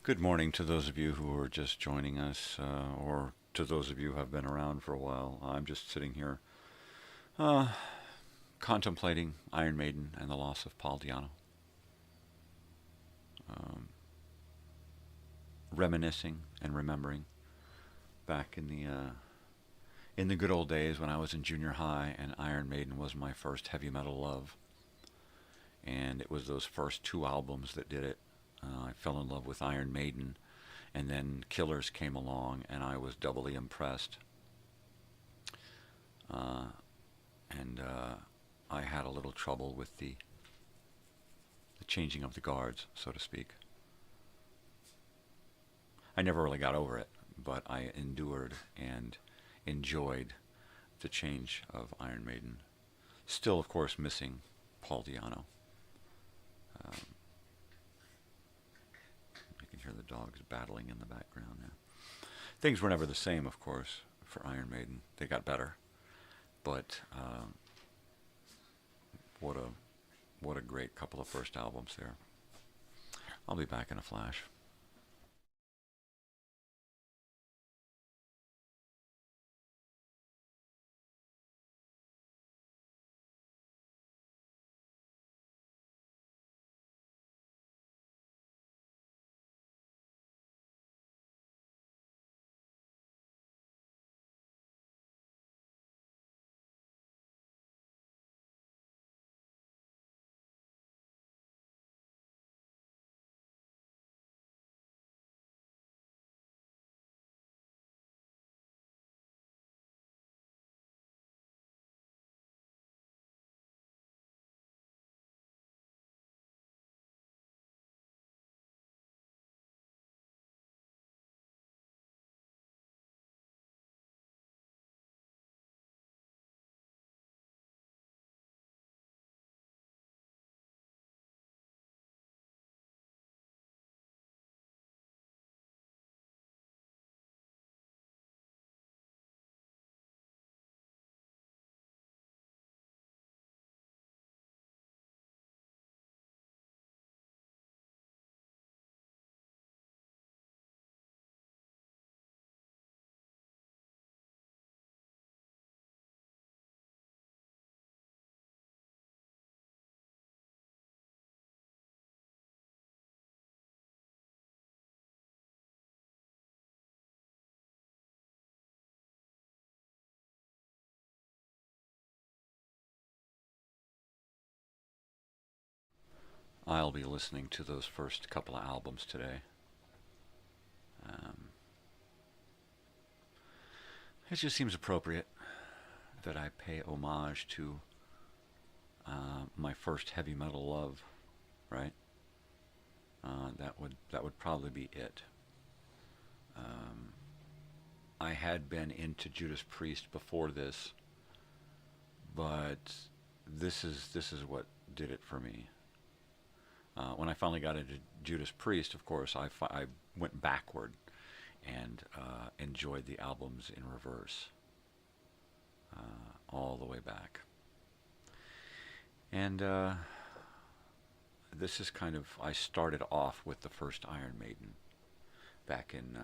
S12: Good morning to those of you who are just joining us, or to those of you who have been around for a while. I'm just sitting here contemplating Iron Maiden and the loss of Paul Di'Anno. Reminiscing and remembering back in the good old days when I was in junior high and Iron Maiden was my first heavy metal love. And it was those first two albums that did it. I fell in love with Iron Maiden, and then Killers came along, and I was doubly impressed. And I had a little trouble with the changing of the guards, so to speak. I never really got over it, but I endured and enjoyed the change of Iron Maiden. Still, of course, missing Paul Di'Anno. hear the dogs battling in the background now. Things were never the same, of course, for Iron Maiden. They got better. But what a great couple of first albums there. I'll be back in a flash. I'll be listening to those first couple of albums today. It just seems appropriate that I pay homage to my first heavy metal love, right? That would probably be it. I had been into Judas Priest before this, but this is what did it for me. When I finally got into Judas Priest, of course, I went backward and enjoyed the albums in reverse, all the way back. And this is kind of, I started off with the first Iron Maiden back in,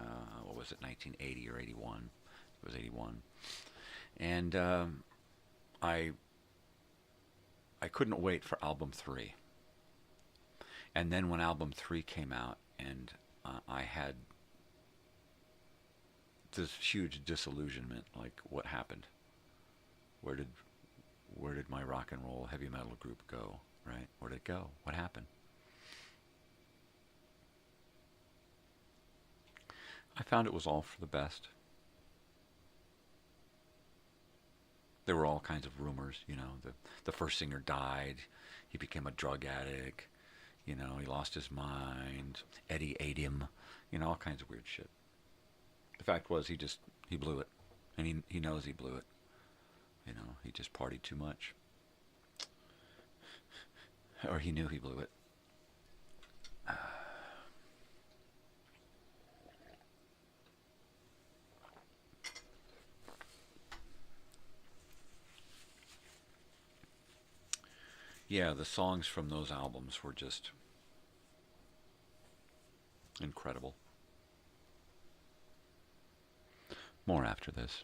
S12: 1980 or 81? It was 81. And I couldn't wait for album 3. And then when album 3 came out, and I had this huge disillusionment, like, what happened? Where did my rock and roll heavy metal group go, right? Where did it go? What happened? I found it was all for the best. There were all kinds of rumors, the first singer died, he became a drug addict, he lost his mind, Eddie ate him, all kinds of weird shit. The fact was he blew it, and he knows he blew it. He just partied too much. Or he knew he blew it. Yeah, the songs from those albums were just incredible. More after this.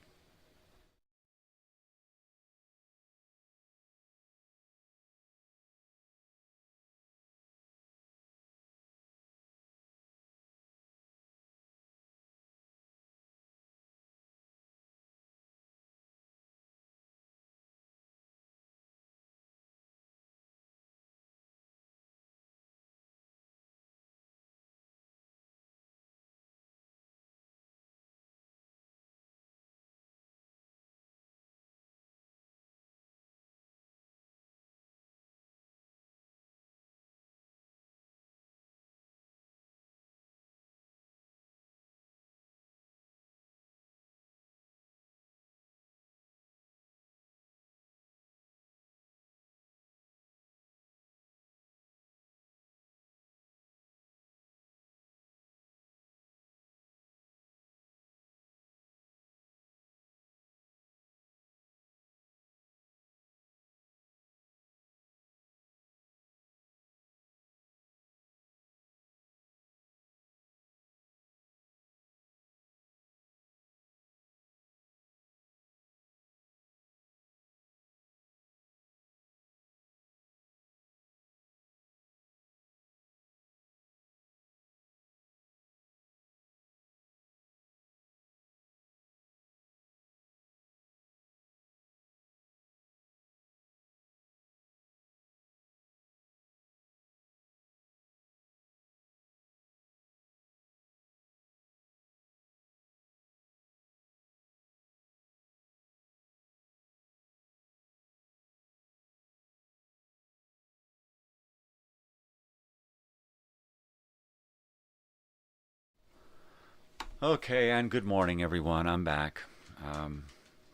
S12: Okay, and good morning, everyone. I'm back.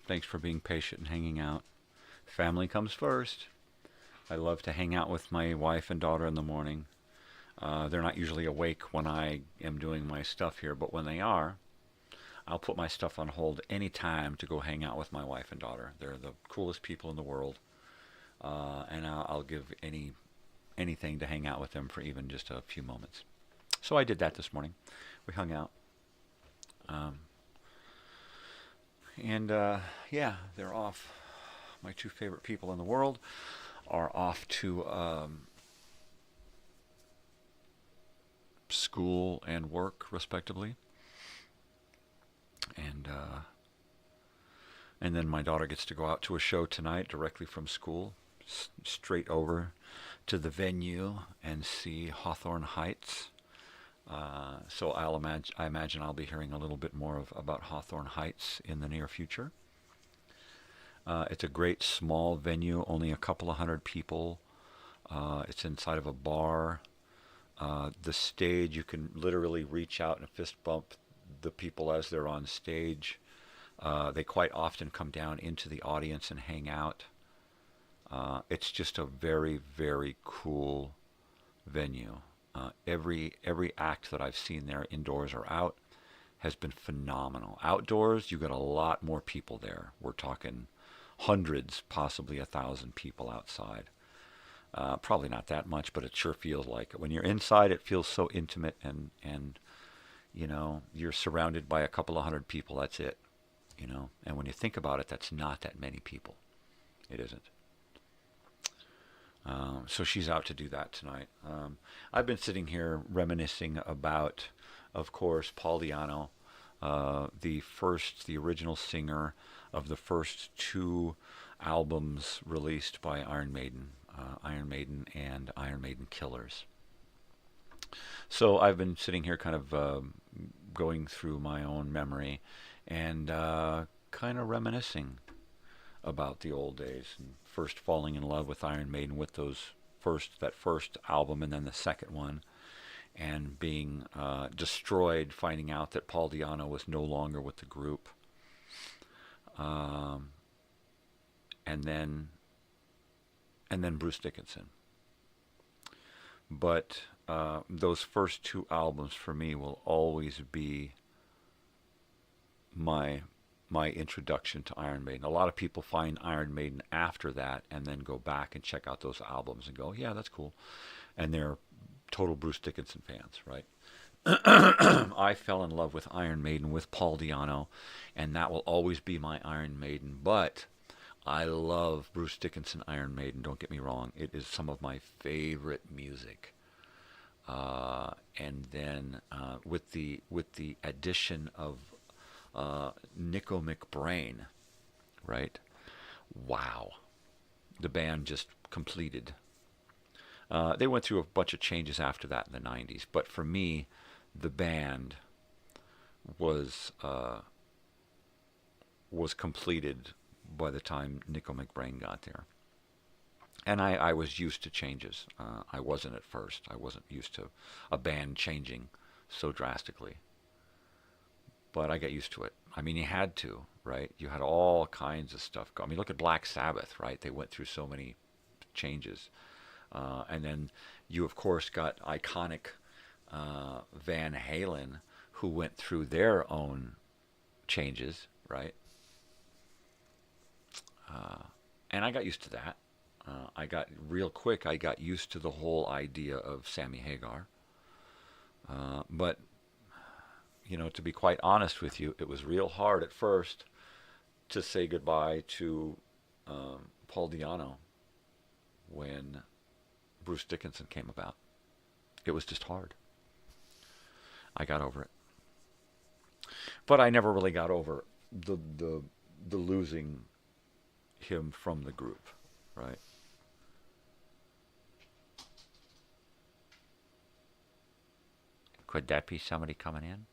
S12: Thanks for being patient and hanging out. Family comes first. I love to hang out with my wife and daughter in the morning. They're not usually awake when I am doing my stuff here, but when they are, I'll put my stuff on hold any time to go hang out with my wife and daughter. They're the coolest people in the world, and I'll give anything to hang out with them for even just a few moments. So I did that this morning. We hung out. Yeah, they're off. My two favorite people in the world are off to school and work, respectively. And then my daughter gets to go out to a show tonight directly from school, straight over to the venue and see Hawthorne Heights. So I imagine I'll be hearing a little bit more about Hawthorne Heights in the near future. It's a great small venue, only a couple of hundred people. It's inside of a bar. The stage, you can literally reach out and fist bump the people as they're on stage. They quite often come down into the audience and hang out. It's just a very, very cool venue. Every act that I've seen there, indoors or out, has been phenomenal. Outdoors, you got a lot more people there. We're talking hundreds, possibly 1,000 people outside. Probably not that much, but it sure feels like it. When you're inside, it feels so intimate, and you know, you're surrounded by a couple of hundred people. That's it, you know. And when you think about it, that's not that many people. It isn't. So she's out to do that tonight. I've been sitting here reminiscing about, of course, Paul Di'Anno, the original singer of the first two albums released by Iron Maiden and Iron Maiden Killers. So I've been sitting here kind of going through my own memory and kind of reminiscing about the old days, and first falling in love with Iron Maiden with that first album and then the second one, and being destroyed finding out that Paul Di'Anno was no longer with the group, and then Bruce Dickinson. But those first two albums for me will always be my introduction to Iron Maiden. A lot of people find Iron Maiden after that and then go back and check out those albums and go, yeah, that's cool. And they're total Bruce Dickinson fans, right? I fell in love with Iron Maiden with Paul Di'Anno, and that will always be my Iron Maiden. But I love Bruce Dickinson Iron Maiden, don't get me wrong. It is some of my favorite music. And then with the addition of Nico McBrain, right? Wow. The band just completed. They went through a bunch of changes after that in the 90s, but for me, the band was completed by the time Nico McBrain got there. And I was used to changes. I wasn't at first. I wasn't used to a band changing so drastically. But I got used to it. I mean, you had to, right? You had all kinds of stuff going. I mean, look at Black Sabbath, right? They went through so many changes. And then you, of course, got iconic Van Halen, who went through their own changes, right? And I got used to that. I got used to the whole idea of Sammy Hagar. But you know, to be quite honest with you, it was real hard at first to say goodbye to Paul Di'Anno when Bruce Dickinson came about. It was just hard. I got over it. But I never really got over the losing him from the group, right? Could that be somebody coming in?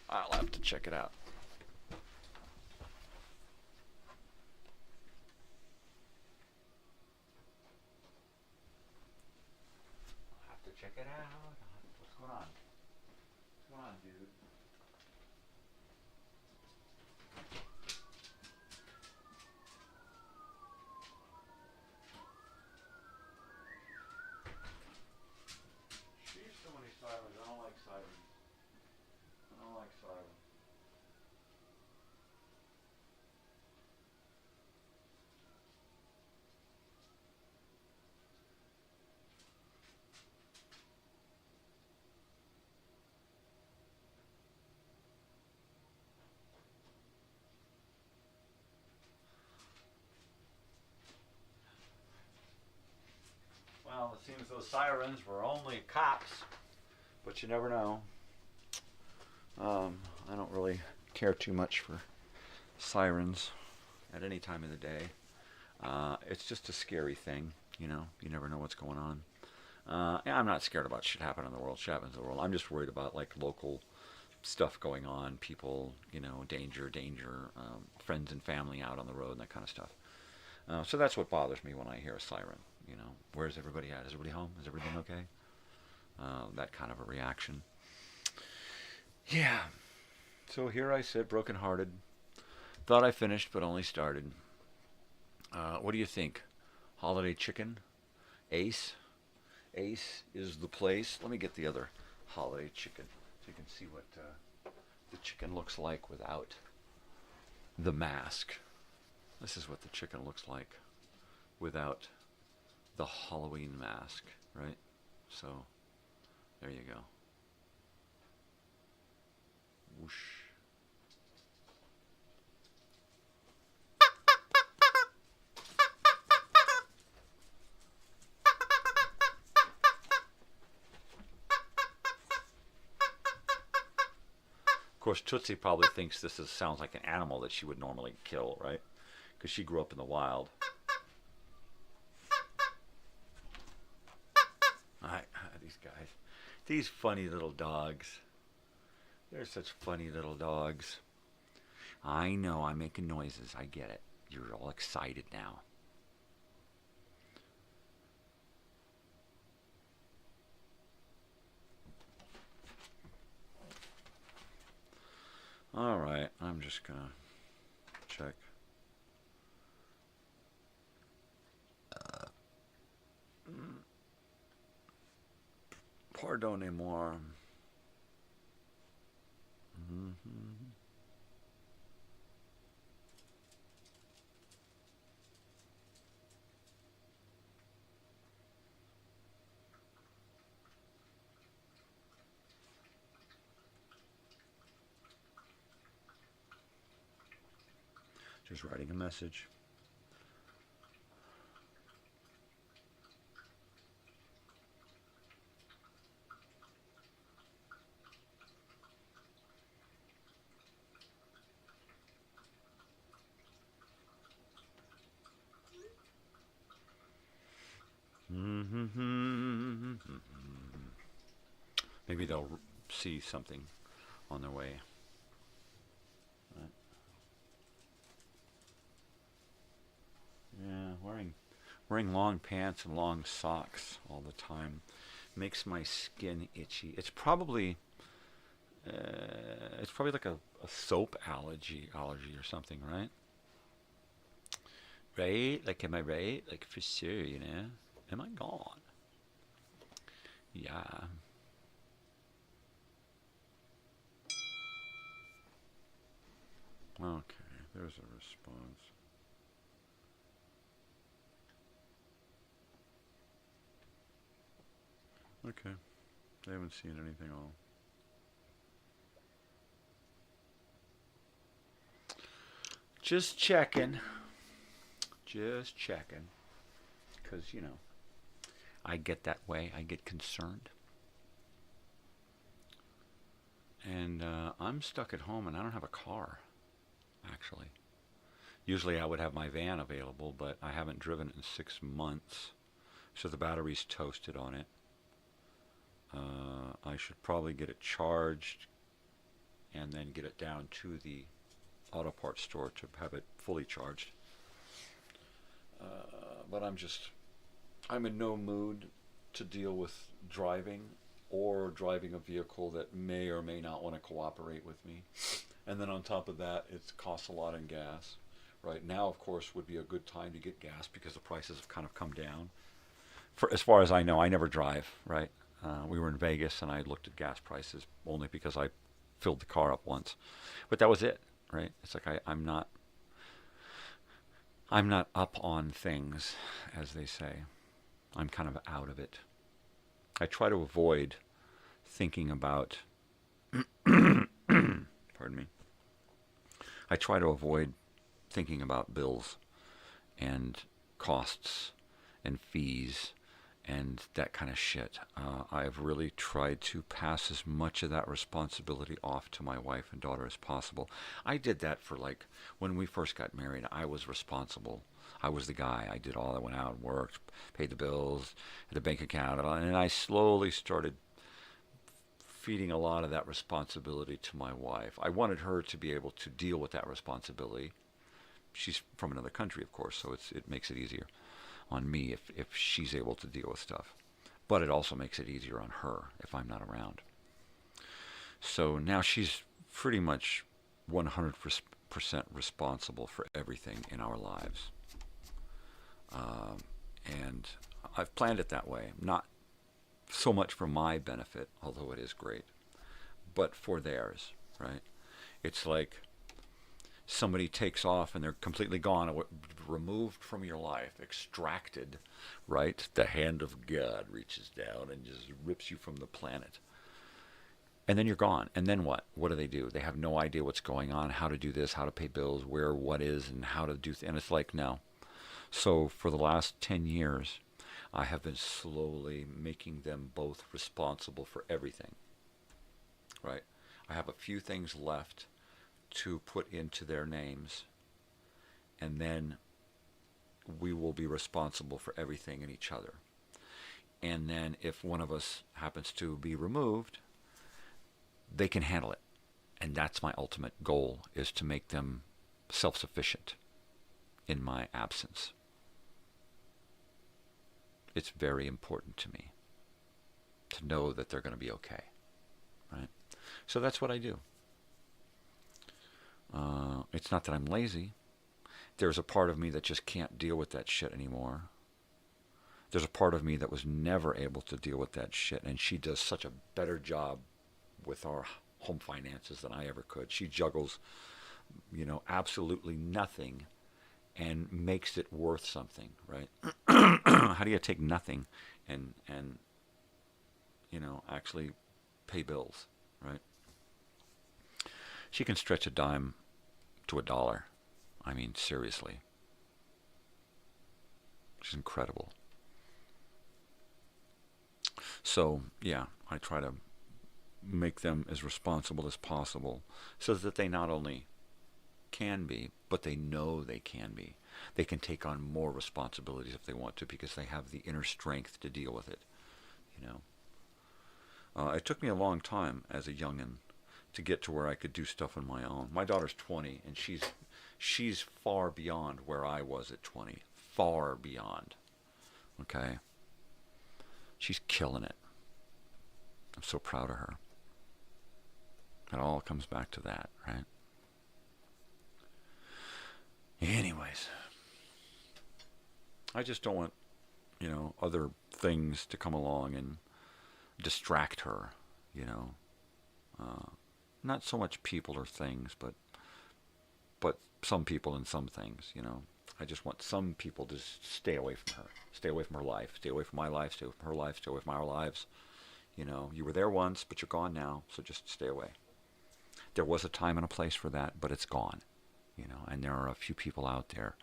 S12: I'll have to check it out. I'll have to check it out. going on? What's going on, dude? She's so many sirens. I don't like sirens. I don't like sirens. Well, it seems those sirens were only cops, but you never know. I don't really care too much for sirens at any time of the day. It's just a scary thing, you know. You never know what's going on. I'm not scared about shit happening in the world. Shit happens in the world. I'm just worried about like local stuff going on, people, you know, danger, friends and family out on the road and that kind of stuff. So that's what bothers me when I hear a siren. You know, where's everybody at? Is everybody home? Is everything okay? That kind of a reaction. Yeah. So here I sit, brokenhearted. Thought I finished, but only started. What do you think? Holiday chicken? Ace? Ace is the place. Let me get the other holiday chicken so you can see what the chicken looks like without the mask. This is what the chicken looks like without the Halloween mask, right? So, there you go. Whoosh. Of course, Tootsie probably thinks this sounds like an animal that she would normally kill, right? Because she grew up in the wild. These guys. These funny little dogs. They're such funny little dogs. I know, I'm making noises. I get it. You're all excited now. All right, I'm just going to check. Pardonnez-moi. Just writing a message. Maybe they'll see something on their way. Right. Yeah, wearing long pants and long socks all the time makes my skin itchy. It's probably like a soap allergy or something, right? Right? Like, am I right? Like, for sure, you know? Am I gone? Yeah. Okay, there's a response. Okay, they haven't seen anything all. Just checking. Just checking. Because, you know, I get that way. I get concerned. And I'm stuck at home and I don't have a car, actually. Usually I would have my van available, but I haven't driven it in 6 months. So the battery's toasted on it. I should probably get it charged and then get it down to the auto parts store to have it fully charged. But I'm in no mood to deal with driving or driving a vehicle that may or may not want to cooperate with me. And then on top of that, it costs a lot in gas. Right now, of course, would be a good time to get gas because the prices have kind of come down. For as far as I know, I never drive, right? We were in Vegas, and I looked at gas prices only because I filled the car up once. But that was it, right? It's like I'm not up on things, as they say. I'm kind of out of it. I try to avoid thinking about, pardon me, I try to avoid thinking about bills and costs and fees and that kind of shit. I've really tried to pass as much of that responsibility off to my wife and daughter as possible. I did that for when we first got married, I was responsible. I was the guy. I did all that, went out and worked, paid the bills, had a bank account, and I slowly started feeding a lot of that responsibility to my wife. I wanted her to be able to deal with that responsibility. She's from another country, of course, so it makes it easier on me if she's able to deal with stuff. But it also makes it easier on her if I'm not around. So now she's pretty much 100% responsible for everything in our lives. And I've planned it that way. Not so much for my benefit, although it is great, but for theirs, right? It's like somebody takes off and they're completely gone, removed from your life, extracted, right? The hand of God reaches down and just rips you from the planet. And then you're gone. And then what? What do? They have no idea what's going on, how to do this, how to pay bills, where what is, and how to do and it's like, no. So for the last 10 years, I have been slowly making them both responsible for everything, right? I have a few things left to put into their names, and then we will be responsible for everything in each other. And then if one of us happens to be removed, they can handle it. And that's my ultimate goal, is to make them self-sufficient in my absence. It's very important to me to know that they're going to be okay, right? So that's what I do. It's not that I'm lazy. There's a part of me that just can't deal with that shit anymore. There's a part of me that was never able to deal with that shit, and she does such a better job with our home finances than I ever could. She juggles, absolutely nothing and makes it worth something, right? How do you take nothing and actually pay bills, right? She can stretch a dime to $1. I mean, seriously. She's incredible. So, yeah, I try to make them as responsible as possible so that they not only can be, but they know they can be. They can take on more responsibilities if they want to because they have the inner strength to deal with it, It took me a long time as a youngin' to get to where I could do stuff on my own. My daughter's 20, and she's far beyond where I was at 20. Far beyond. Okay? She's killing it. I'm so proud of her. It all comes back to that, right? Anyways, I just don't want, other things to come along and distract her, Not so much people or things, but some people and some things, I just want some people to stay away from her. Stay away from her life. Stay away from my life. Stay away from her life. Stay away from our lives. You were there once, but you're gone now, so just stay away. There was a time and a place for that, but it's gone. And there are a few people out there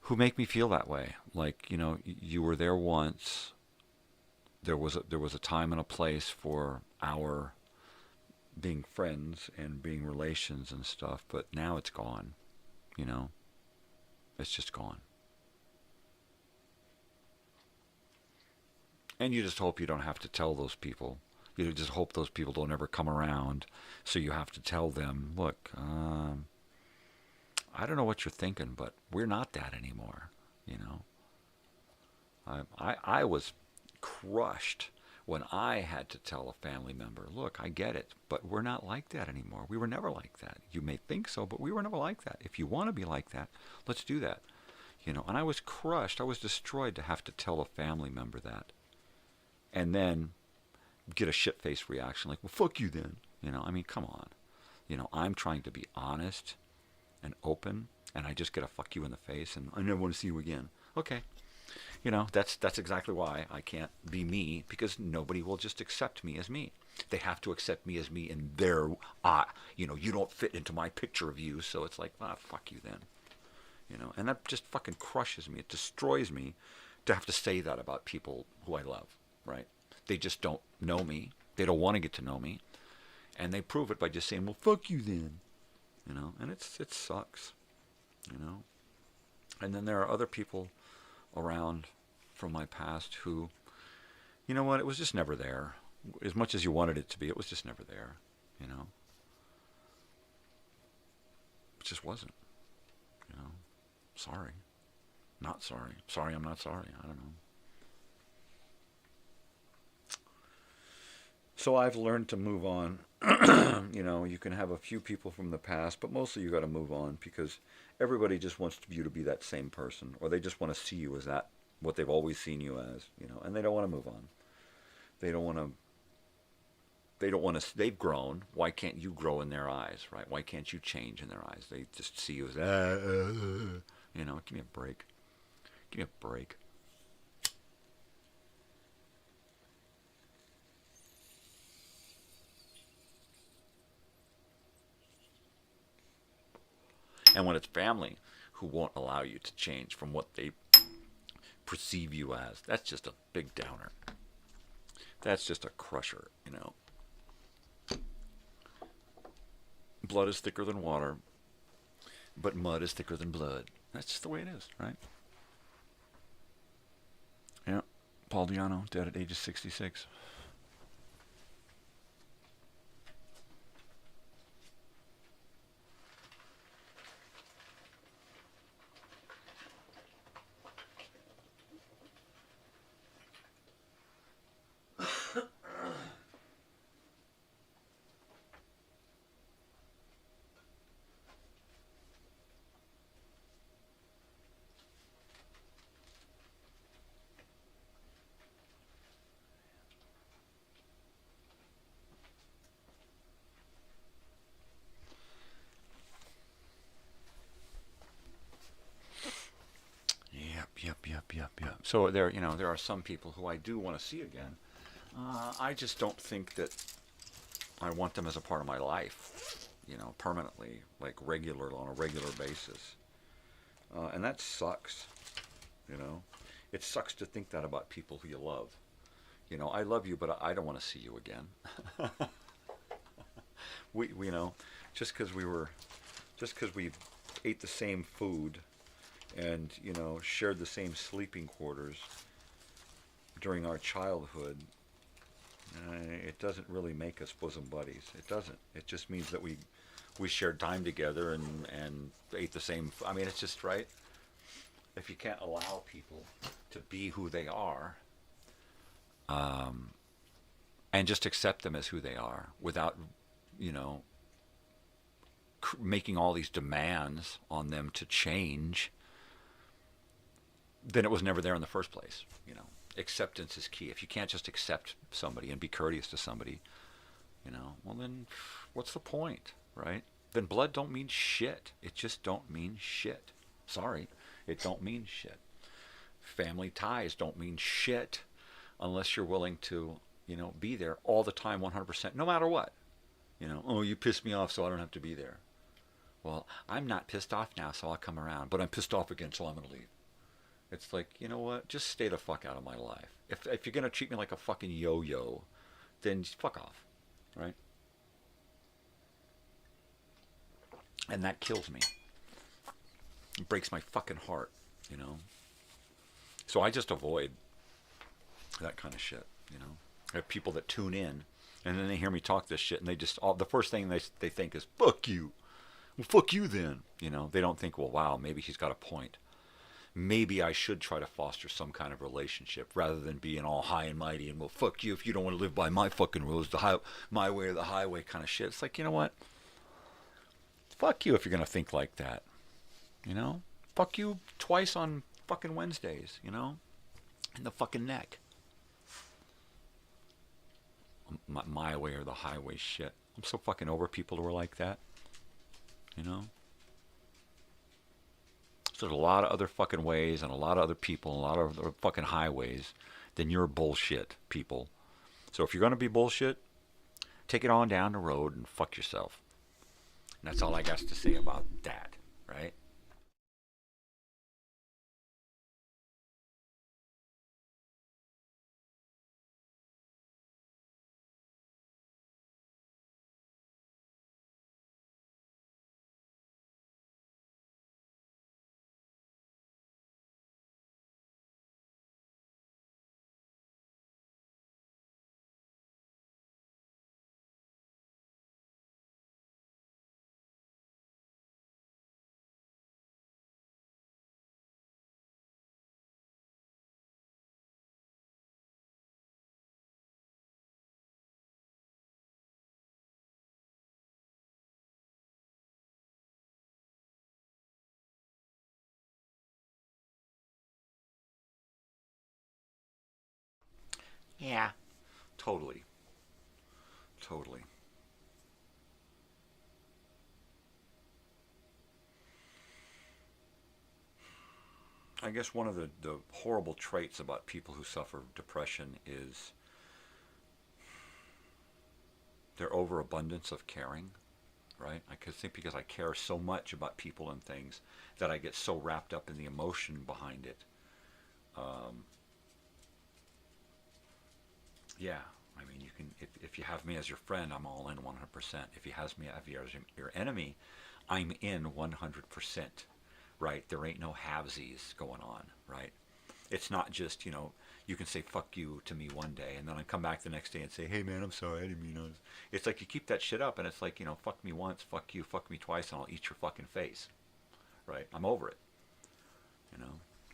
S12: who make me feel that way. Like, you were there once. There was a time and a place for our being friends and being relations and stuff, but now it's gone. It's just gone. And you just hope you don't have to tell those people. You just hope those people don't ever come around, so you have to tell them, look, I don't know what you're thinking, but we're not that anymore, I was crushed when I had to tell a family member, look, I get it, but we're not like that anymore. We were never like that. You may think so, but we were never like that. If you want to be like that, let's do that. You know, and I was crushed. I was destroyed to have to tell a family member that. And then get a shit-faced reaction like, well, fuck you then. You know, I mean, come on. You know, I'm trying to be honest and open, and I just get a fuck you in the face, and I never want to see you again. Okay. You know, that's exactly why I can't be me, because nobody will just accept me as me. They have to accept me as me in their eye. You know, you don't fit into my picture of you, so it's like, fuck you then. You know, and that just fucking crushes me. It destroys me to have to say that about people who I love, right? They just don't know me. They don't want to get to know me. And they prove it by just saying, well, fuck you then. You know, and it sucks, you know. And then there are other people around from my past who, you know what, it was just never there. As much as you wanted it to be, it was just never there, you know. It just wasn't, you know. Sorry. Not sorry. Sorry, I'm not sorry. I don't know. So I've learned to move on. You know, you can have a few people from the past, but mostly you got to move on, because everybody just wants you to be that same person, or they just want to see you as that, what they've always seen you as, you know, and they don't want to move on. They don't want to, they've grown. Why can't you grow in their eyes, right? Why can't you change in their eyes? They just see you as, you know, give me a break. Give me a break. And when it's family who won't allow you to change from what they perceive you as, that's just a big downer. That's just a crusher, you know. Blood is thicker than water, but mud is thicker than blood. That's just the way it is, right? Yeah. Paul Diano, dead at age of 66. Yep. So there, you know, there are some people who I do want to see again. I just don't think that I want them as a part of my life, you know, permanently, like on a regular basis. And that sucks, you know. It sucks to think that about people who you love. You know, I love you, but I don't want to see you again. we you know, just because we ate the same food and, you know, shared the same sleeping quarters during our childhood, it doesn't really make us bosom buddies. It doesn't. It just means that we shared time together and ate the same. I mean, it's just, right? If you can't allow people to be who they are, and just accept them as who they are without, you know, making all these demands on them to change, then it was never there in the first place, you know. Acceptance is key. If you can't just accept somebody and be courteous to somebody, you know, well then what's the point, right? Then blood don't mean shit. It just don't mean shit. Sorry, it don't mean shit. Family ties don't mean shit unless you're willing to, you know, be there all the time 100%, no matter what. You know, oh, you pissed me off so I don't have to be there. Well, I'm not pissed off now, so I'll come around, but I'm pissed off again, so I'm going to leave. It's like, you know what? Just stay the fuck out of my life. If you're going to treat me like a fucking yo-yo, then just fuck off, right? And that kills me. It breaks my fucking heart, you know? So I just avoid that kind of shit, you know? I have people that tune in, and then they hear me talk this shit, and they just, the first thing they think is, fuck you. Well, fuck you then. You know, they don't think, well, wow, maybe he's got a point. maybe I should try to foster some kind of relationship rather than being all high and mighty and, well, fuck you if you don't want to live by my fucking rules, my way or the highway kind of shit. It's like, you know what? Fuck you if you're going to think like that. You know? Fuck you twice on fucking Wednesdays, you know? In the fucking neck. My way or the highway shit. I'm so fucking over people who are like that. You know? So there's a lot of other fucking ways and a lot of other people, a lot of other fucking highways than your bullshit, people. So if you're going to be bullshit, take it on down the road and fuck yourself. And that's all I got to say about that, right? Yeah, totally. Totally. I guess one of the horrible traits about people who suffer depression is their overabundance of caring, right? I could think because I care so much about people and things that I get so wrapped up in the emotion behind it. Yeah, I mean, you can, if you have me as your friend, I'm all in 100%. If you have me as your enemy, I'm in 100%, right? There ain't no halvesies going on, right? It's not just, you can say fuck you to me one day, and then I come back the next day and say, hey man, I'm sorry, I didn't mean it. It's like you keep that shit up, and it's like, fuck me once, fuck you, fuck me twice, and I'll eat your fucking face, right? I'm over it,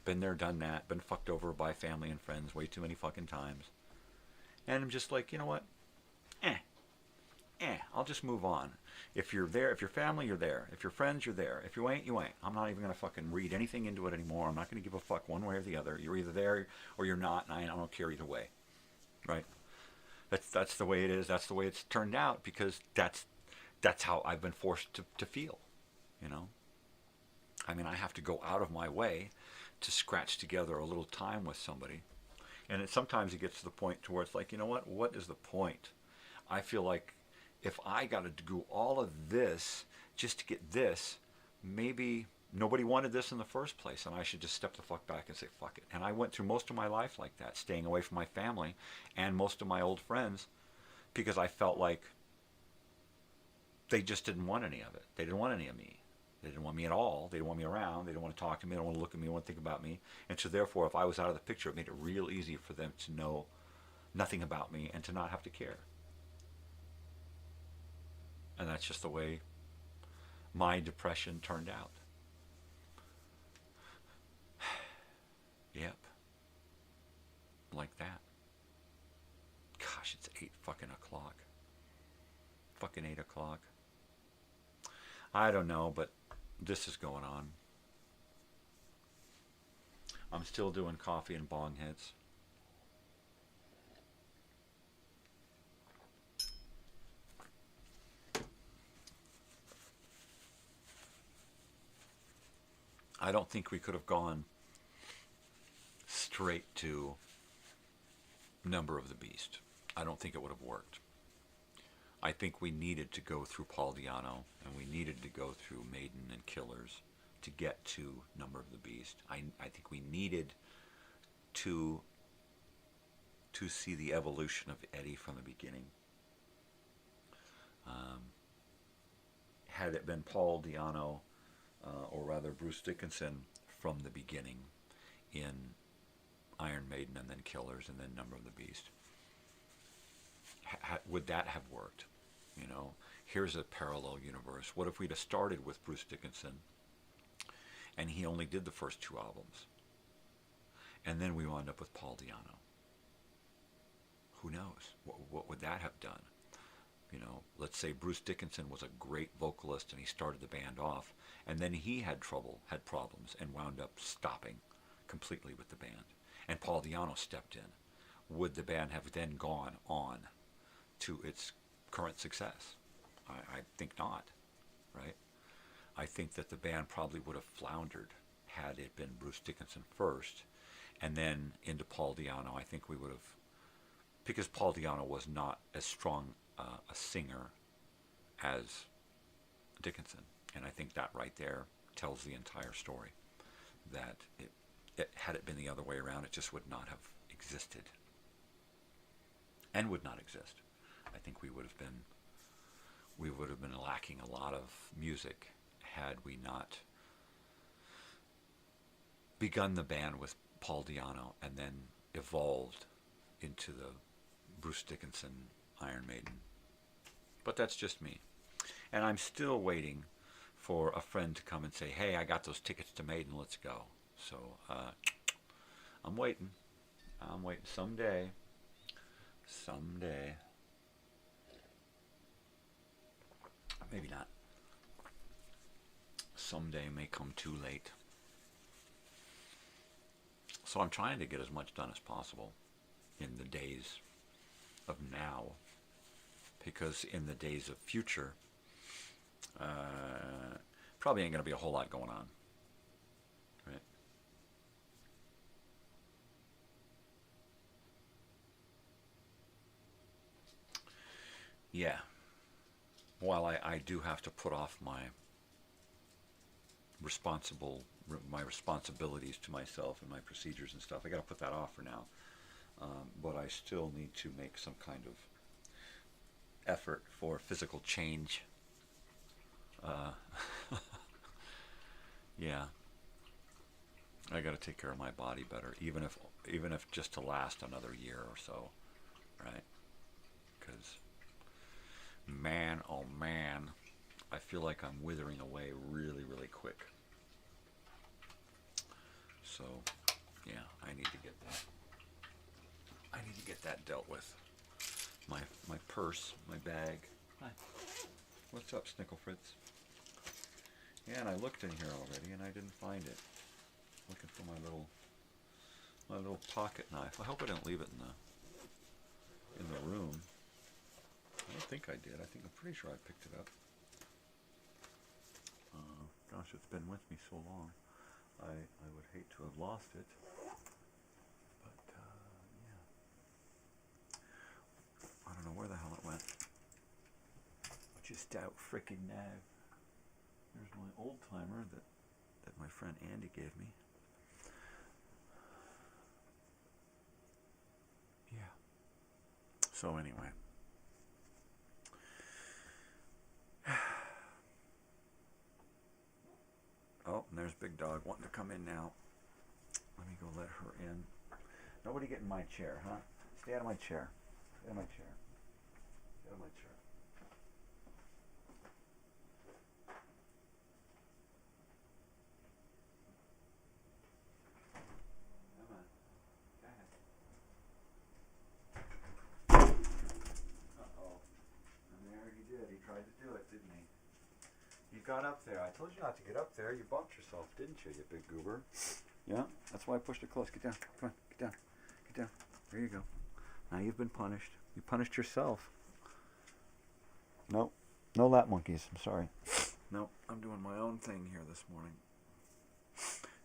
S12: Been there, done that, been fucked over by family and friends way too many fucking times. And I'm just like, you know what? I'll just move on. If you're there, if you're family, you're there. If you're friends, you're there. If you ain't, you ain't. I'm not even going to fucking read anything into it anymore. I'm not going to give a fuck one way or the other. You're either there or you're not, and I don't care either way. Right? That's the way it is. That's the way it's turned out, because that's how I've been forced to feel, I mean, I have to go out of my way to scratch together a little time with somebody. And sometimes it gets to the point to where it's like, you know what is the point? I feel like if I got to do all of this just to get this, maybe nobody wanted this in the first place, and I should just step the fuck back and say, fuck it. And I went through most of my life like that, staying away from my family and most of my old friends, because I felt like they just didn't want any of it. They didn't want any of me. They didn't want me at all. They didn't want me around. They didn't want to talk to me. They didn't want to look at me. They didn't want to think about me. And so therefore, if I was out of the picture, it made it real easy for them to know nothing about me and to not have to care. And that's just the way my depression turned out. Yep. Like that. Gosh, it's 8 fucking o'clock. Fucking 8 o'clock. I don't know, but this is going on. I'm still doing coffee and bong hits. I don't think we could have gone straight to Number of the Beast. I don't think it would have worked. I think we needed to go through Paul Di'Anno, and we needed to go through Maiden and Killers to get to Number of the Beast. I think we needed to see the evolution of Eddie from the beginning. Had it been Paul Di'Anno, or rather Bruce Dickinson from the beginning in Iron Maiden and then Killers and then Number of the Beast, would that have worked? Here's a parallel universe. What if we'd have started with Bruce Dickinson and he only did the first 2 albums. And then we wound up with Paul Di'Anno. Who knows? What would that have done? You know, let's say Bruce Dickinson was a great vocalist and he started the band off, and then he had problems, and wound up stopping completely with the band. And Paul Di'Anno stepped in. Would the band have then gone on to its current success? I think not, right? I think that the band probably would have floundered had it been Bruce Dickinson first, and then into Paul Di'Anno. I think we would have, because Paul Di'Anno was not as strong a singer as Dickinson, and I think that right there tells the entire story. That had it been the other way around, it just would not have existed, and would not exist. I think we would have been lacking a lot of music had we not begun the band with Paul Di'Anno and then evolved into the Bruce Dickinson Iron Maiden. But that's just me. And I'm still waiting for a friend to come and say, hey, I got those tickets to Maiden, let's go. So I'm waiting. Someday. Maybe not. Someday may come too late. So I'm trying to get as much done as possible in the days of now, because in the days of future, probably ain't going to be a whole lot going on. Right? Yeah. While I do have to put off my responsibilities to myself and my procedures and stuff, I got to put that off for now. But I still need to make some kind of effort for physical change. Yeah, I got to take care of my body better, even if just to last another year or so, right? Because man, oh man, I feel like I'm withering away really, really quick. So, yeah, I need to get that dealt with. My purse, my bag. Hi. What's up, Snickle Fritz? Yeah, and I looked in here already and I didn't find it. Looking for my little pocket knife. I hope I didn't leave it in the room. I don't think I did. I'm pretty sure I picked it up. Gosh, it's been with me so long. I would hate to have lost it. But, yeah. I don't know where the hell it went. Just out frickin' now. There's my old timer that my friend Andy gave me. Yeah. So anyway. Oh, and there's Big Dog wanting to come in now. Let me go let her in. Nobody get in my chair, huh? Stay out of my chair. Stay out of my chair. Stay out of my chair. Got up there. I told you not to get up there. You bumped yourself, didn't you, you big goober? Yeah, that's why I pushed it close. Get down. Come on, get down. Get down. There you go. Now you've been punished. You punished yourself. Nope. No lap monkeys. I'm sorry. Nope. I'm doing my own thing here this morning.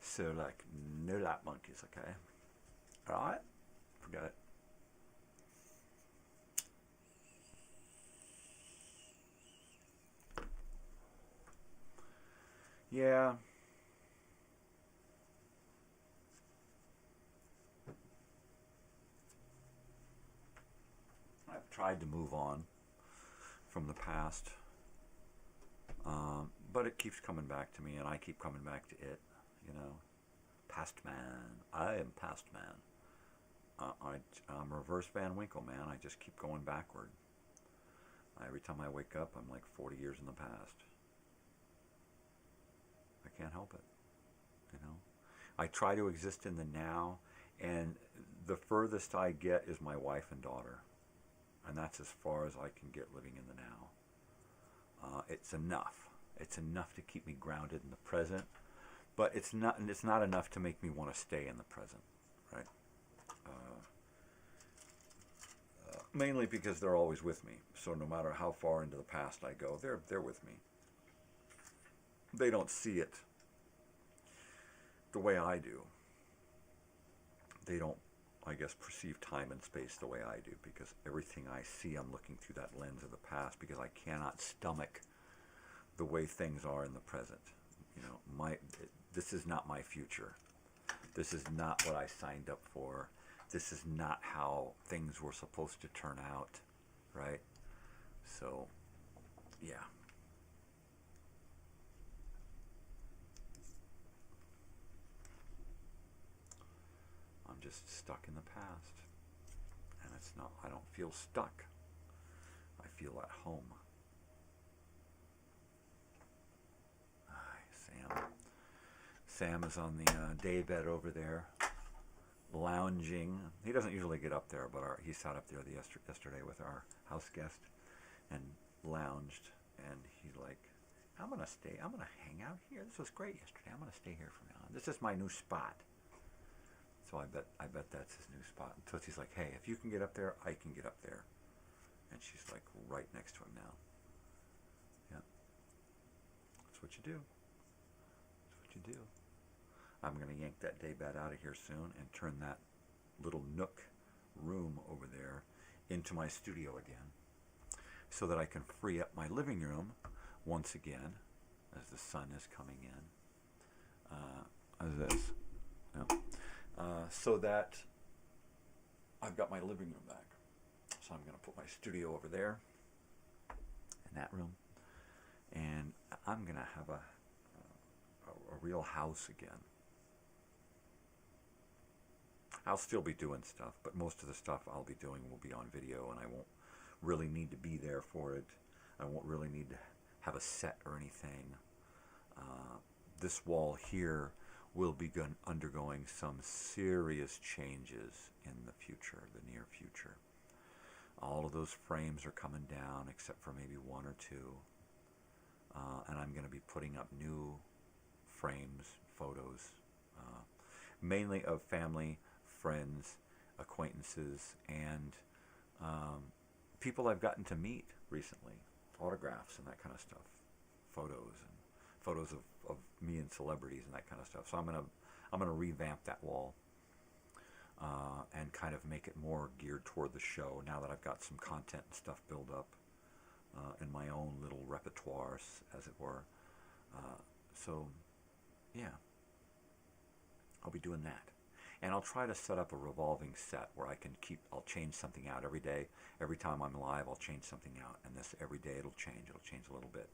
S12: So, like, no lap monkeys, okay? Alright? Forget it. Yeah. I've tried to move on from the past, but it keeps coming back to me, and I keep coming back to it, you know. Past man. I am past man. I'm reverse Van Winkle, man. I just keep going backward. Every time I wake up, I'm like 40 years in the past. I can't help it. you know. I try to exist in the now, and the furthest I get is my wife and daughter. And that's as far as I can get living in the now. It's enough. It's enough to keep me grounded in the present, but it's not enough to make me want to stay in the present, right? Mainly because they're always with me. So no matter how far into the past I go, they're with me. They don't see it the way I do. They don't, I guess, perceive time and space the way I do, because everything I see, I'm looking through that lens of the past, because I cannot stomach the way things are in the present. You know, this is not my future. This is not what I signed up for. This is not how things were supposed to turn out, right? So, yeah. I'm just stuck in the past. And it's not, I don't feel stuck. I feel at home. Hi, Sam. Sam is on the day bed over there, lounging. He doesn't usually get up there, but he sat up there yesterday with our house guest and lounged. And he's like, I'm going to hang out here. This was great yesterday. I'm going to stay here from now on. This is my new spot. So I bet that's his new spot. And Tootsie's like, hey, if you can get up there, I can get up there. And she's like right next to him now. Yeah. That's what you do. That's what you do. I'm going to yank that day bed out of here soon and turn that little nook room over there into my studio again, so that I can free up my living room once again as the sun is coming in. As this. Yeah. So that I've got my living room back. So I'm going to put my studio over there in that room, and I'm going to have a real house again. I'll still be doing stuff, but most of the stuff I'll be doing will be on video, and I won't really need to be there for it. I won't really need to have a set or anything. This wall here will be undergoing some serious changes in the future, the near future. All of those frames are coming down, except for maybe one or two. And I'm going to be putting up new frames, photos, mainly of family, friends, acquaintances, and people I've gotten to meet recently, autographs and that kind of stuff, photos of me and celebrities and that kind of stuff. So I'm gonna revamp that wall and kind of make it more geared toward the show now that I've got some content and stuff built up in my own little repertoire, as it were. So yeah, I'll be doing that. And I'll try to set up a revolving set where I'll change something out every day. Every time I'm live, I'll change something out. And this, every day it'll change a little bit.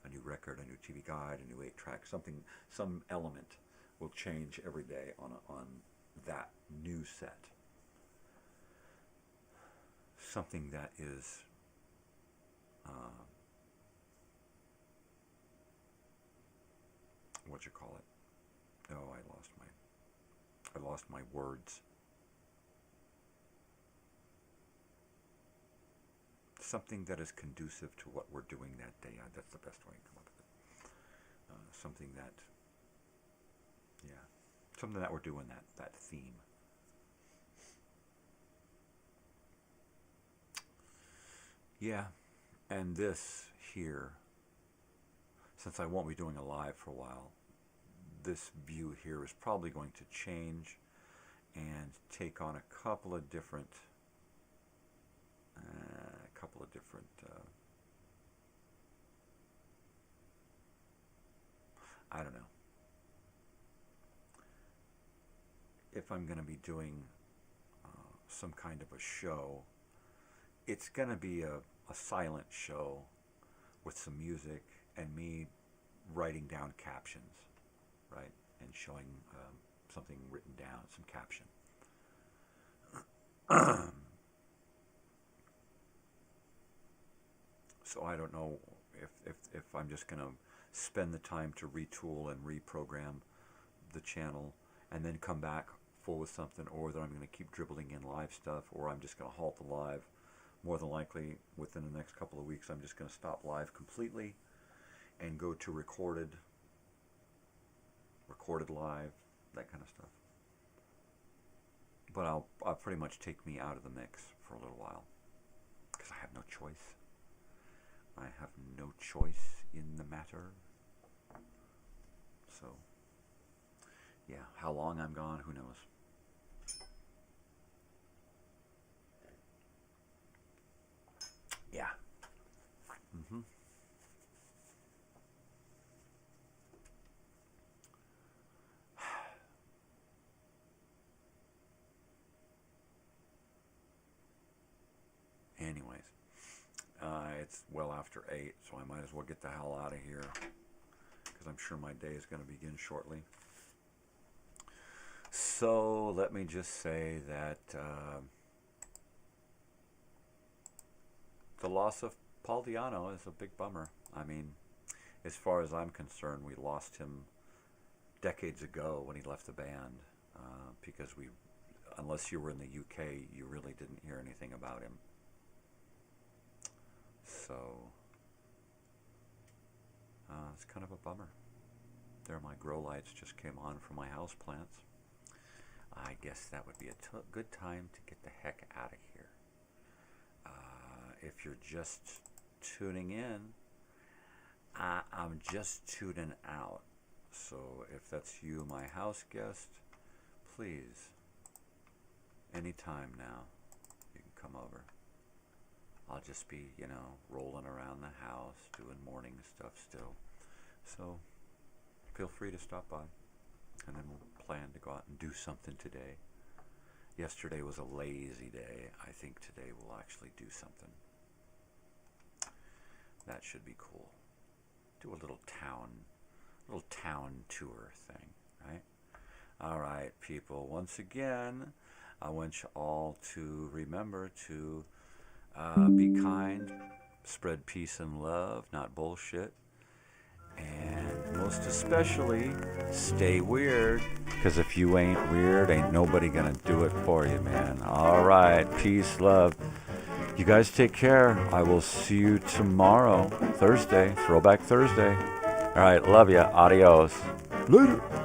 S12: A new record, a new TV guide, a new 8-track, some element will change every day on that new set. Something that is what you call it? Oh, I lost my words. Something that is conducive to what we're doing that day. That's the best way to come up with it. Something that we're doing, that theme. Yeah, and this here, since I won't be doing a live for a while, this view here is probably going to change and take on a couple of different I don't know. If I'm going to be doing some kind of a show, it's going to be a silent show with some music and me writing down captions, right? And showing something written down, some caption. So I don't know if I'm just going to spend the time to retool and reprogram the channel and then come back full with something, or that I'm going to keep dribbling in live stuff, or I'm just going to halt the live. More than likely, within the next couple of weeks, I'm just going to stop live completely and go to recorded live, that kind of stuff. But I'll pretty much take me out of the mix for a little while, because I have no choice. I have no choice in the matter. So, yeah, how long I'm gone, who knows? Yeah. Mm-hmm. Anyways, it's well after 8, so I might as well get the hell out of here, because I'm sure my day is going to begin shortly. So let me just say that the loss of Paul Di'Anno is a big bummer. I mean, as far as I'm concerned, we lost him decades ago when he left the band, because unless you were in the UK, you really didn't hear anything about him. So, it's kind of a bummer. There, my grow lights just came on for my house plants. I guess that would be a good time to get the heck out of here. If you're just tuning in, I'm just tuning out. So if that's you, my house guest, please, anytime now, you can come over. I'll just be, rolling around the house, doing morning stuff still. So feel free to stop by, and then we'll plan to go out and do something today. Yesterday was a lazy day. I think today we'll actually do something. That should be cool. Do a little town tour thing, right? All right, people. Once again, I want you all to remember to be kind, spread peace and love, not bullshit, and most especially, stay weird, because if you ain't weird, ain't nobody gonna do it for you, man. All right, peace, love. You guys take care. I will see you tomorrow, Thursday, Throwback Thursday. All right, love ya. Adios. Later.